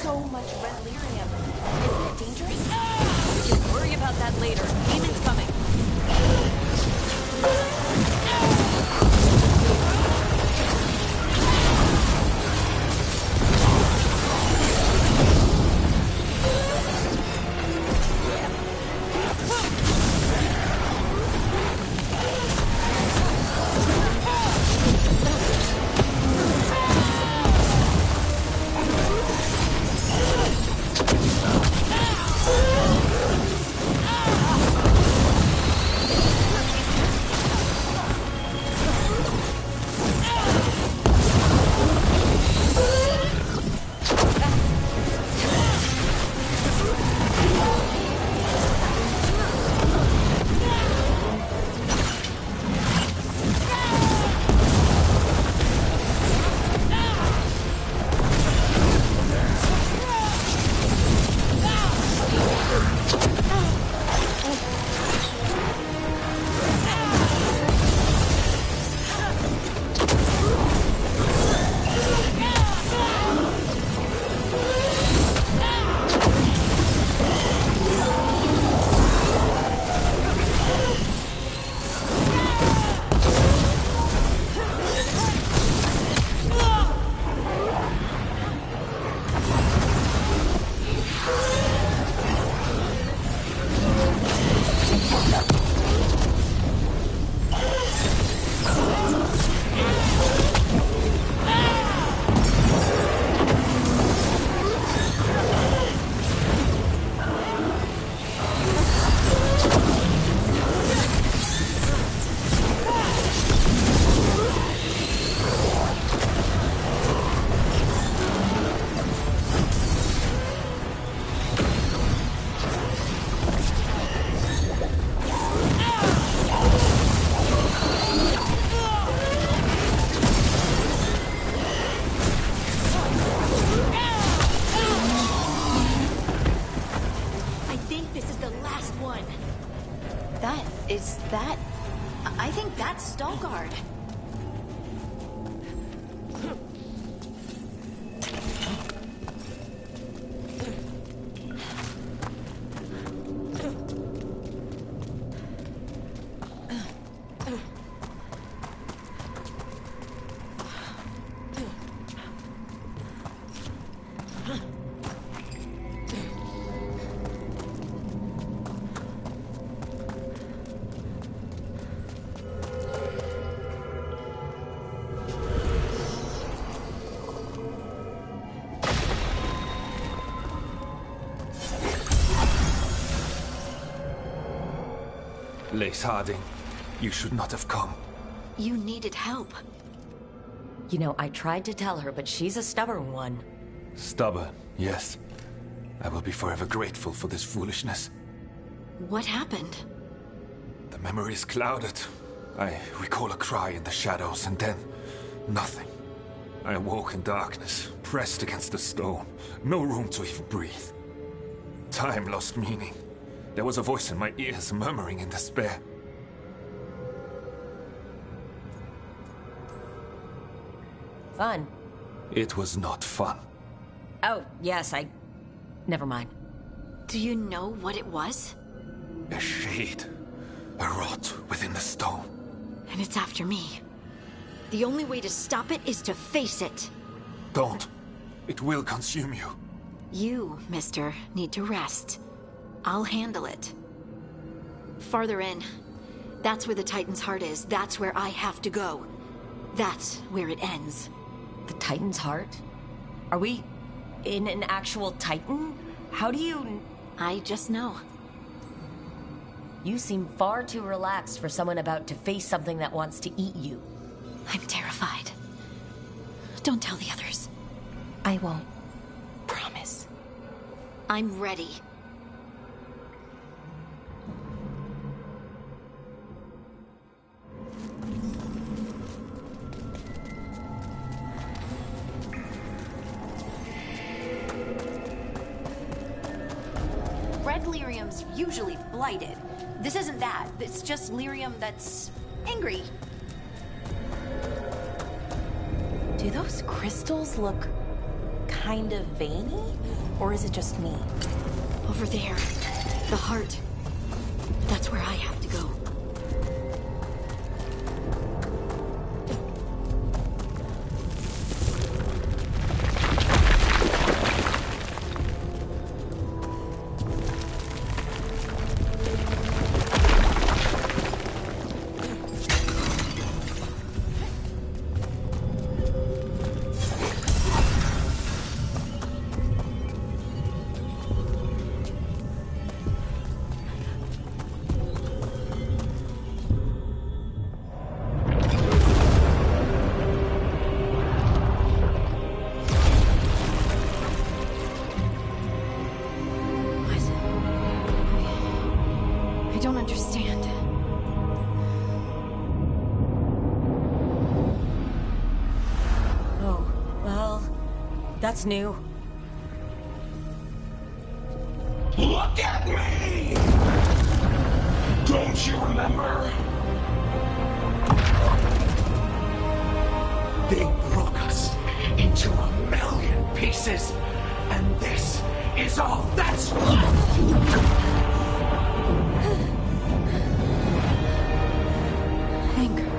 so much red lyrium. Isn't it dangerous? We can worry about that later. Demon's coming. I think that's Stalguard. Lace Harding, you should not have come. You needed help. You know, I tried to tell her, but she's a stubborn one. Stubborn, yes. I will be forever grateful for this foolishness. What happened? The memory is clouded. I recall a cry in the shadows, and then nothing. I awoke in darkness, pressed against the stone. No room to even breathe. Time lost meaning. There was a voice in my ears, murmuring in despair. Fun. It was not fun. Oh, yes, Never mind. Do you know what it was? A shade. A rot within the stone. And it's after me. The only way to stop it is to face it. Don't. It will consume you. You, mister, need to rest. I'll handle it. Farther in. That's where the Titan's heart is. That's where I have to go. That's where it ends. The Titan's heart? Are we in an actual Titan? How do you... I just know. You seem far too relaxed for someone about to face something that wants to eat you. I'm terrified. Don't tell the others. I won't. Promise. I'm ready. Red lyrium's usually blighted. This isn't that. It's just lyrium that's angry. Do those crystals look kind of veiny? Or is it just me? Over there. The heart. That's where I have to go. I don't understand. Oh, well, that's new. Look at me! Don't you remember? They broke us into 1,000,000 pieces, and this is all that's left! Anger.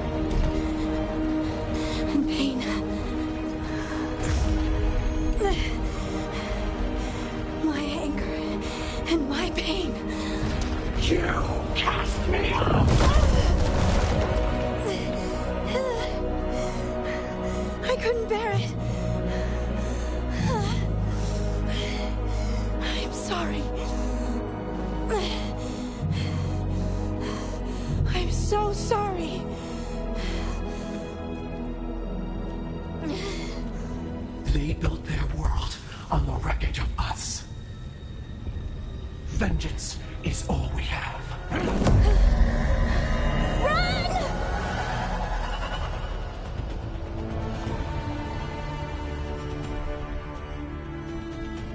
And pain. My anger and my pain. You cast me out! I couldn't bear it. I'm sorry. I'm so sorry. They built their world on the wreckage of us. Vengeance is all we have.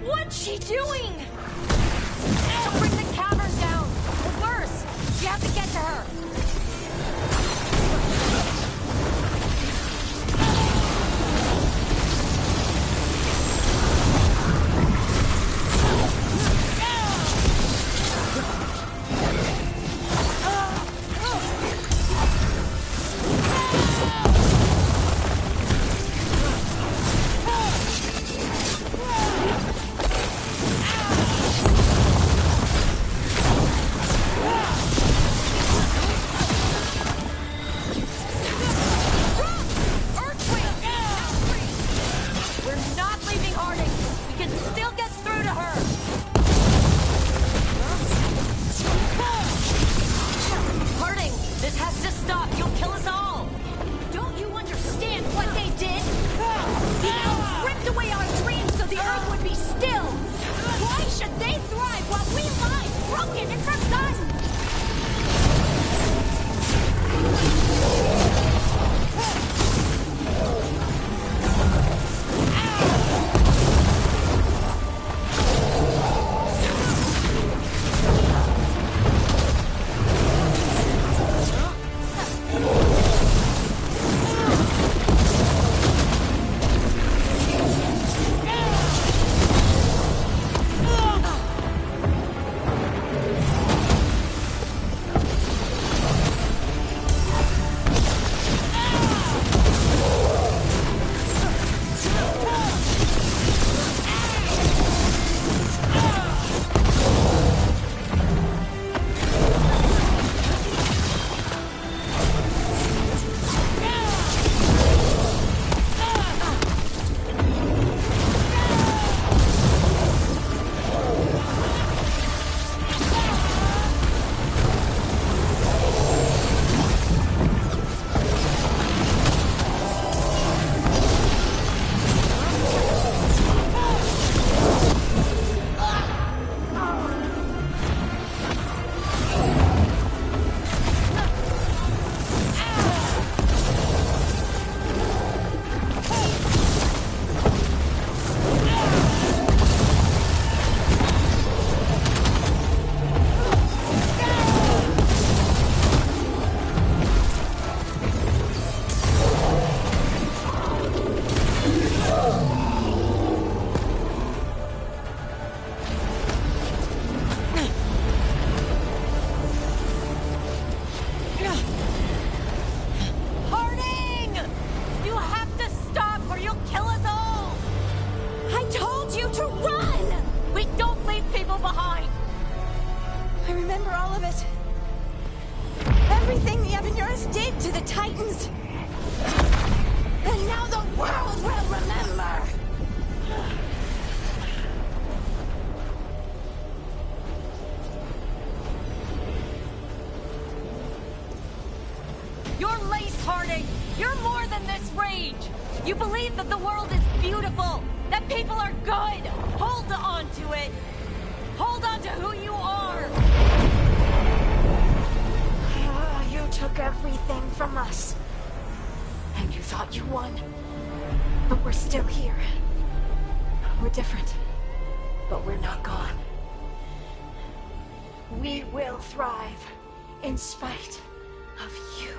What's she doing? Don't bring the cavern down! Or worse, you have to get to her! everything the Avenurus did to the Titans. And now the world will remember! You're lace-hearted! You're more than this rage! You believe that the world is beautiful! That people are good! Hold on to it! Hold on to who you are! You took everything from us. And you thought you won. But we're still here. We're different. But we're not gone. We will thrive in spite of you.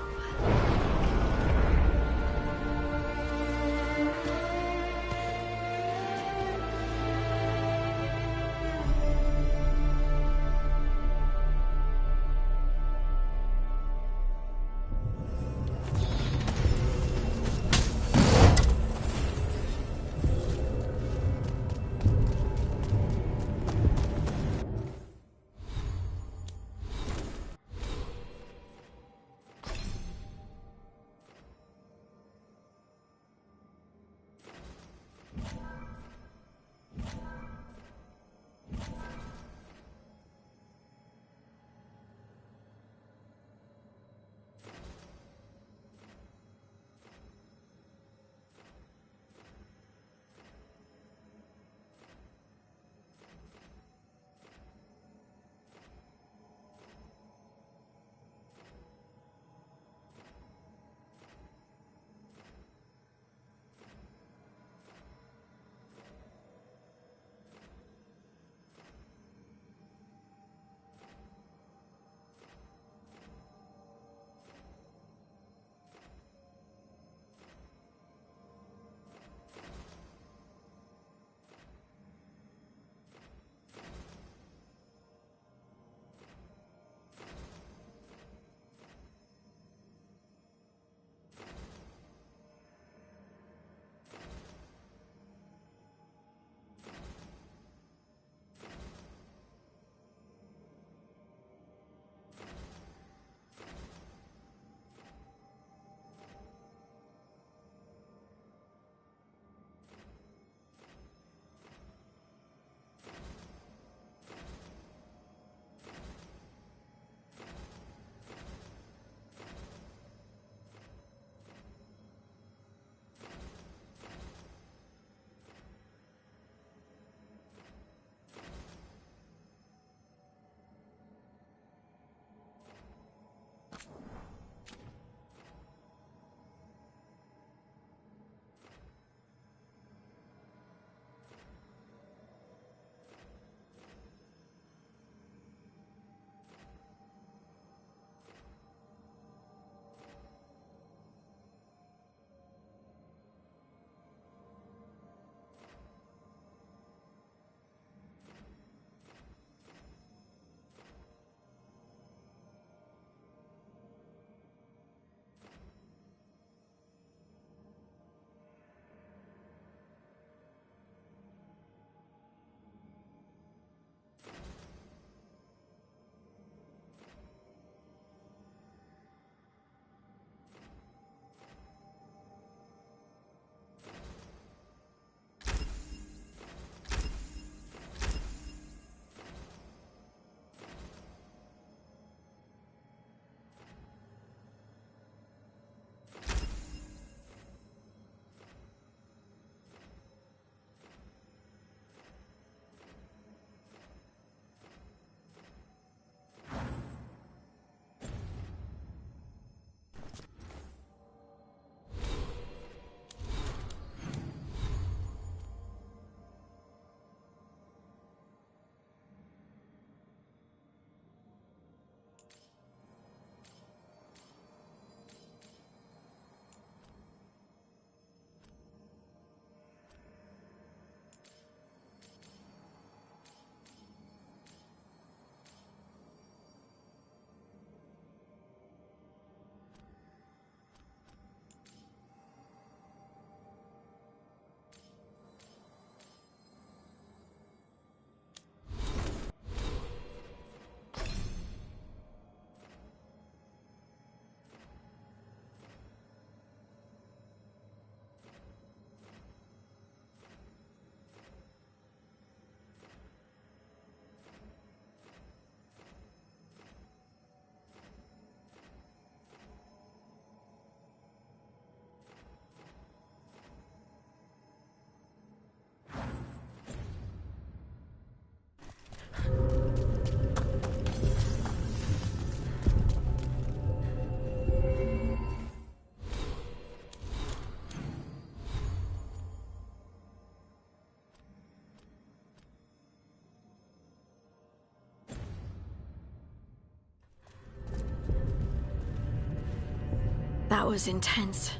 That was intense.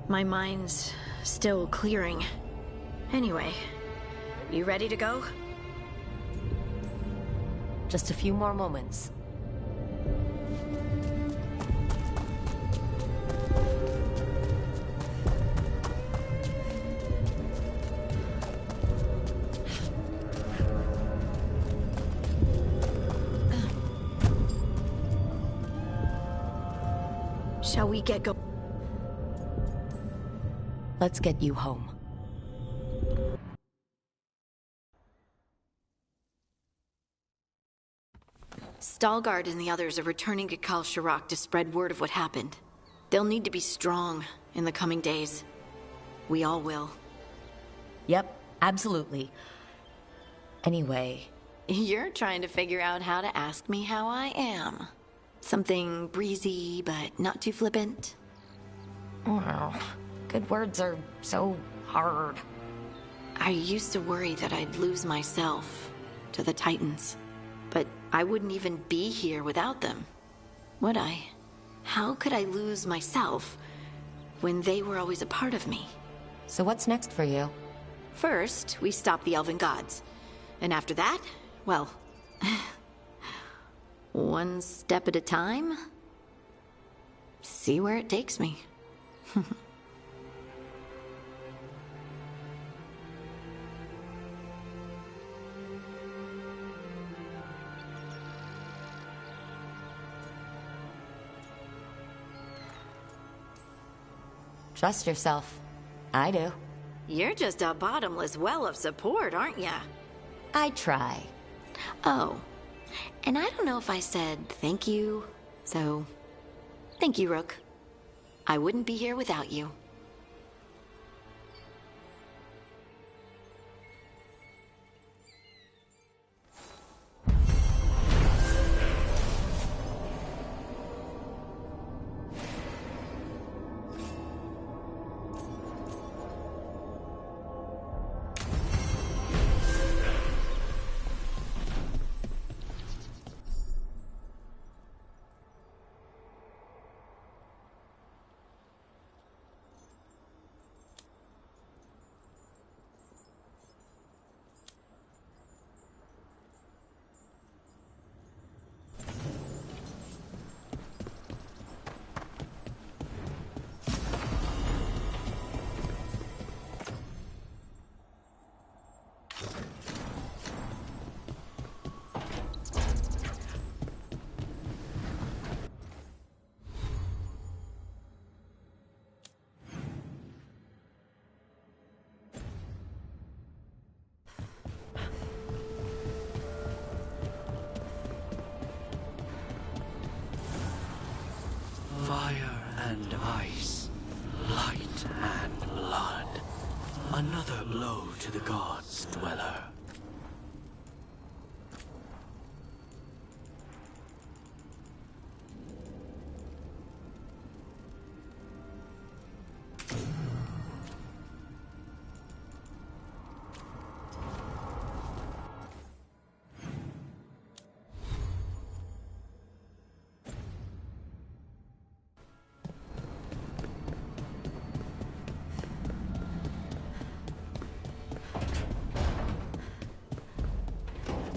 My mind's still clearing. Anyway, you ready to go? Just a few more moments. Shall we get go? Let's get you home. Stalgard and the others are returning to Kal Shirak to spread word of what happened. They'll need to be strong in the coming days. We all will. Yep, absolutely. Anyway... You're trying to figure out how to ask me how I am. Something breezy, but not too flippant. Well, good words are so hard. I used to worry that I'd lose myself to the Titans. But I wouldn't even be here without them, would I? How could I lose myself when they were always a part of me? So what's next for you? First, we stop the Elven Gods. And after that, well... one step at a time? See where it takes me. Trust yourself. I do. You're just a bottomless well of support, aren't ya? I try. Oh, and I don't know if I said thank you, so thank you, Rook. I wouldn't be here without you. Fire and ice, light and blood. Another blow to the gods' dweller.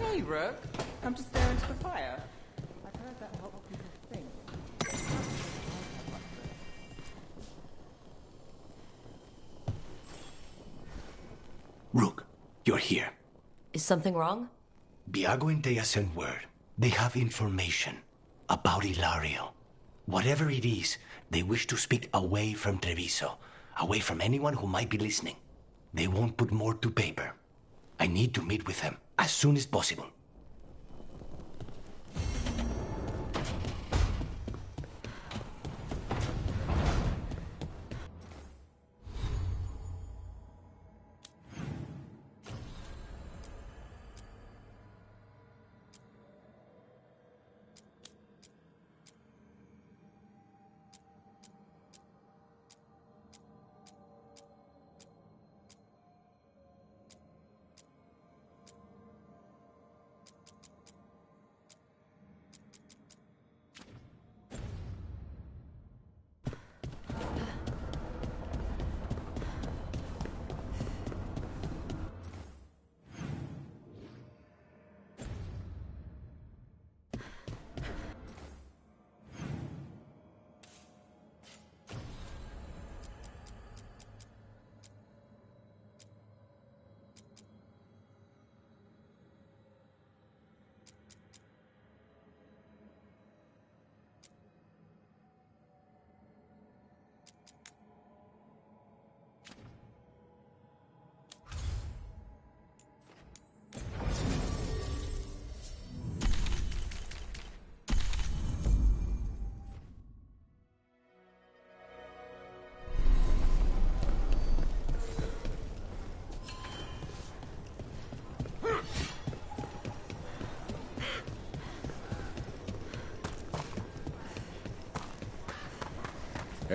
Hey, Rook. Come to stare into the fire. I've heard that helps people think. Rook, you're here. Is something wrong? Biago and Dea sent word. They have information about Ilario. Whatever it is, they wish to speak away from Treviso, away from anyone who might be listening. They won't put more to paper. I need to meet with them as soon as possible.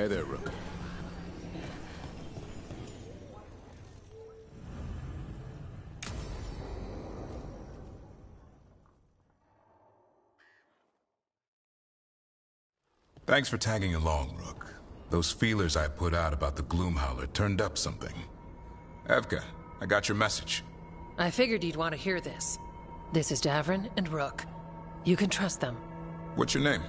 Hey there, Rook. Thanks for tagging along, Rook. Those feelers I put out about the Gloomhowler turned up something. Evka, I got your message. I figured you'd want to hear this. This is Davrin and Rook. You can trust them. What's your name?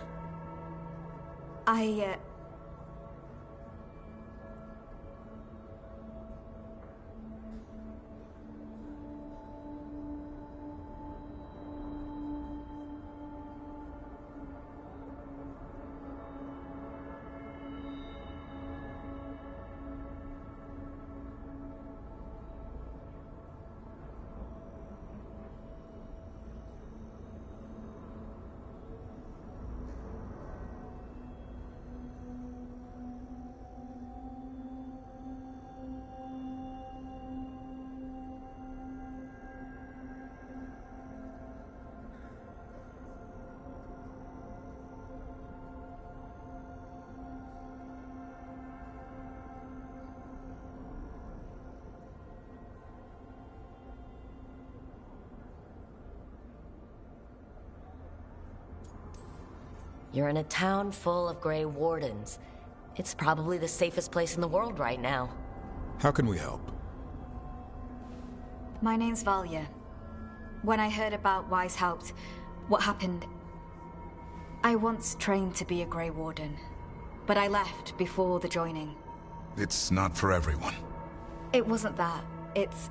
You're in a town full of Grey Wardens. It's probably the safest place in the world right now. How can we help? My name's Valya. When I heard about Weishaupt, what happened... I once trained to be a Grey Warden, but I left before the joining. It's not for everyone. It wasn't that. It's...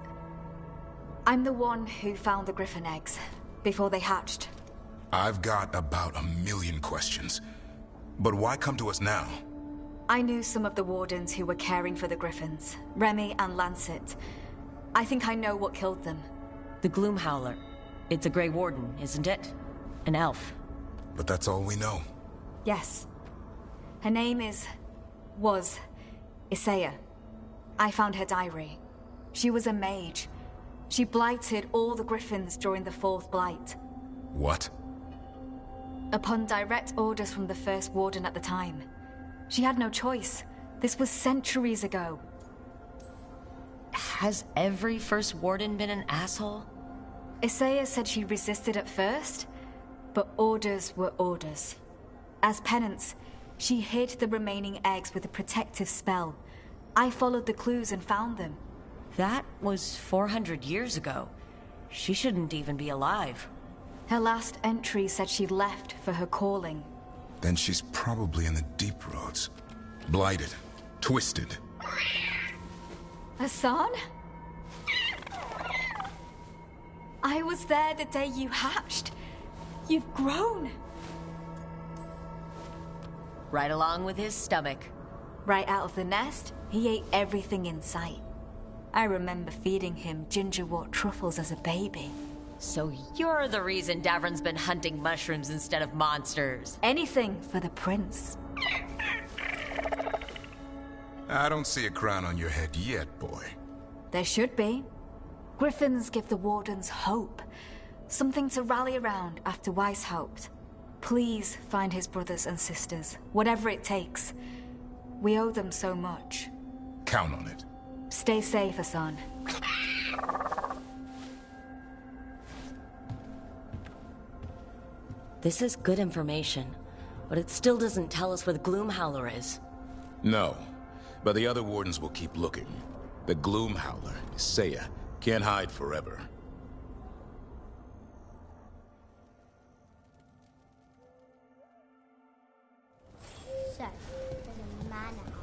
I'm the one who found the Griffin eggs, before they hatched. I've got about 1,000,000 questions. But why come to us now? I knew some of the Wardens who were caring for the Griffins, Remy and Lancet. I think I know what killed them. The Gloomhowler. It's a Grey Warden, isn't it? An elf. But that's all we know. Yes. Her name was Isaiah. I found her diary. She was a mage. She blighted all the Griffins during the Fourth Blight. What? Upon direct orders from the First Warden at the time. She had no choice. This was centuries ago. Has every First Warden been an asshole? Isaiah said she resisted at first, but orders were orders. As penance, she hid the remaining eggs with a protective spell. I followed the clues and found them. That was 400 years ago. She shouldn't even be alive. Her last entry said she left for her calling. Then she's probably in the deep roads. Blighted. Twisted. Hassan? I was there the day you hatched. You've grown. Right along with his stomach. Right out of the nest, he ate everything in sight. I remember feeding him gingerwort truffles as a baby. So you're the reason Davrin's been hunting mushrooms instead of monsters. Anything for the prince. I don't see a crown on your head yet, boy. There should be. Griffins give the Wardens hope. Something to rally around after Weishaupt. Please find his brothers and sisters, whatever it takes. We owe them so much. Count on it. Stay safe, Hassan. This is good information, but it still doesn't tell us where the Gloomhowler is. No, but the other Wardens will keep looking. The Gloomhowler, Isaiah, can't hide forever. So, there's a manor.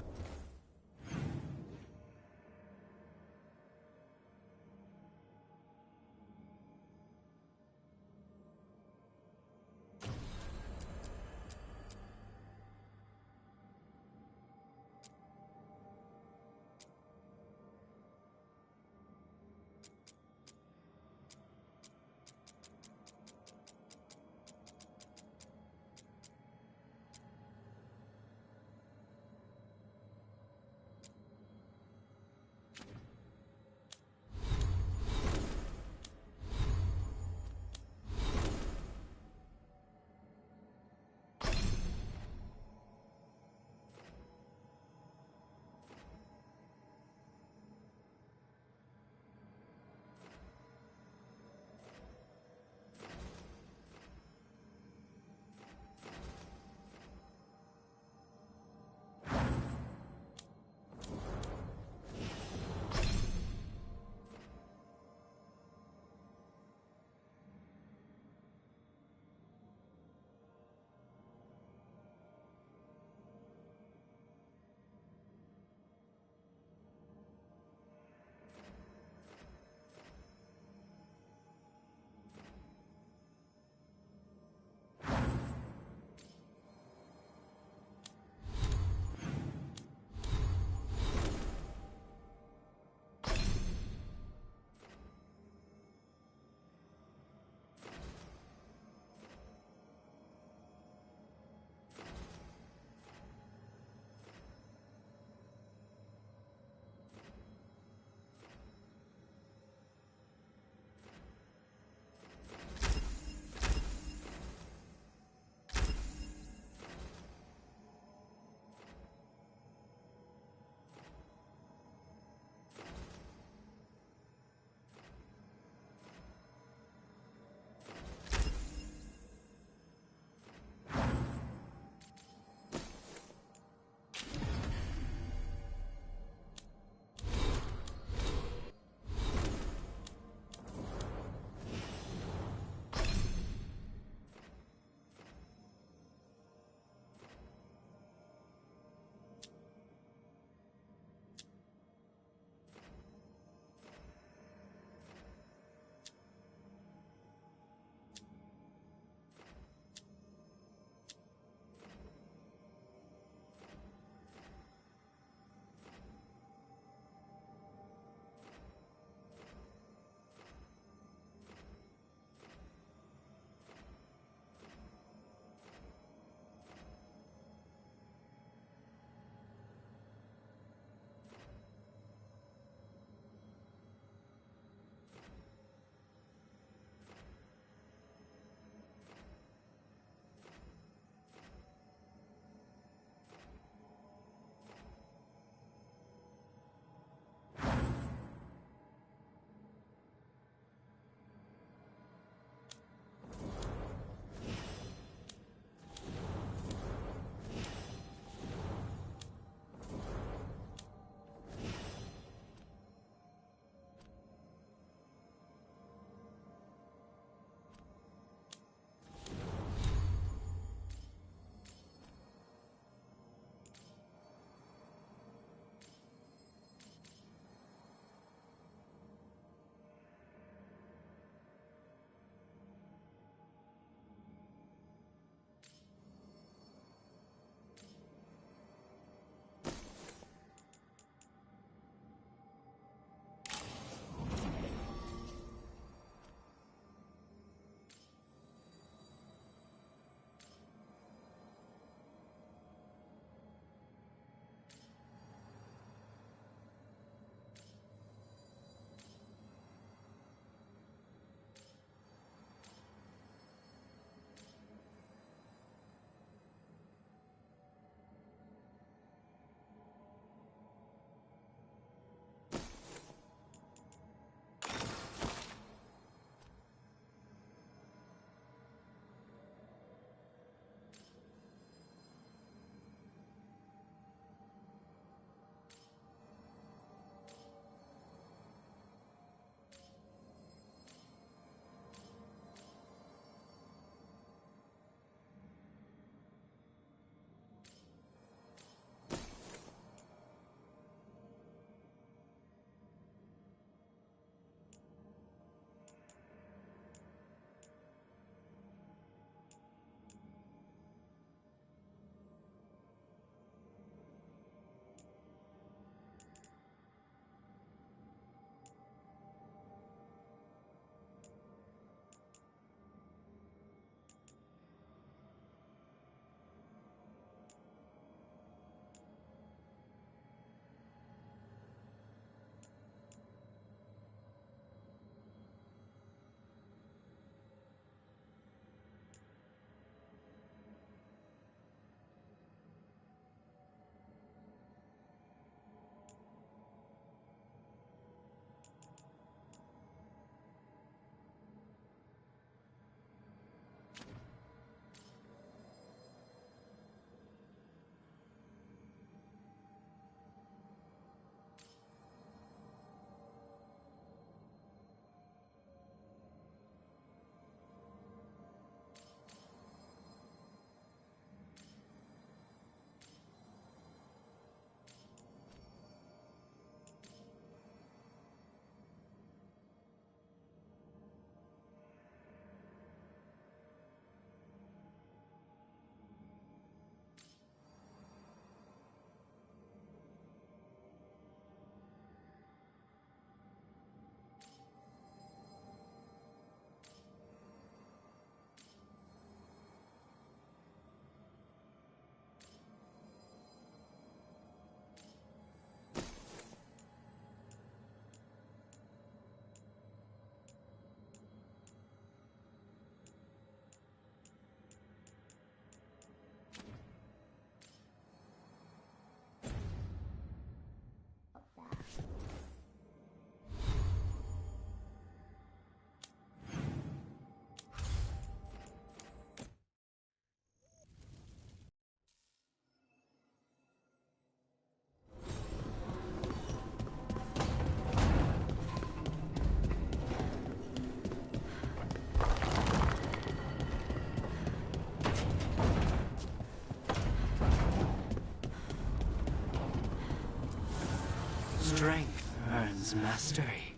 Strength earns mastery.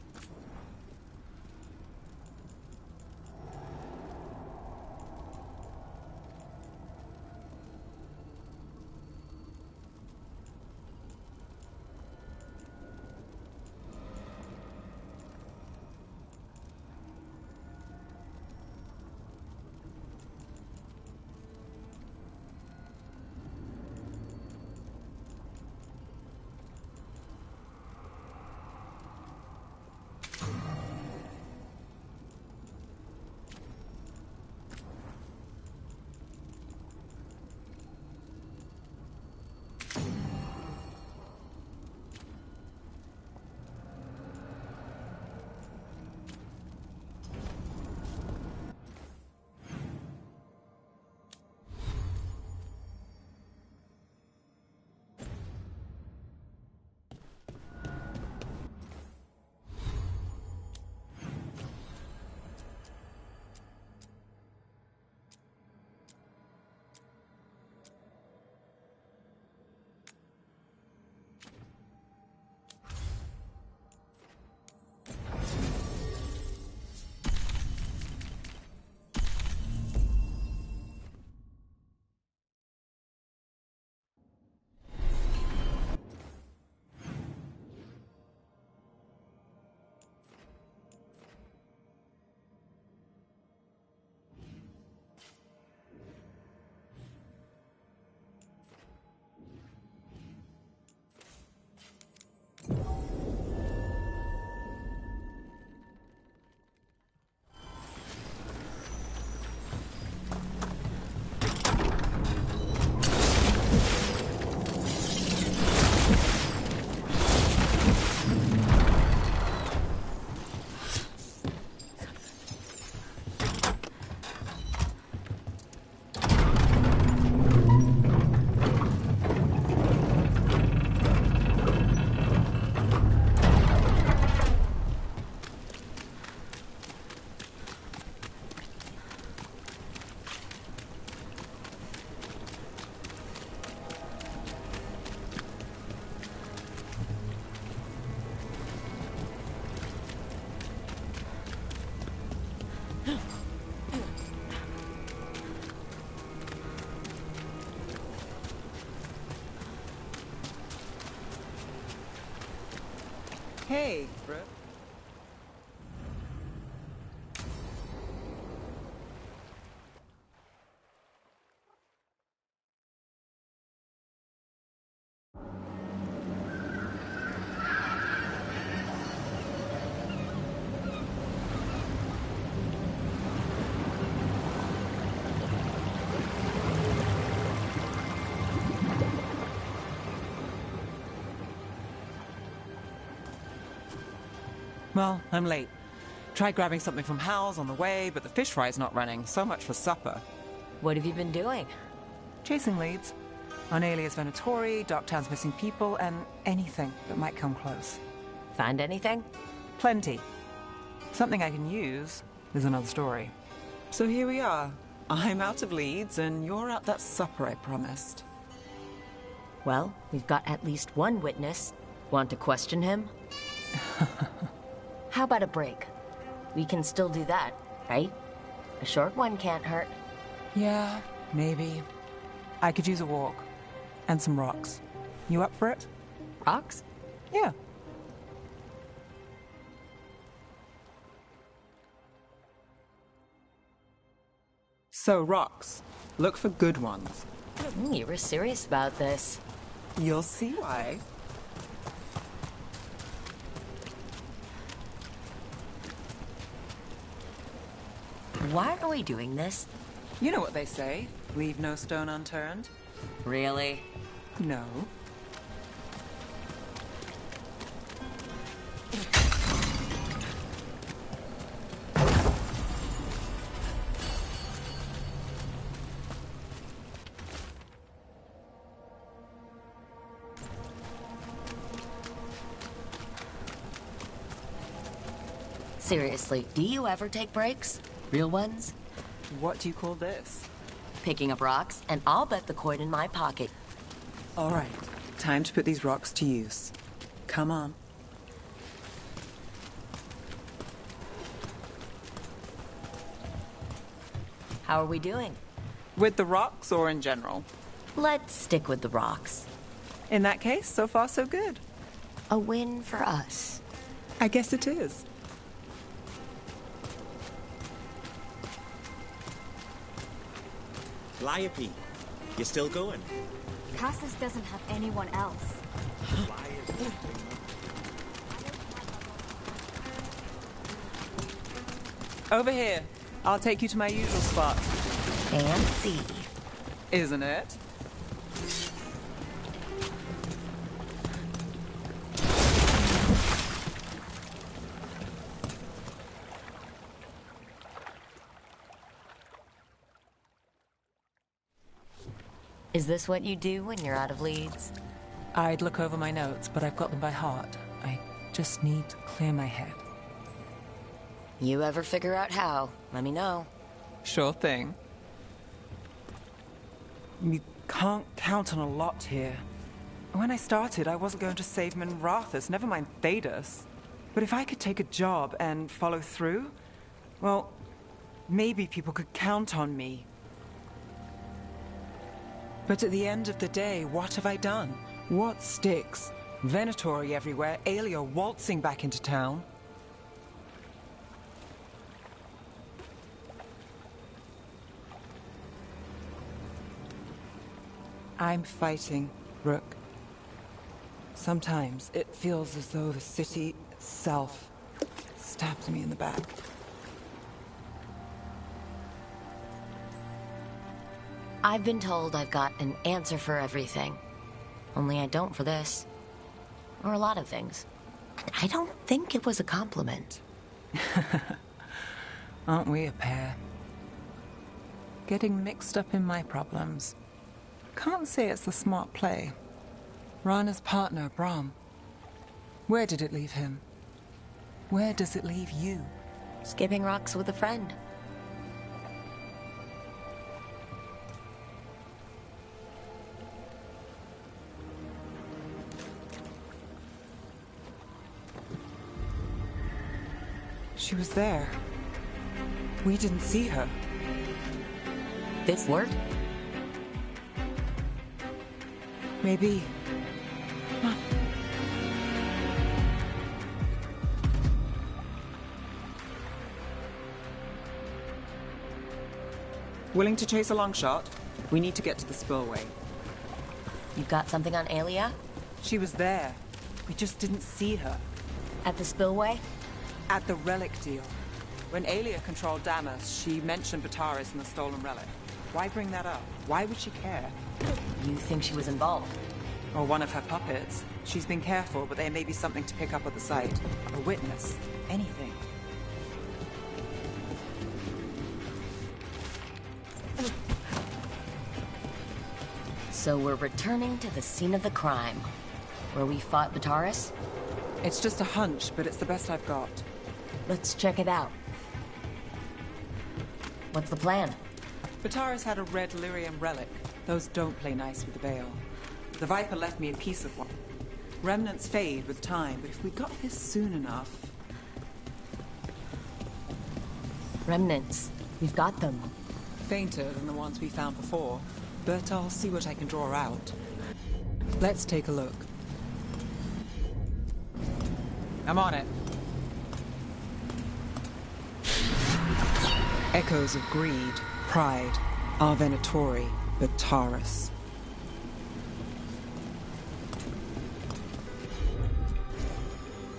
Hey, Brooke. Well, I'm late. Tried grabbing something from Hal's on the way, but the fish fry's not running. So much for supper. What have you been doing? Chasing leads. On Alias Venatori, Darktown's missing people, and anything that might come close. Find anything? Plenty. Something I can use is another story. So here we are. I'm out of leads, and you're at that supper I promised. Well, we've got at least one witness. Want to question him? How about a break? We can still do that, right? A short one can't hurt. Yeah, maybe. I could use a walk. And some rocks. You up for it? Rocks? Yeah. So, rocks. Look for good ones. You were serious about this. You'll see why. Why are we doing this? You know what they say. Leave no stone unturned. Really? No. Seriously, do you ever take breaks? Real ones? What do you call this? Picking up rocks, and I'll bet the coin in my pocket. All right, time to put these rocks to use. Come on. How are we doing? With the rocks or in general? Let's stick with the rocks. In that case, so far so good. A win for us. I guess it is. Liope, you still going? Cassis doesn't have anyone else. Over here. I'll take you to my usual spot. Fancy. Isn't it? Is this what you do when you're out of leads? I'd look over my notes, but I've got them by heart. I just need to clear my head. You ever figure out how, let me know. Sure thing. You can't count on a lot here. When I started, I wasn't going to save Minrathous, never mind Thedas. But if I could take a job and follow through, well, maybe people could count on me. But at the end of the day, what have I done? What sticks? Venatori everywhere, Aelia waltzing back into town. I'm fighting, Rook. Sometimes it feels as though the city itself stabs me in the back. I've been told I've got an answer for everything. Only I don't for this. Or a lot of things. I don't think it was a compliment. Aren't we a pair? Getting mixed up in my problems. Can't say it's a smart play. Rana's partner, Brahm. Where did it leave him? Where does it leave you? Skipping rocks with a friend. She was there. We didn't see her. This worked? Maybe. Huh. Willing to chase a long shot? We need to get to the spillway. You got something on Aelia? She was there. We just didn't see her. At the spillway? At the relic deal. When Aelia controlled Damas, she mentioned Bataris and the stolen relic. Why bring that up? Why would she care? You think she was involved? Or one of her puppets. She's been careful, but there may be something to pick up at the site. A witness. Anything. So we're returning to the scene of the crime, where we fought Bataris? It's just a hunch, but it's the best I've got. Let's check it out. What's the plan? Bataris had a red lyrium relic. Those don't play nice with the Veil. The Viper left me a piece of one. Remnants fade with time, but if we got here soon enough... Remnants. We've got them. Fainter than the ones we found before, but I'll see what I can draw out. Let's take a look. I'm on it. Echoes of greed, pride, our Venatori, Bataris.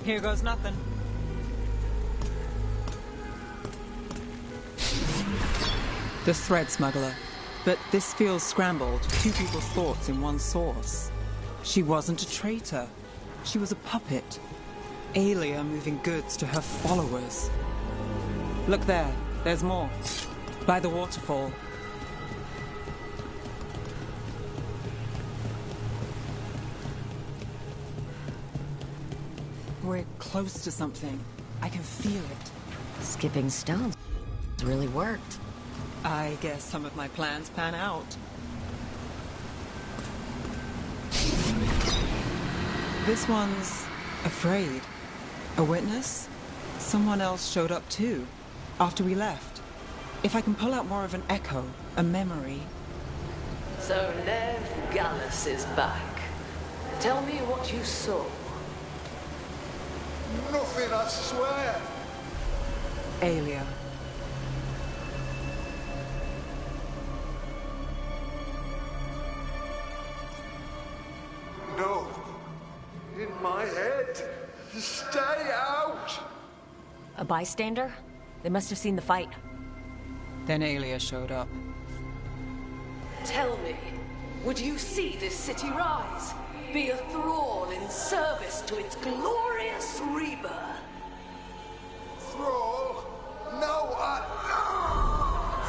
Here goes nothing. The thread smuggler. But this feels scrambled. Two people's thoughts in one source. She wasn't a traitor. She was a puppet. Aelia moving goods to her followers. Look there. There's more. By the waterfall. We're close to something. I can feel it. Skipping stones really worked. I guess some of my plans pan out. This one's afraid. A witness? Someone else showed up too, after we left. If I can pull out more of an echo, a memory... So Lev Gallus is back. Tell me what you saw. Nothing, I swear. Aelia. No. In my head. Stay out! A bystander? They must have seen the fight. Then Aelia showed up. Tell me, would you see this city rise? Be a thrall in service to its glorious rebirth? Thrall? No,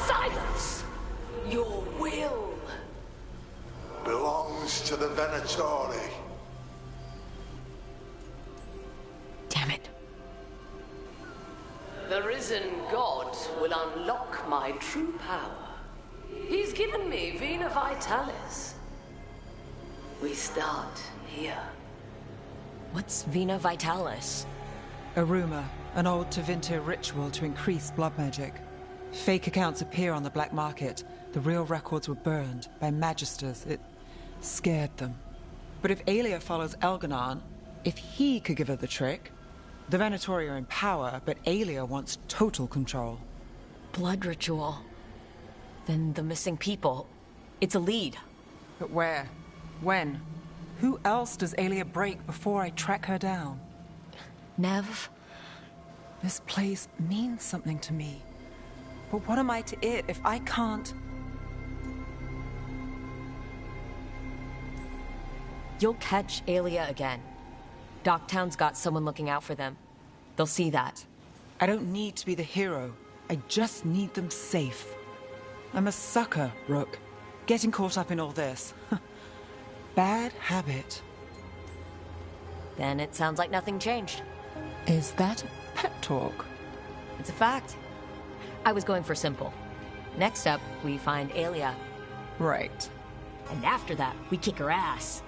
Silence! Your will belongs to the Venatori. Damn it. The risen god will unlock my true power. He's given me Vena Vitalis. We start here. What's Vena Vitalis? A rumor, an old Tevinter ritual to increase blood magic. Fake accounts appear on the black market. The real records were burned by magisters. It scared them. But if Aelia follows Elganon, if he could give her the trick, the Venatori are in power, but Aelia wants total control. Blood ritual. Then the missing people. It's a lead. But where? When? Who else does Aelia break before I track her down? Nev? This place means something to me. But what am I to it if I can't... You'll catch Aelia again. Docktown's got someone looking out for them. They'll see that. I don't need to be the hero. I just need them safe. I'm a sucker, Rook. Getting caught up in all this. Bad habit. Then it sounds like nothing changed. Is that pep talk? It's a fact. I was going for simple. Next up, we find Aelia. Right. And after that, we kick her ass.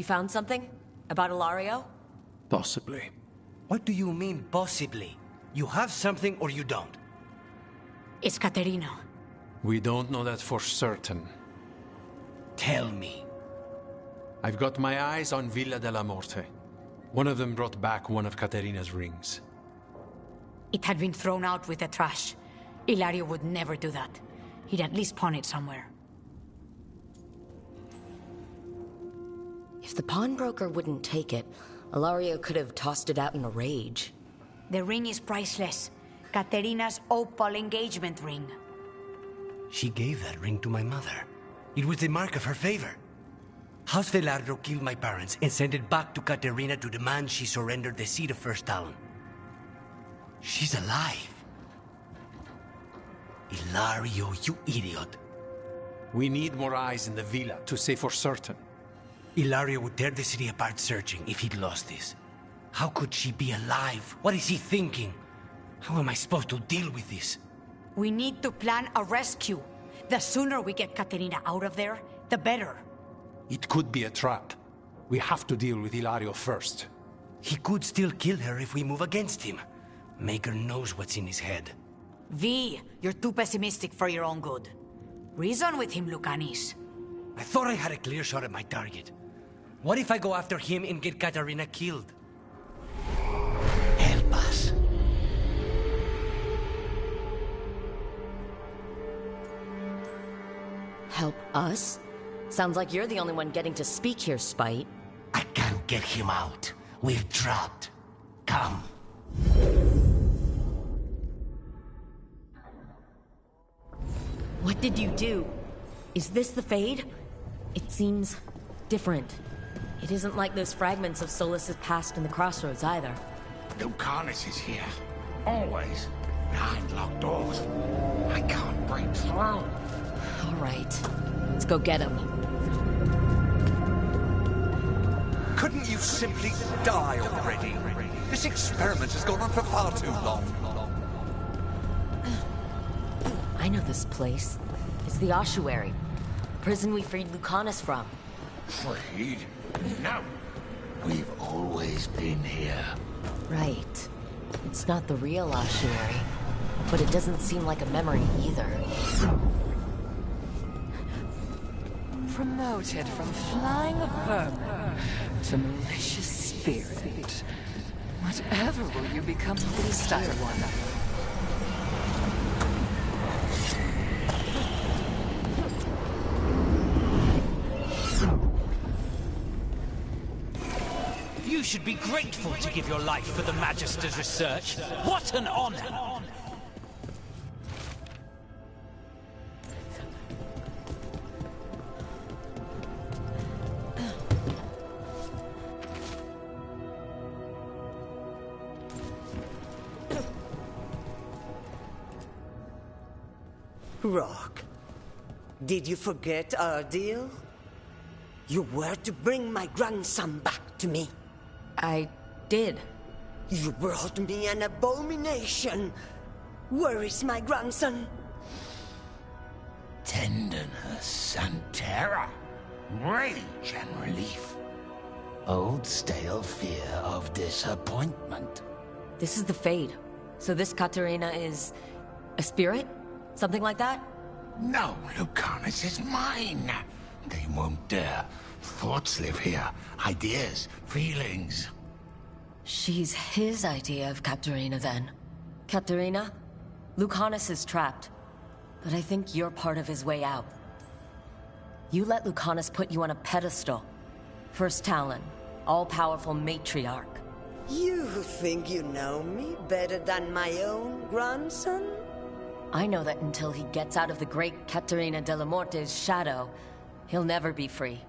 You found something? About Ilario? Possibly. What do you mean, possibly? You have something or you don't? It's Caterina. We don't know that for certain. Tell me. I've got my eyes on Villa della Morte. One of them brought back one of Caterina's rings. It had been thrown out with the trash. Ilario would never do that. He'd at least pawn it somewhere. If the pawnbroker wouldn't take it, Ilario could have tossed it out in a rage. The ring is priceless. Caterina's opal engagement ring. She gave that ring to my mother. It was the mark of her favor. House Velardo killed my parents and sent it back to Caterina to demand she surrender the seat of First Talon. She's alive. Ilario, you idiot. We need more eyes in the villa to say for certain. Ilario would tear the city apart searching if he'd lost this. How could she be alive? What is he thinking? How am I supposed to deal with this? We need to plan a rescue. The sooner we get Caterina out of there, the better. It could be a trap. We have to deal with Ilario first. He could still kill her if we move against him. Maker knows what's in his head. V, you're too pessimistic for your own good. Reason with him, Lucanis. I thought I had a clear shot at my target. What if I go after him and get Katarina killed? Help us. Help us? Sounds like you're the only one getting to speak here, Spite. I can't get him out. We're trapped. Come. What did you do? Is this the Fade? It seems different. It isn't like those fragments of Solus's past in the Crossroads either. Lucanus is here. Always. Behind locked doors. I can't break through. All right. Let's go get him. Couldn't you simply die already? This experiment has gone on for far too long. I know this place. It's the ossuary. Prison we freed Lucanus from. Freed? No. We've always been here. Right. It's not the real ossuary. But it doesn't seem like a memory either. Promoted from flying vermin to malicious spirit. Whatever will you become least, I wonder? You should be grateful to give your life for the Magister's research. What an honor! Rock, did you forget our deal? You were to bring my grandson back to me. I did. You brought me an abomination. Where is my grandson? Tenderness and terror. Rage and relief. Old stale fear of disappointment. This is the Fade. So this Katerina is a spirit? Something like that? No, Lucanus is mine. They won't dare. Thoughts live here. Ideas, feelings. She's his idea of Katerina then. Katerina, Lucanus is trapped. But I think you're part of his way out. You let Lucanus put you on a pedestal. First Talon, all-powerful matriarch. You think you know me better than my own grandson? I know that until he gets out of the great Caterina de la Morte's shadow, he'll never be free.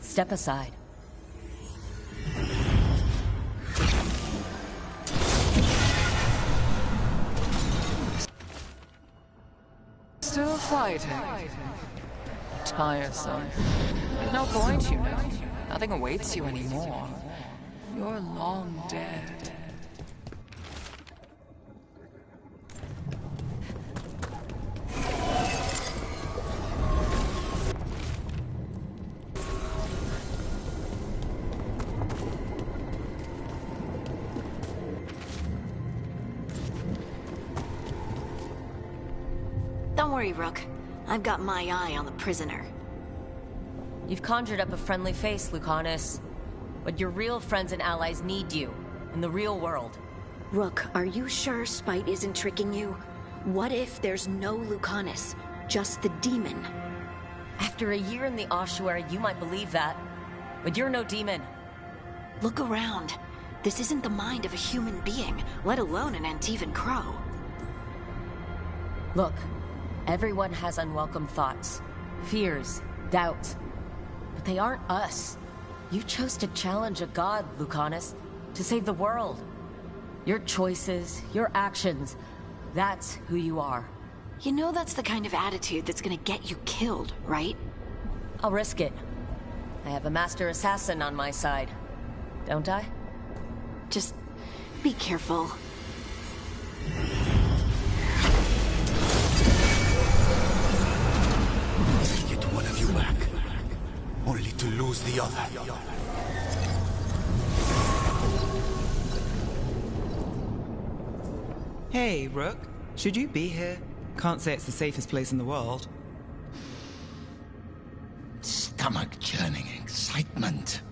Step aside. Still fighting. Tiresome. There's no point, you know. Nothing awaits you anymore. You're long dead. Don't worry, Rook. I've got my eye on the prisoner. You've conjured up a friendly face, Lucanus. But your real friends and allies need you, in the real world. Rook, are you sure Spite isn't tricking you? What if there's no Lucanus, just the demon? After a year in the ossuary, you might believe that. But you're no demon. Look around. This isn't the mind of a human being, let alone an Antivan crow. Look, everyone has unwelcome thoughts, fears, doubts. But they aren't us. You chose to challenge a god, Lucanus, to save the world. Your choices, your actions, that's who you are. You know that's the kind of attitude that's gonna get you killed, right? I'll risk it. I have a master assassin on my side. Don't I? Just be careful. Get one of you back, only to lose the other. Hey, Rook. Should you be here? Can't say it's the safest place in the world. Stomach-churning excitement.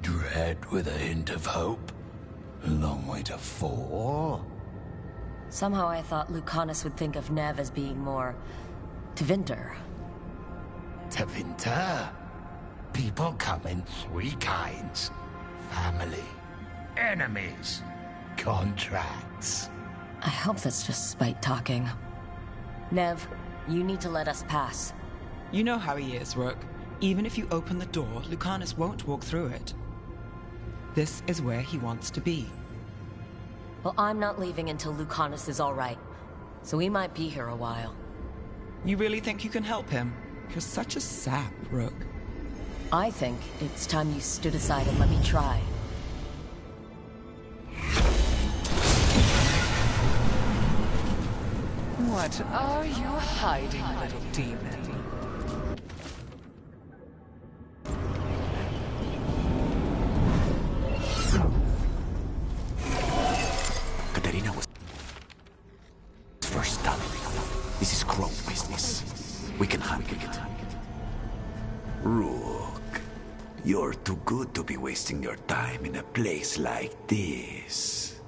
Dread with a hint of hope. A long way to fall. Somehow I thought Lucanus would think of Nev as being more... Tevinter. Tevinter? People come in three kinds. Family, enemies, contracts. I hope that's just Spite talking. Nev, you need to let us pass. You know how he is, Rook. Even if you open the door, Lucanus won't walk through it. This is where he wants to be. Well, I'm not leaving until Lucanus is all right. So we might be here a while. You really think you can help him? You're such a sap, Rook. I think it's time you stood aside and let me try. What are you hiding, little demon? Katerina was first done. This is Crow business. We can handle it. Rook, you're too good to be wasting your time in a place like this.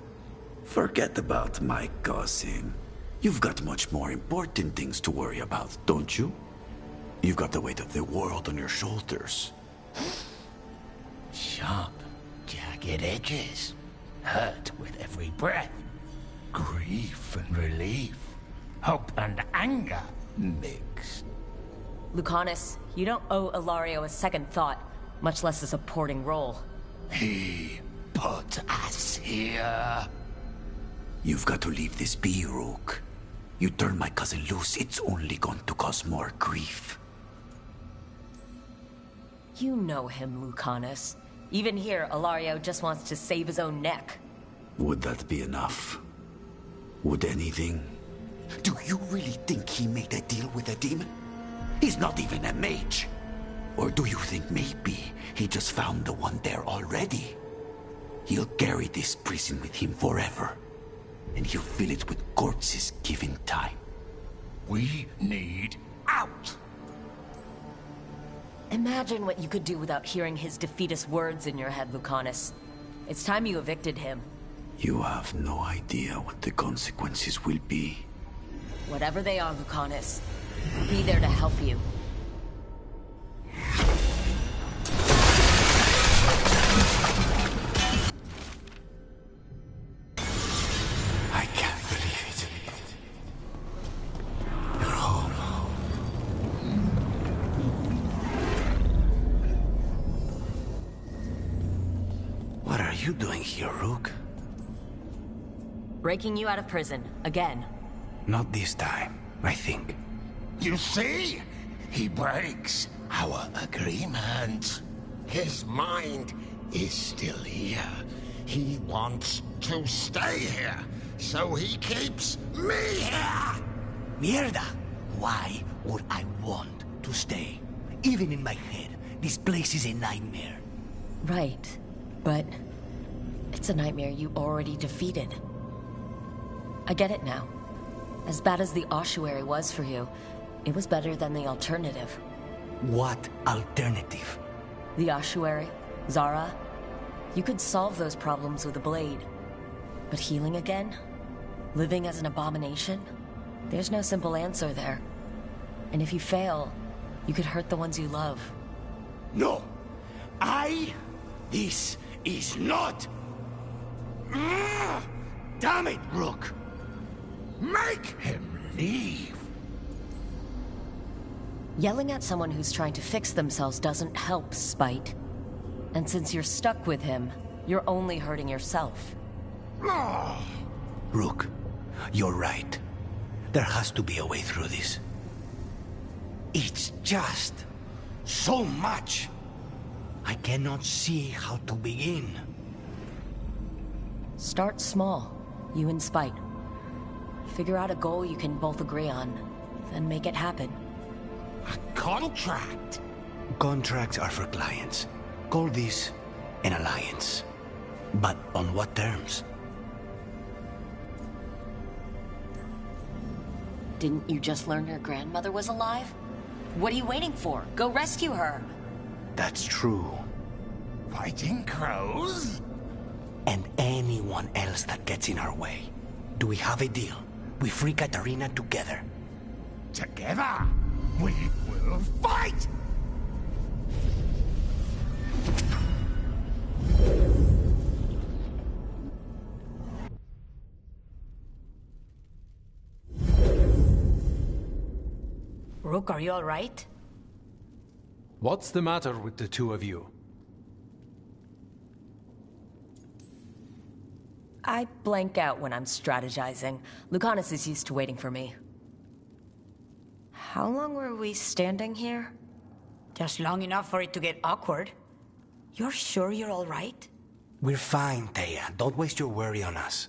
Forget about my cousin. You've got much more important things to worry about, don't you? You've got the weight of the world on your shoulders. Sharp, jagged edges. Hurt with every breath. Grief and relief. Hope and anger mixed. Lucanus, you don't owe Ilario a second thought, much less a supporting role. He put us here. You've got to leave this be, Rook. You turn my cousin loose, it's only going to cause more grief. You know him, Lucanus. Even here, Ilario just wants to save his own neck. Would that be enough? Would anything? Do you really think he made a deal with a demon? He's not even a mage. Or do you think maybe he just found the one there already? He'll carry this prison with him forever. And he'll fill it with corpses given time. We need out! Imagine what you could do without hearing his defeatist words in your head, Lucanus. It's time you evicted him. You have no idea what the consequences will be. Whatever they are, Lucanus, I'll be there to help you. I can't believe it. You're home. What are you doing here, Rook? Breaking you out of prison, again. Not this time, I think. You see? He breaks our agreement. His mind is still here. He wants to stay here, so he keeps me here! Mierda! Why would I want to stay? Even in my head, this place is a nightmare. Right, but it's a nightmare you already defeated. I get it now. As bad as the ossuary was for you, it was better than the alternative. What alternative? The ossuary, Zara. You could solve those problems with a blade. But healing again? Living as an abomination? There's no simple answer there. And if you fail, you could hurt the ones you love. No! This is not... Damn it, Rook! Make him leave! Yelling at someone who's trying to fix themselves doesn't help, Spite. And since you're stuck with him, you're only hurting yourself. Rook, you're right. There has to be a way through this. It's just... so much. I cannot see how to begin. Start small, you and Spite. Figure out a goal you can both agree on, then make it happen. A contract? Contracts are for clients. Call this an alliance. But on what terms? Didn't you just learn your grandmother was alive? What are you waiting for? Go rescue her. That's true. Fighting crows? And anyone else that gets in our way. Do we have a deal? We free Katarina together. Together, we will fight! Rook, are you all right? What's the matter with the two of you? I blank out when I'm strategizing. Lucanus is used to waiting for me. How long were we standing here? Just long enough for it to get awkward. You're sure you're all right? We're fine, Thea. Don't waste your worry on us.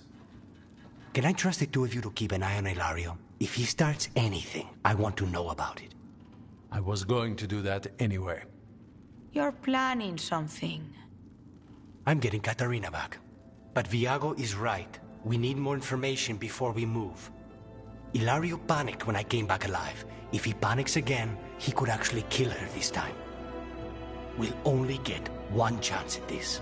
Can I trust the two of you to keep an eye on Hilario? If he starts anything, I want to know about it. I was going to do that anyway. You're planning something. I'm getting Katarina back. But Viago is right. We need more information before we move. Hilario panicked when I came back alive. If he panics again, he could actually kill her this time. We'll only get one chance at this.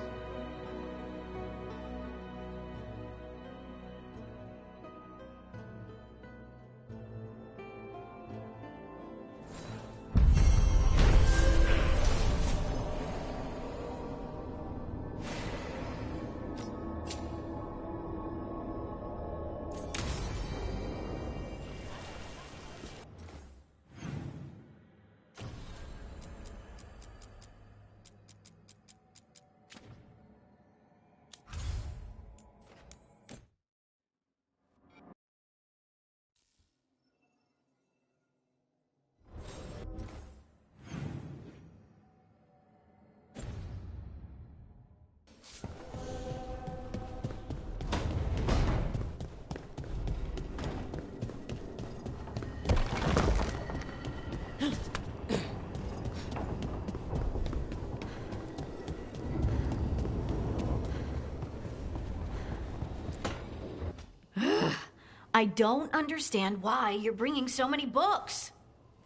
I don't understand why you're bringing so many books.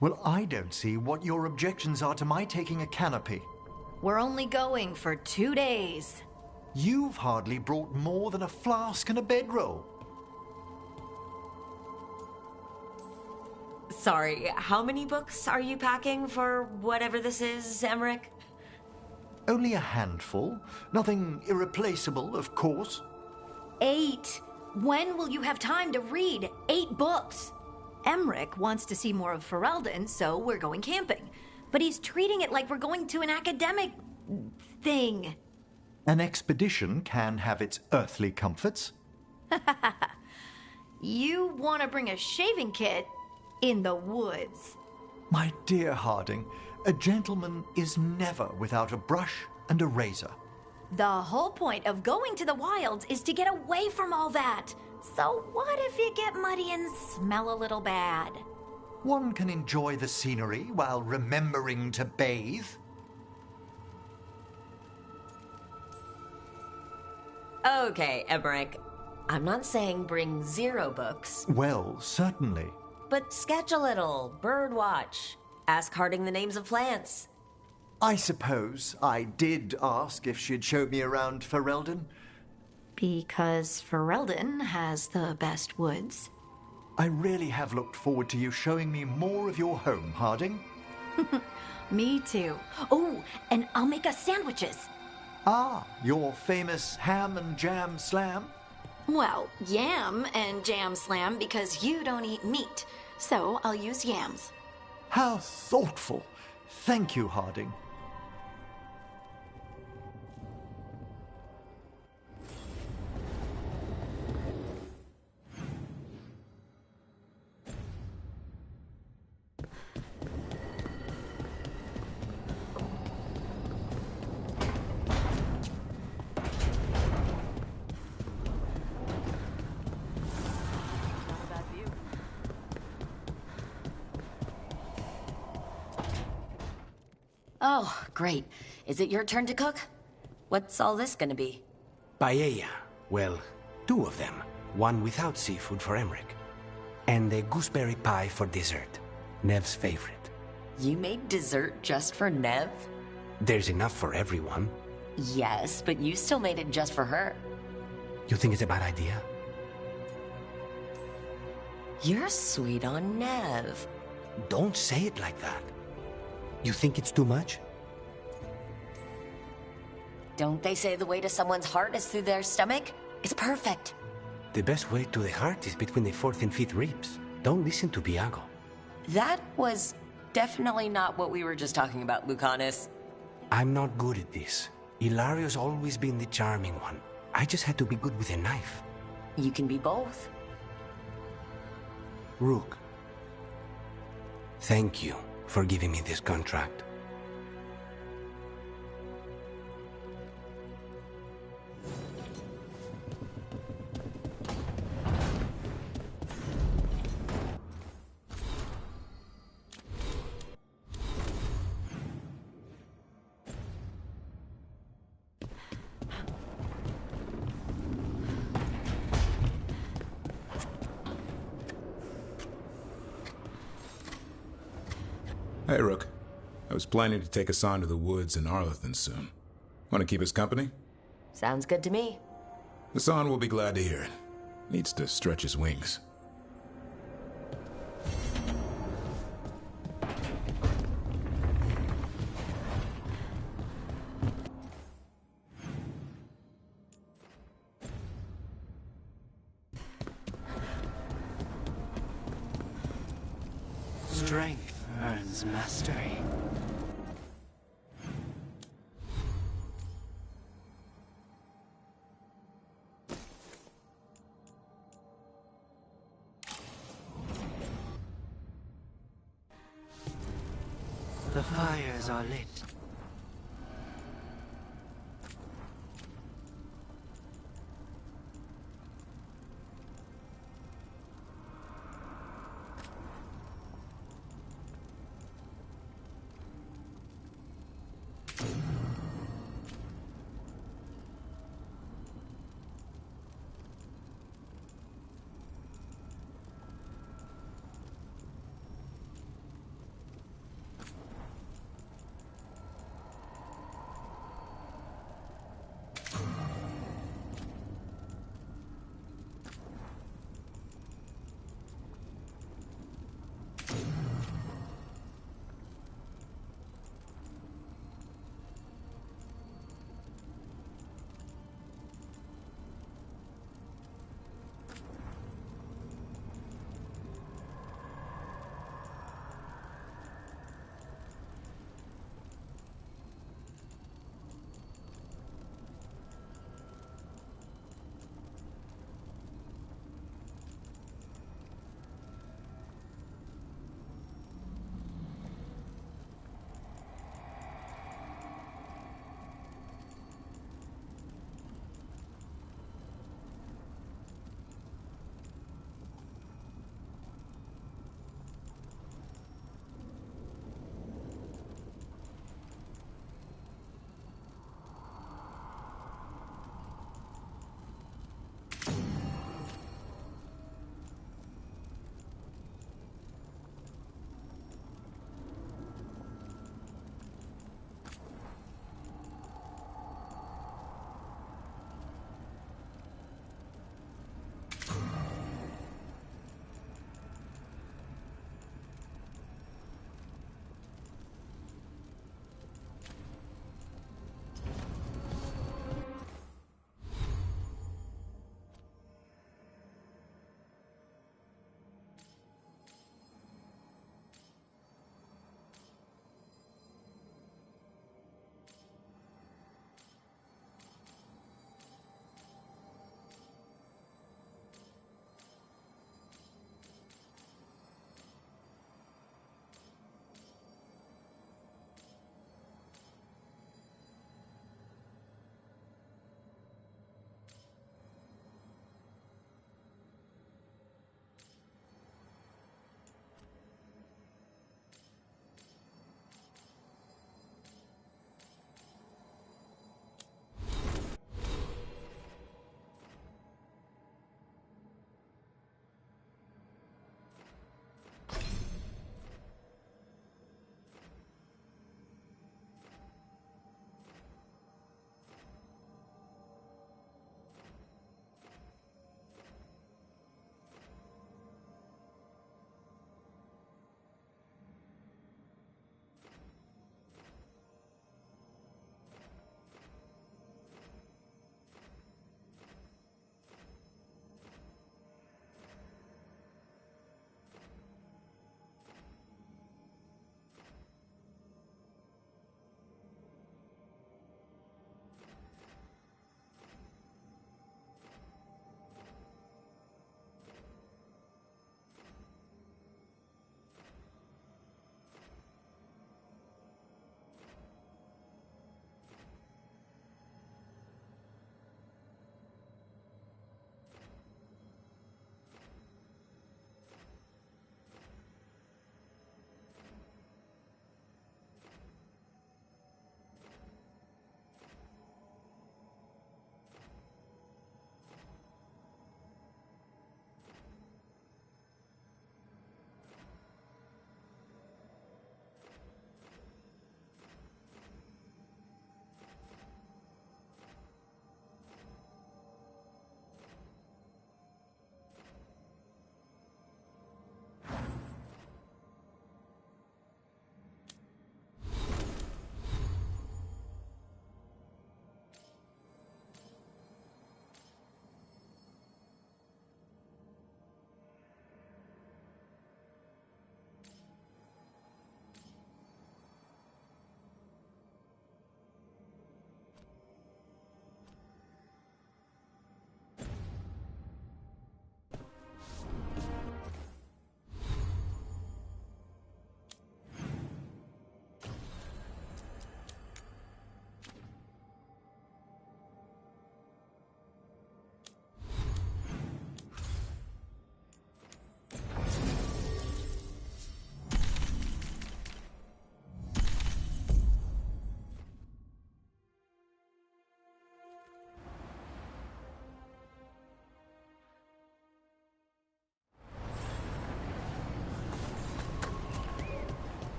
Well, I don't see what your objections are to my taking a canopy. We're only going for 2 days. You've hardly brought more than a flask and a bedroll. Sorry, how many books are you packing for whatever this is, Emmerich? Only a handful. Nothing irreplaceable, of course. 8. When will you have time to read 8 books? Emmerich wants to see more of Ferelden, so we're going camping. But he's treating it like we're going to an academic thing. An expedition can have its earthly comforts. You want to bring a shaving kit in the woods. My dear Harding, a gentleman is never without a brush and a razor. The whole point of going to the wilds is to get away from all that. So what if you get muddy and smell a little bad? One can enjoy the scenery while remembering to bathe. Okay, Emmerich. I'm not saying bring 0 books. Well, certainly. But sketch a little, birdwatch. Ask Harding the names of plants. I suppose I did ask if she'd show me around Ferelden. Because Ferelden has the best woods. I really have looked forward to you showing me more of your home, Harding. Me too. Oh, and I'll make us sandwiches. Ah, your famous ham and jam slam? Well, yam and jam slam because you don't eat meat. So I'll use yams. How thoughtful. Thank you, Harding. Oh, great. Is it your turn to cook? What's all this gonna be? Paella. Well, 2 of them. One without seafood for Emmerich. And the gooseberry pie for dessert. Nev's favorite. You made dessert just for Nev? There's enough for everyone. Yes, but you still made it just for her. You think it's a bad idea? You're sweet on Nev. Don't say it like that. You think it's too much? Don't they say the way to someone's heart is through their stomach? It's perfect. The best way to the heart is between the fourth and fifth ribs. Don't listen to Biago. That was definitely not what we were just talking about, Lucanus. I'm not good at this. Hilario's always been the charming one. I just had to be good with a knife. You can be both. Rook, thank you for giving me this contract. Hey, Rook. I was planning to take Hassan to the woods in Arlethan soon. Want to keep us company? Sounds good to me. Hassan will be glad to hear it. Needs to stretch his wings. Strength earns mastery. The fires are lit.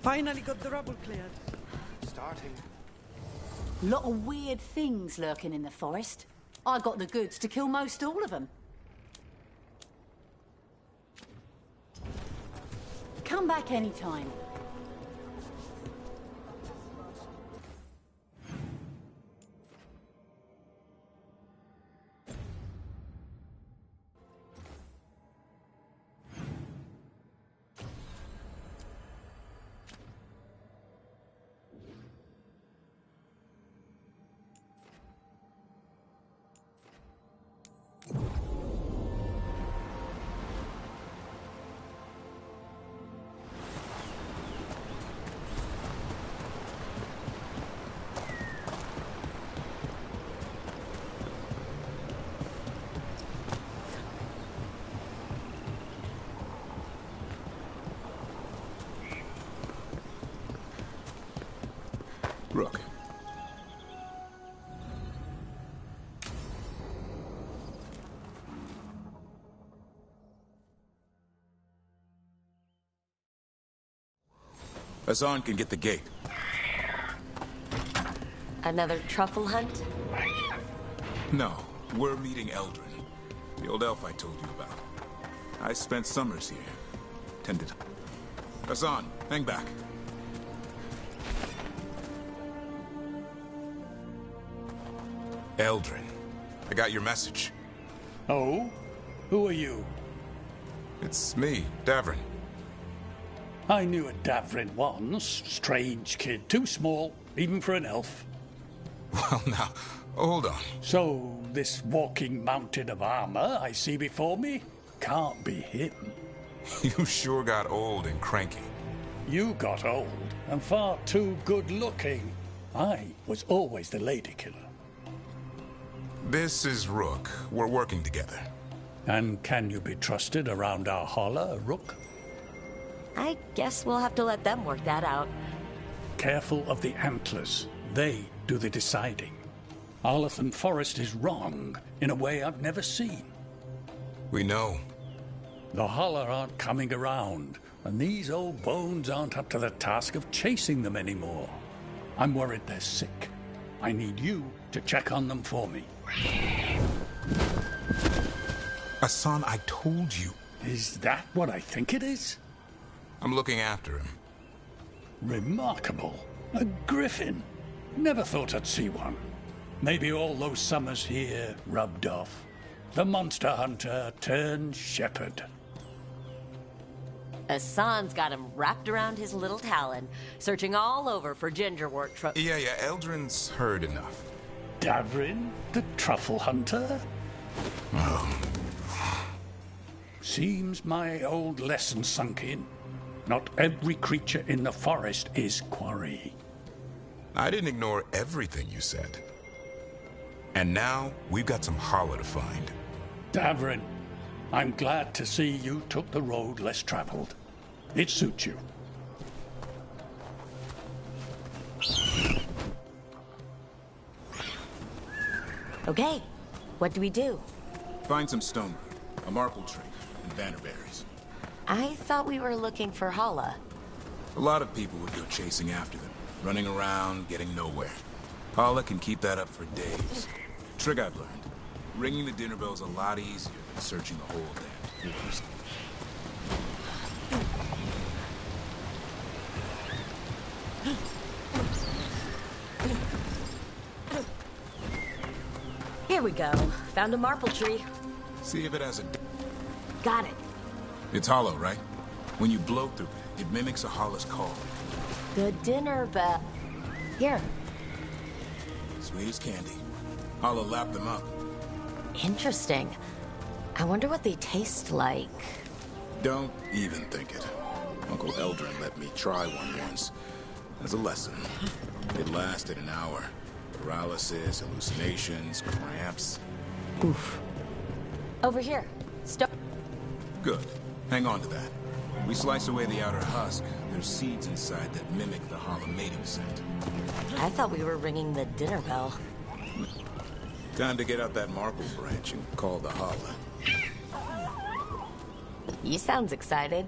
Finally got the rubble cleared. Starting. Lot of weird things lurking in the forest. I got the goods to kill most all of them. Come back anytime. Rook. Hassan can get the gate. Another truffle hunt? No, we're meeting Eldrin, the old elf I told you about. I spent summers here. Tended. Hassan, hang back. Eldrin, I got your message. Oh? Who are you? It's me, Davrin. I knew a Davrin once. Strange kid. Too small, even for an elf. Well, now, hold on. So, this walking mountain of armor I see before me can't be him. You sure got old and cranky. You got old and far too good looking. I was always the lady killer. This is Rook. We're working together. And can you be trusted around our holler, Rook? I guess we'll have to let them work that out. Careful of the antlers. They do the deciding. Arlathan Forest is wrong in a way I've never seen. We know. The holler aren't coming around, and these old bones aren't up to the task of chasing them anymore. I'm worried they're sick. I need you to check on them for me. Hassan, I told you. Is that what I think it is? I'm looking after him. Remarkable. A griffin. Never thought I'd see one. Maybe all those summers here rubbed off. The monster hunter turned shepherd. Hassan's got him wrapped around his little talon, searching all over for gingerwort Yeah, Eldrin's heard enough. Davrin, the truffle hunter? Oh. Seems my old lesson sunk in. Not every creature in the forest is quarry. I didn't ignore everything you said. And now, we've got some holler to find. Davrin, I'm glad to see you took the road less traveled. It suits you. Okay, what do we do? Find some stonewood, a marple tree, and bannerberries. I thought we were looking for Hala. A lot of people would go chasing after them, running around, getting nowhere. Hala can keep that up for days. Trick I've learned. Ringing the dinner bell's a lot easier than searching the whole damn forest. Here we go. Found a marple tree. See if it has a... Got it. It's hollow, right? When you blow through it, it mimics a hollow's call. The dinner bell. Here. Sweet as candy. Hollow lapped them up. Interesting. I wonder what they taste like. Don't even think it. Uncle Eldrin let me try one once. As a lesson. It lasted an hour. Paralysis, hallucinations, cramps. Oof. Over here. Good. Hang on to that. We slice away the outer husk. There's seeds inside that mimic the hollow mating scent. I thought we were ringing the dinner bell. Time to get out that marble branch and call the holla. He sounds excited.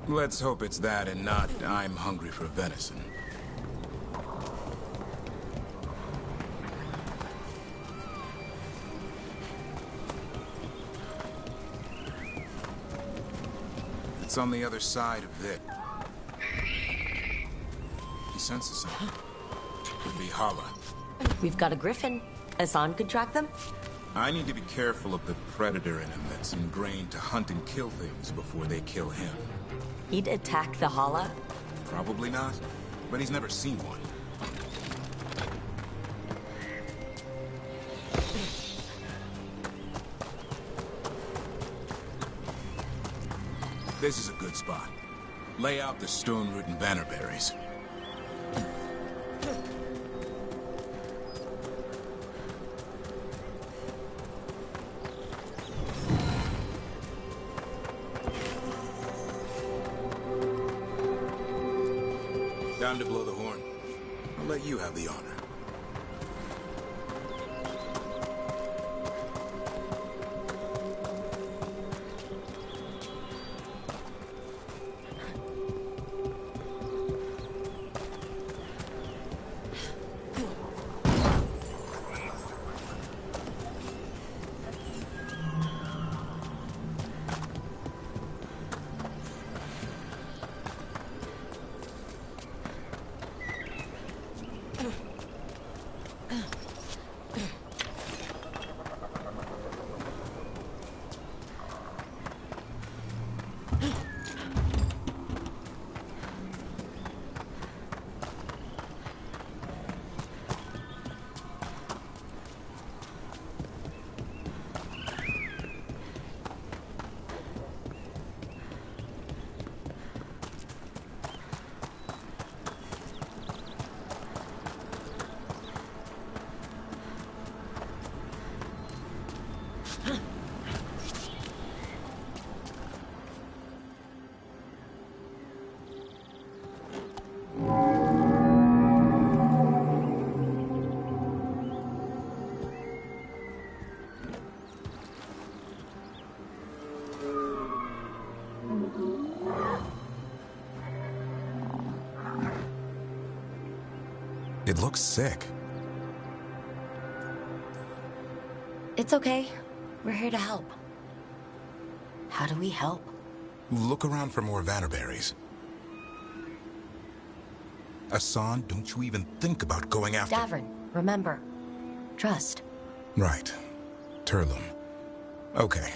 Let's hope it's that and not I'm hungry for venison. It's on the other side of this. He senses something. Could be Hala. We've got a griffin. Hassan could track them? I need to be careful of the predator in him that's ingrained to hunt and kill things before they kill him. He'd attack the Hala? Probably not, but he's never seen one. This is a good spot. Lay out the stone root and bannerberries. Time to blow the horn. I'll let you have the honor. It looks sick. It's okay. We're here to help. How do we help? Look around for more vannerberries. Hassan, don't you even think about going after... Davern, remember. Trust. Right. Turlum. Okay.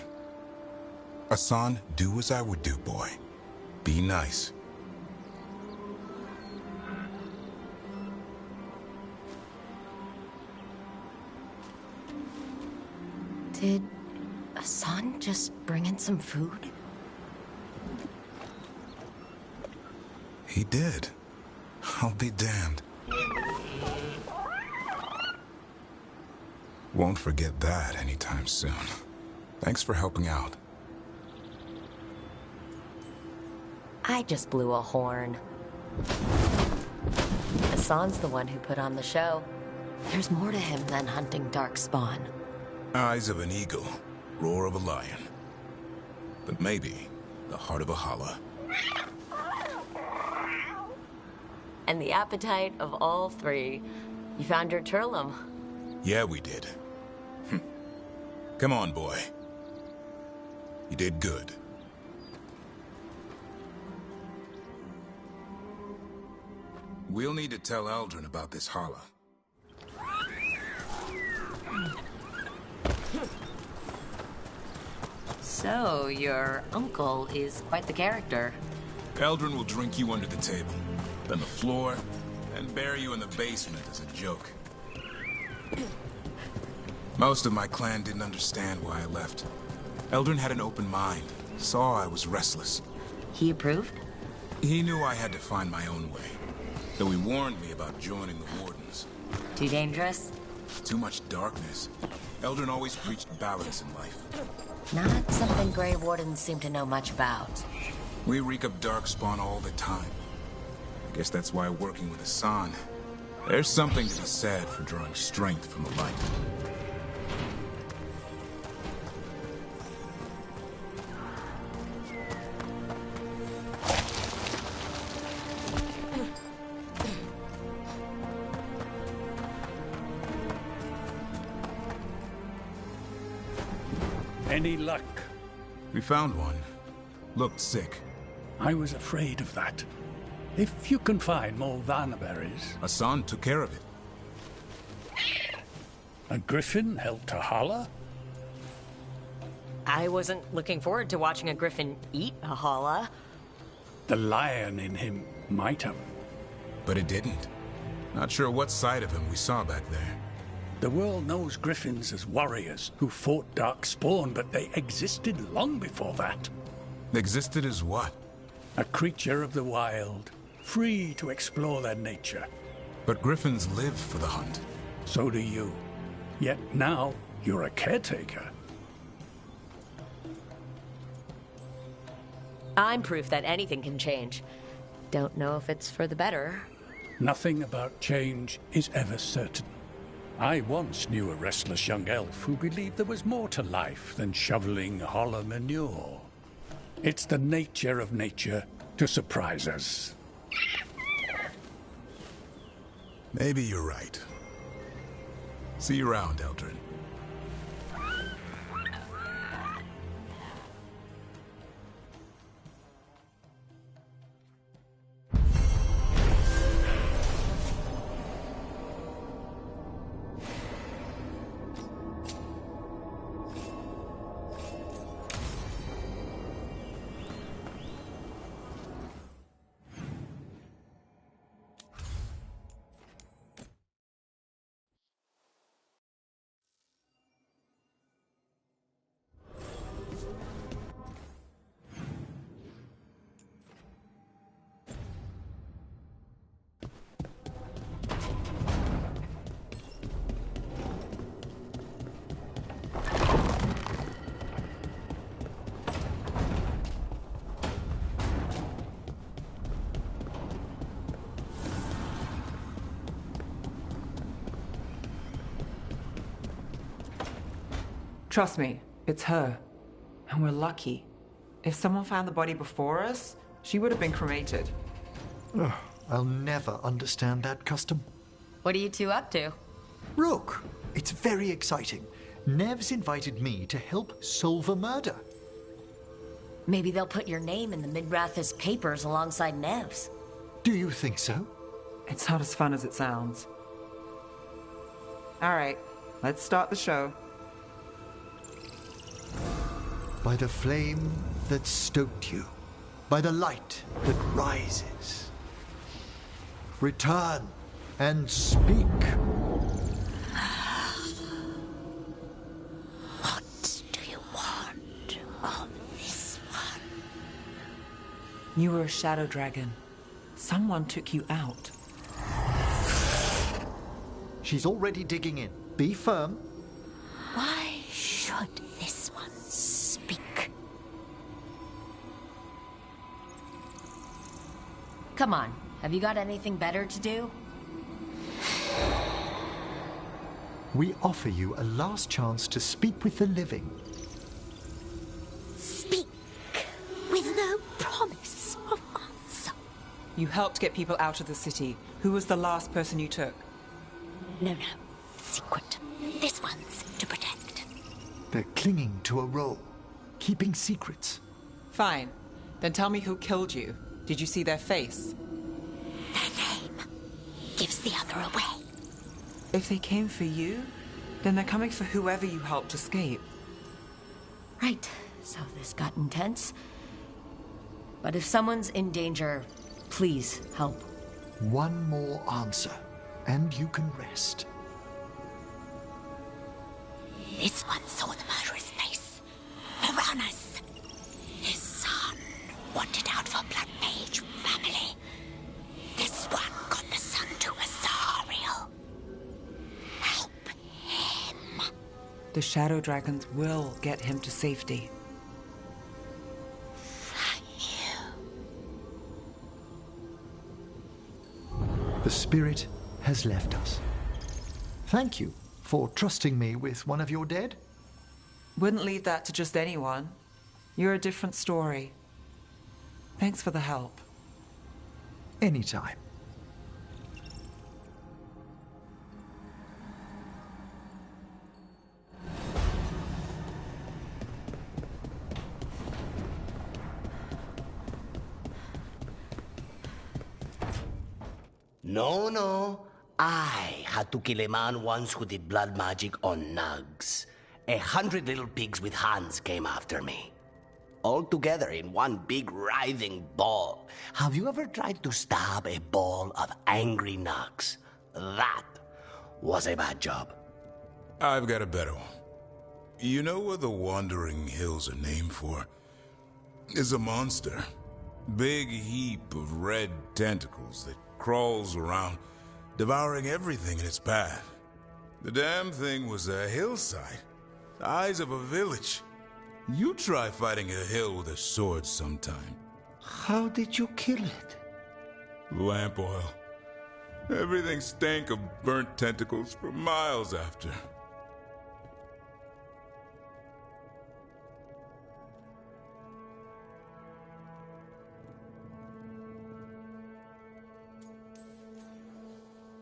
Hassan, do as I would do, boy. Be nice. Did Hassan just bring in some food? He did. I'll be damned. Won't forget that anytime soon. Thanks for helping out. I just blew a horn. Hassan's the one who put on the show. There's more to him than hunting darkspawn. Eyes of an eagle, roar of a lion. But maybe the heart of a Hala. And the appetite of all three. You found your Turlum. Yeah, we did. Come on, boy. You did good. We'll need to tell Eldrin about this Hala. So, your uncle is quite the character. Eldrin will drink you under the table, then the floor, and bury you in the basement as a joke. Most of my clan didn't understand why I left. Eldrin had an open mind, saw I was restless. He approved? He knew I had to find my own way, though he warned me about joining the Wardens. Too dangerous? Too much darkness. Eldrin always preached balance in life. Not something Grey Wardens seem to know much about. We reek of darkspawn all the time. I guess that's why working with Hassan, there's something to be said for drawing strength from the light. Any luck? We found one. Looked sick. I was afraid of that. If you can find more Vanaberries... Hassan took care of it. A griffin held to Hala? I wasn't looking forward to watching a griffin eat a Hala. The lion in him might have. But it didn't. Not sure what side of him we saw back there. The world knows griffins as warriors who fought Darkspawn, but they existed long before that. Existed as what? A creature of the wild, free to explore their nature. But griffins live for the hunt. So do you. Yet now, you're a caretaker. I'm proof that anything can change. Don't know if it's for the better. Nothing about change is ever certain. I once knew a restless young elf who believed there was more to life than shoveling hollow manure. It's the nature of nature to surprise us. Maybe you're right. See you around, Eldrin. Trust me, it's her. And we're lucky. If someone found the body before us, she would have been cremated. Ugh, I'll never understand that custom. What are you two up to? Rook, it's very exciting. Nev's invited me to help solve a murder. Maybe they'll put your name in the Midrath's papers alongside Nev's. Do you think so? It's not as fun as it sounds. All right, let's start the show. By the flame that stoked you, by the light that rises. Return and speak. What do you want of this one? You were a shadow dragon. Someone took you out. She's already digging in. Be firm. Why should this one speak? Come on, have you got anything better to do? We offer you a last chance to speak with the living. Speak with no promise of answer. You helped get people out of the city. Who was the last person you took? No. Secret. This one's to protect. They're clinging to a role, keeping secrets. Fine. Then tell me who killed you. Did you see their face? Their name gives the other away. If they came for you, then they're coming for whoever you helped escape. Right, so this got intense. But if someone's in danger, please help. One more answer, and you can rest. This one saw the murderer's face. Piranhas. His son wanted out for Blood Mage family. This one got the son to Azariel. Help him. The Shadow Dragons will get him to safety. Thank you. The spirit has left us. Thank you for trusting me with one of your dead. Wouldn't leave that to just anyone. You're a different story. Thanks for the help. Anytime. No. I had to kill a man once who did blood magic on nugs. 100 little pigs with hands came after me. All together in one big writhing ball. Have you ever tried to stab a ball of angry nugs? That was a bad job. I've got a better one. You know what the Wandering Hills are named for? It's a monster. Big heap of red tentacles that crawls around, devouring everything in its path. The damn thing was a hillside, the size of a village. You try fighting a hill with a sword sometime. How did you kill it? Lamp oil. Everything stank of burnt tentacles for miles after.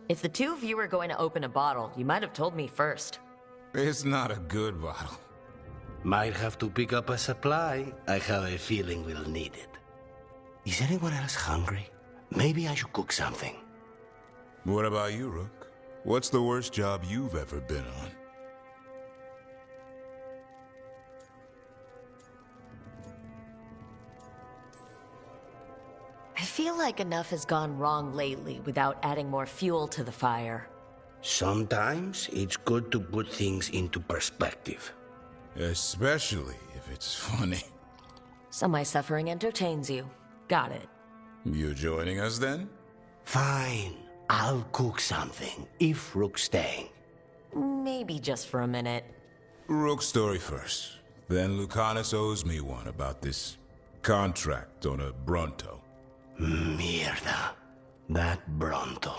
If the two of you were going to open a bottle, you might have told me first. It's not a good bottle. Might have to pick up a supply. I have a feeling we'll need it. Is anyone else hungry? Maybe I should cook something. What about you, Rook? What's the worst job you've ever been on? I feel like enough has gone wrong lately without adding more fuel to the fire. Sometimes it's good to put things into perspective. Especially if it's funny. So my suffering entertains you. Got it. You joining us then? Fine. I'll cook something, if Rook's staying. Maybe just for a minute. Rook's story first. Then Lucanus owes me one about this contract on a Bronto. Mierda. That Bronto.